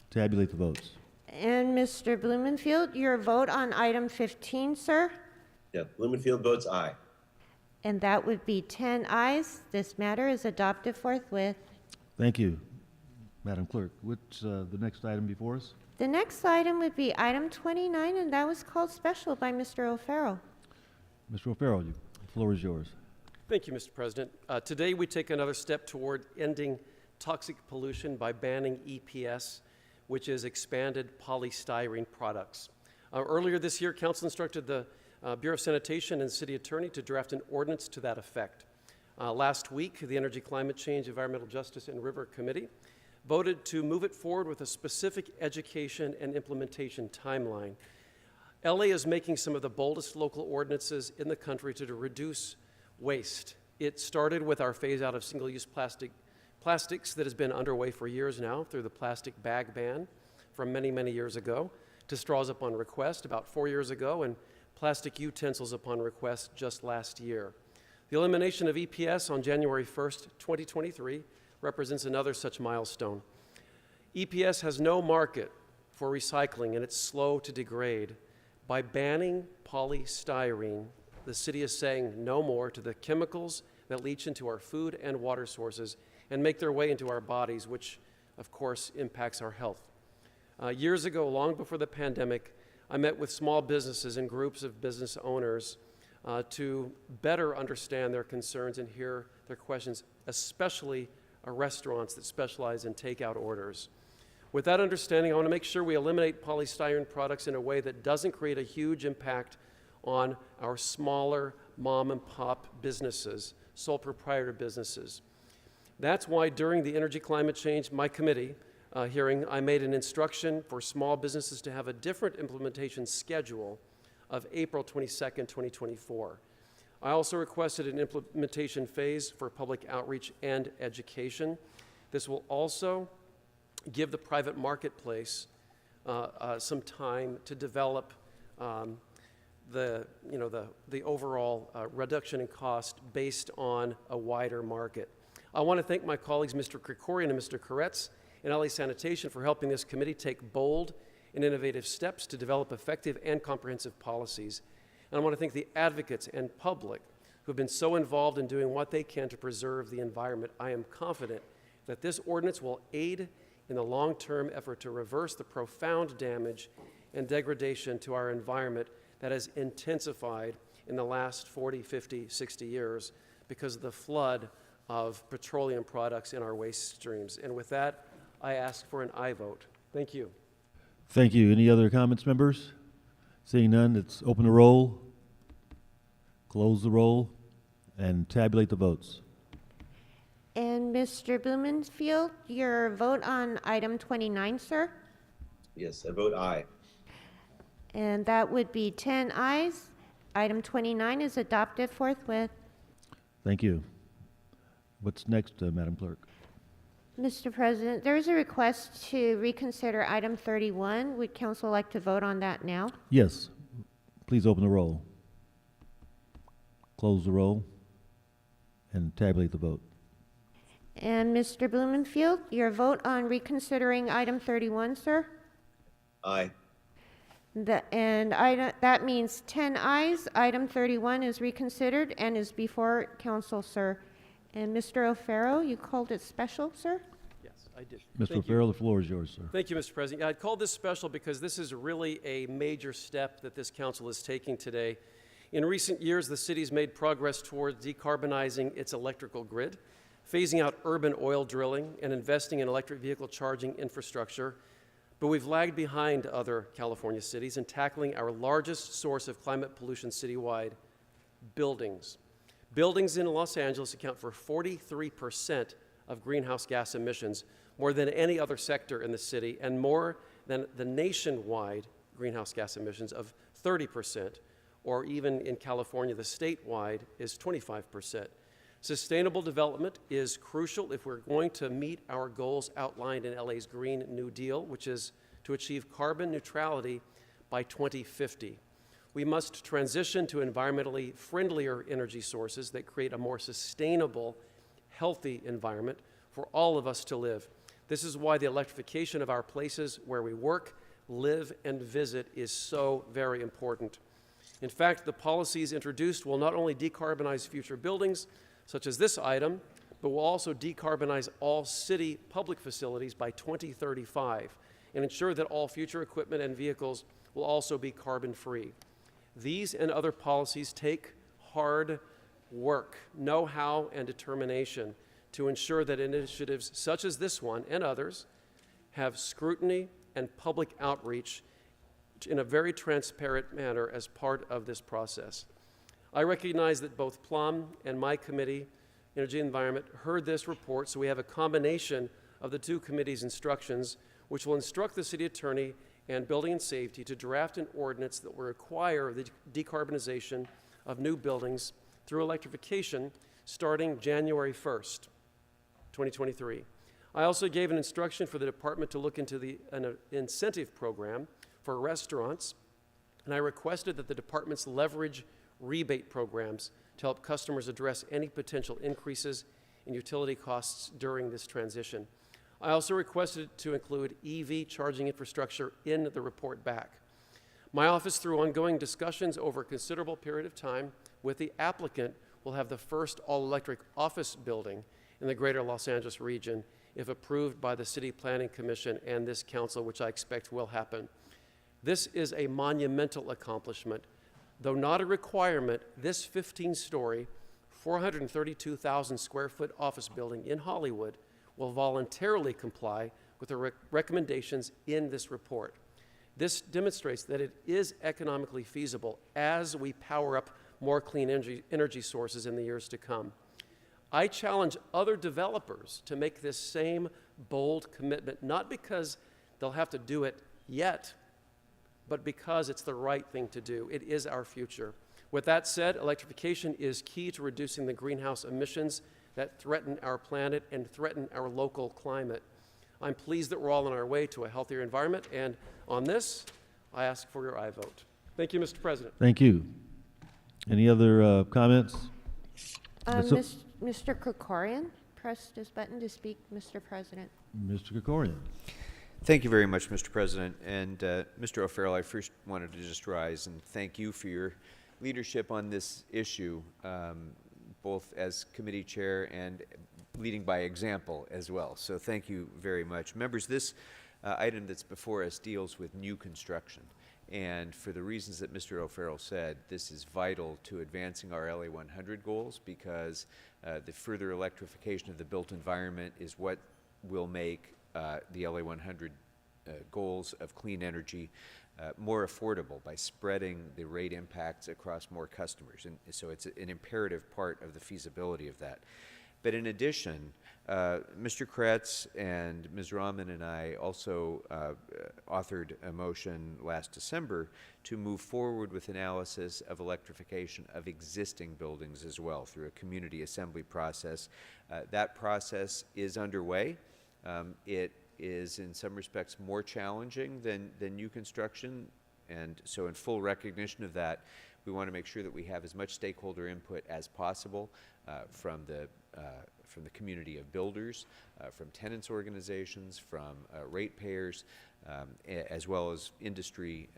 Tabulate the votes. And Mr. Blumenfield, your vote on item 15, sir? Yeah, Blumenfield votes aye. And that would be 10 ayes. This matter is adopted forthwith. Thank you, Madam Clerk. What's the next item before us? The next item would be item 29, and that was called special by Mr. O'Farrell. Mr. O'Farrell, the floor is yours. Thank you, Mr. President. Today we take another step toward ending toxic pollution by banning EPS, which is expanded polystyrene products. Earlier this year, Council instructed the Bureau of Sanitation and City Attorney to draft an ordinance to that effect. Last week, the Energy, Climate Change, Environmental Justice, and River Committee voted to move it forward with a specific education and implementation timeline. LA is making some of the boldest local ordinances in the country to reduce waste. It started with our phase out of single-use plastics that has been underway for years now through the plastic bag ban from many, many years ago, to straws upon request about 4 years ago, and plastic utensils upon request just last year. The elimination of EPS on January 1st, 2023 represents another such milestone. EPS has no market for recycling and it's slow to degrade. By banning polystyrene, the city is saying no more to the chemicals that leach into our food and water sources and make their way into our bodies, which of course impacts our health. Years ago, long before the pandemic, I met with small businesses and groups of business owners to better understand their concerns and hear their questions, especially restaurants that specialize in takeout orders. With that understanding, I want to make sure we eliminate polystyrene products in a way that doesn't create a huge impact on our smaller mom and pop businesses, sole proprietor businesses. That's why during the Energy Climate Change, my committee hearing, I made an instruction for small businesses to have a different implementation schedule of April 22nd, 2024. I also requested an implementation phase for public outreach and education. This will also give the private marketplace some time to develop the overall reduction in cost based on a wider market. I want to thank my colleagues, Mr. Krikorian and Mr. Koretz, and LA Sanitation for helping this committee take bold and innovative steps to develop effective and comprehensive policies. And I want to thank the advocates and public who have been so involved in doing what they can to preserve the environment. I am confident that this ordinance will aid in the long-term effort to reverse the profound damage and degradation to our environment that has intensified in the last 40, 50, 60 years because of the flood of petroleum products in our waste streams. And with that, I ask for an aye vote. Thank you. Thank you. Any other comments, members? Seeing none, let's open the roll, close the roll, and tabulate the votes. And Mr. Blumenfield, your vote on item 29, sir? Yes, I vote aye. And that would be 10 ayes. Item 29 is adopted forthwith. Thank you. What's next, Madam Clerk? Mr. President, there is a request to reconsider item 31. Would council like to vote on that now? Yes. Please open the roll, close the roll, and tabulate the vote. And Mr. Blumenfield, your vote on reconsidering item 31, sir? Aye. That means 10 ayes. Item 31 is reconsidered and is before council, sir. And Mr. O'Farrell, you called it special, sir? Yes, I did. Mr. O'Farrell, the floor is yours, sir. Thank you, Mr. President. Yeah, I'd call this special because this is really a major step that this council is taking today. In recent years, the city's made progress towards decarbonizing its electrical grid, phasing out urban oil drilling, and investing in electric vehicle charging infrastructure. But we've lagged behind other California cities in tackling our largest source of climate pollution citywide, buildings. Buildings in Los Angeles account for 43% of greenhouse gas emissions, more than any other sector in the city, and more than the nationwide greenhouse gas emissions of 30%, or even in California, the statewide is 25%. Sustainable development is crucial if we're going to meet our goals outlined in LA's Green New Deal, which is to achieve carbon neutrality by 2050. We must transition to environmentally friendlier energy sources that create a more sustainable, healthy environment for all of us to live. This is why the electrification of our places where we work, live, and visit is so very important. In fact, the policies introduced will not only decarbonize future buildings, such as this item, but will also decarbonize all city public facilities by 2035 and ensure that all future equipment and vehicles will also be carbon-free. These and other policies take hard work, know-how, and determination to ensure that initiatives such as this one and others have scrutiny and public outreach in a very transparent manner as part of this process. I recognize that both Plum and my committee, Energy and Environment, heard this report, so we have a combination of the two committees' instructions, which will instruct the city attorney and Building and Safety to draft an ordinance that will require the decarbonization of new buildings through electrification starting January 1st, 2023. I also gave an instruction for the department to look into an incentive program for restaurants, and I requested that the departments leverage rebate programs to help customers address any potential increases in utility costs during this transition. I also requested to include EV charging infrastructure in the report back. My office, through ongoing discussions over a considerable period of time with the applicant, will have the first all-electric office building in the greater Los Angeles region if approved by the City Planning Commission and this council, which I expect will happen. This is a monumental accomplishment. Though not a requirement, this 15-story, 432,000 square foot office building in Hollywood will voluntarily comply with the recommendations in this report. This demonstrates that it is economically feasible as we power up more clean energy sources in the years to come. I challenge other developers to make this same bold commitment, not because they'll have to do it yet, but because it's the right thing to do. It is our future. With that said, electrification is key to reducing the greenhouse emissions that threaten our planet and threaten our local climate. I'm pleased that we're all on our way to a healthier environment, and on this, I ask for your aye vote. Thank you, Mr. President. Thank you. Any other comments? Mr. Krikorian pressed his button to speak, Mr. President. Mr. Krikorian. Thank you very much, Mr. President. And Mr. O'Farrell, I first wanted to just rise and thank you for your leadership on this issue, both as committee chair and leading by example as well. So thank you very much. Members, this item that's before us deals with new construction. And for the reasons that Mr. O'Farrell said, this is vital to advancing our LA 100 goals, because the further electrification of the built environment is what will make the LA 100 goals of clean energy more affordable by spreading the rate impacts across more customers. And so it's an imperative part of the feasibility of that. But in addition, Mr. Kretz and Ms. Rahman and I also authored a motion last December to move forward with analysis of electrification of existing buildings as well through a community assembly process. That process is underway. It is in some respects more challenging than new construction, and so in full recognition of that, we want to make sure that we have as much stakeholder input as possible from the community of builders, from tenants organizations, from ratepayers, as well as industry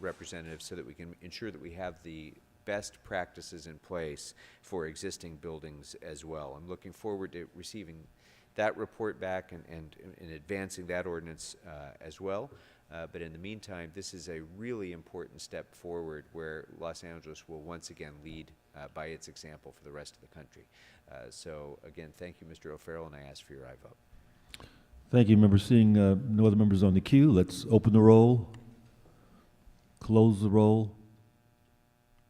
representatives, so that we can ensure that we have the best practices in place for existing buildings as well. I'm looking forward to receiving that report back and advancing that ordinance as well. But in the meantime, this is a really important step forward where Los Angeles will once again lead by its example for the rest of the country. So again, thank you, Mr. O'Farrell, and I ask for your aye vote. Thank you, members. Seeing no other members on the queue, let's open the roll, close the roll,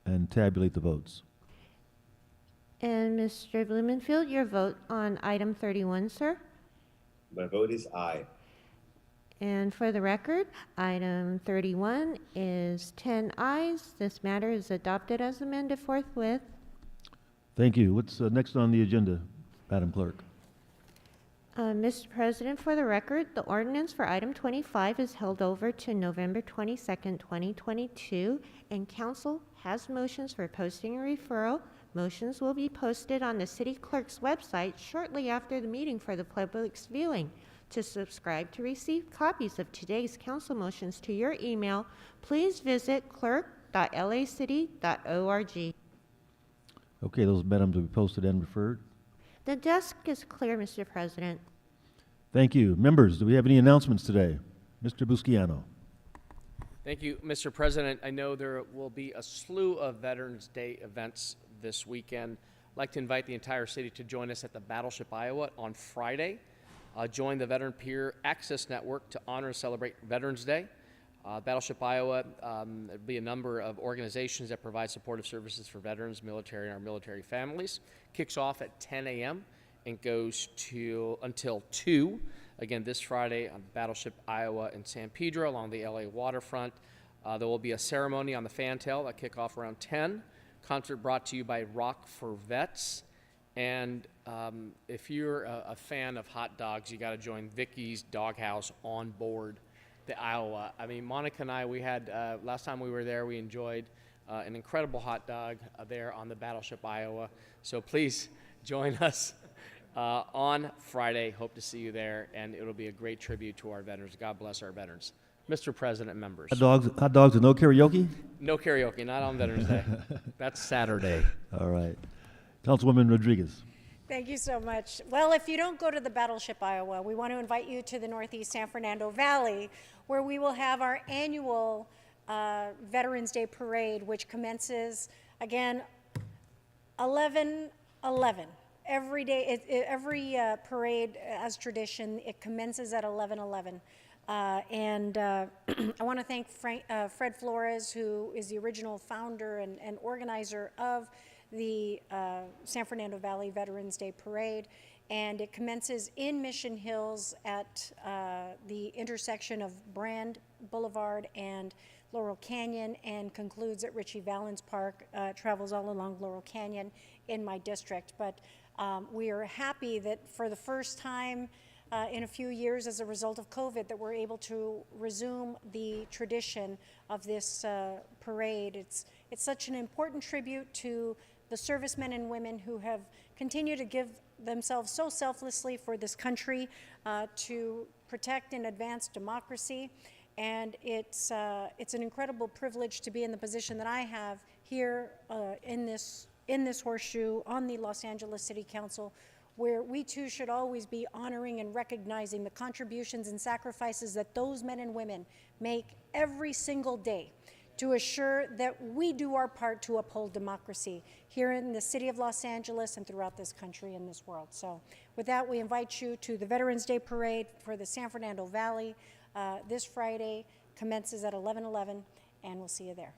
and tabulate the votes. And Mr. Blumenfield, your vote on item 31, sir? My vote is aye. And for the record, item 31 is 10 ayes. This matter is adopted as amended forthwith. Thank you. What's next on the agenda, Madam Clerk? Mr. President, for the record, the ordinance for item 25 is held over to November 22nd, 2022, and council has motions for posting and referral. Motions will be posted on the city clerk's website shortly after the meeting for the public's viewing. To subscribe to receive copies of today's council motions to your email, please visit clerk.lacity.org. Okay, those items will be posted and referred. The desk is clear, Mr. President. Thank you. Members, do we have any announcements today? Mr. Busquiano. Thank you, Mr. President. I know there will be a slew of Veterans Day events this weekend. I'd like to invite the entire city to join us at the Battleship, Iowa on Friday. Join the Veteran Peer Access Network to honor and celebrate Veterans Day. Battleship, Iowa, there'll be a number of organizations that provide supportive services for veterans, military, and our military families. Kicks off at 10 a.m. and goes until 2. Again, this Friday on Battleship, Iowa in San Pedro along the LA waterfront. There will be a ceremony on the fantail that kick off around 10. Concert brought to you by Rock for Vets. And if you're a fan of hot dogs, you got to join Vicky's Doghouse on board the Iowa. I mean, Monica and I, we had, last time we were there, we enjoyed an incredible hot dog there on the Battleship, Iowa. So please join us on Friday. Hope to see you there, and it'll be a great tribute to our veterans. God bless our veterans. Mr. President, members. Hot dogs and no karaoke? No karaoke, not on Veterans Day. That's Saturday. All right. Councilwoman Rodriguez. Thank you so much. Well, if you don't go to the Battleship, Iowa, we want to invite you to the Northeast San Fernando Valley, where we will have our annual Veterans Day Parade, which commences, again, 11/11. Every day, every parade, as tradition, it commences at 11/11. I want to thank Fred Flores, who is the original founder and organizer of the San Fernando Valley Veterans Day Parade, and it commences in Mission Hills at the intersection of Brand Boulevard and Laurel Canyon, and concludes at Richie Valens Park, travels all along Laurel Canyon in my district. But we are happy that for the first time in a few years, as a result of COVID, that we're able to resume the tradition of this parade. It's such an important tribute to the servicemen and women who have continued to give themselves so selflessly for this country to protect and advance democracy. And it's an incredible privilege to be in the position that I have here in this horseshoe on the Los Angeles City Council, where we too should always be honoring and recognizing the contributions and sacrifices that those men and women make every single day to assure that we do our part to uphold democracy here in the city of Los Angeles and throughout this country and this world. So with that, we invite you to the Veterans Day Parade for the San Fernando Valley. This Friday commences at 11/11, and we'll see you there.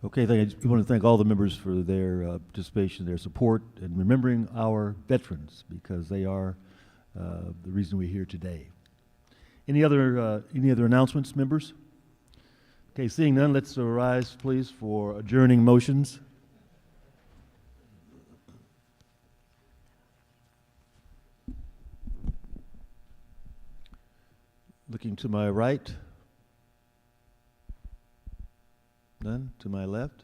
Okay, we want to thank all the members for their participation, their support, and remembering our veterans, because they are the reason we're here today. Any other announcements, members? Okay, seeing none, let's rise, please, for adjourning motions. Looking to my right. None. To my left.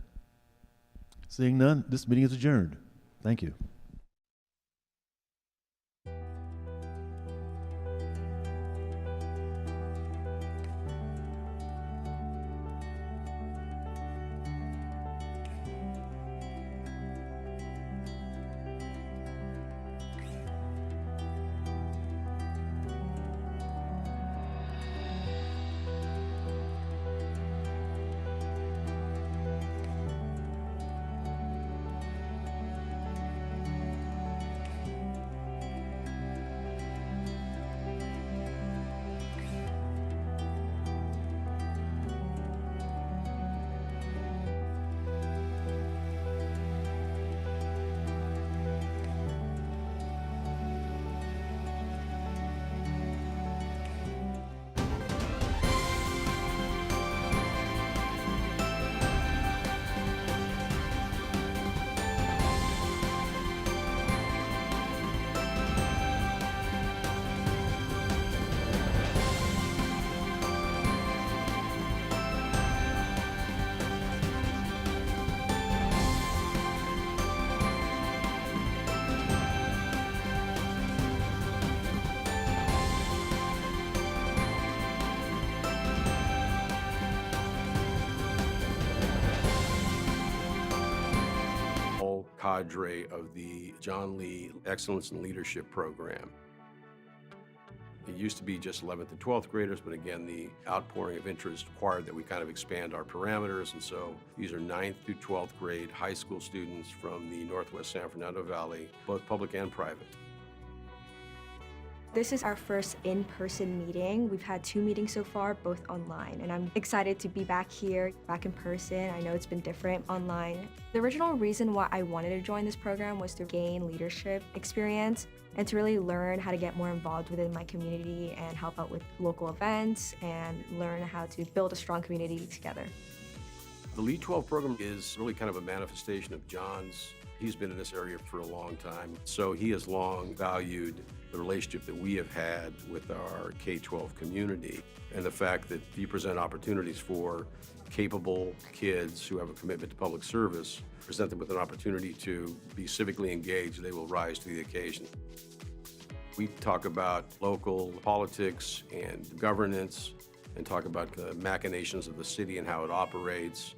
Seeing none, this meeting is adjourned. Thank you. cadre of the John Lee Excellence in Leadership Program. It used to be just 11th and 12th graders, but again, the outpouring of interest required that we kind of expand our parameters. And so these are 9th through 12th grade high school students from the Northwest San Fernando Valley, both public and private. This is our first in-person meeting. We've had 2 meetings so far, both online, and I'm excited to be back here, back in person. I know it's been different online. The original reason why I wanted to join this program was to gain leadership experience and to really learn how to get more involved within my community and help out with local events and learn how to build a strong community together. The Lead 12 program is really kind of a manifestation of John's. He's been in this area for a long time, so he has long valued the relationship that we have had with our K-12 community and the fact that if you present opportunities for capable kids who have a commitment to public service, present them with an opportunity to be civically engaged, they will rise to the occasion. We talk about local politics and governance and talk about the machinations of the city and how it operates.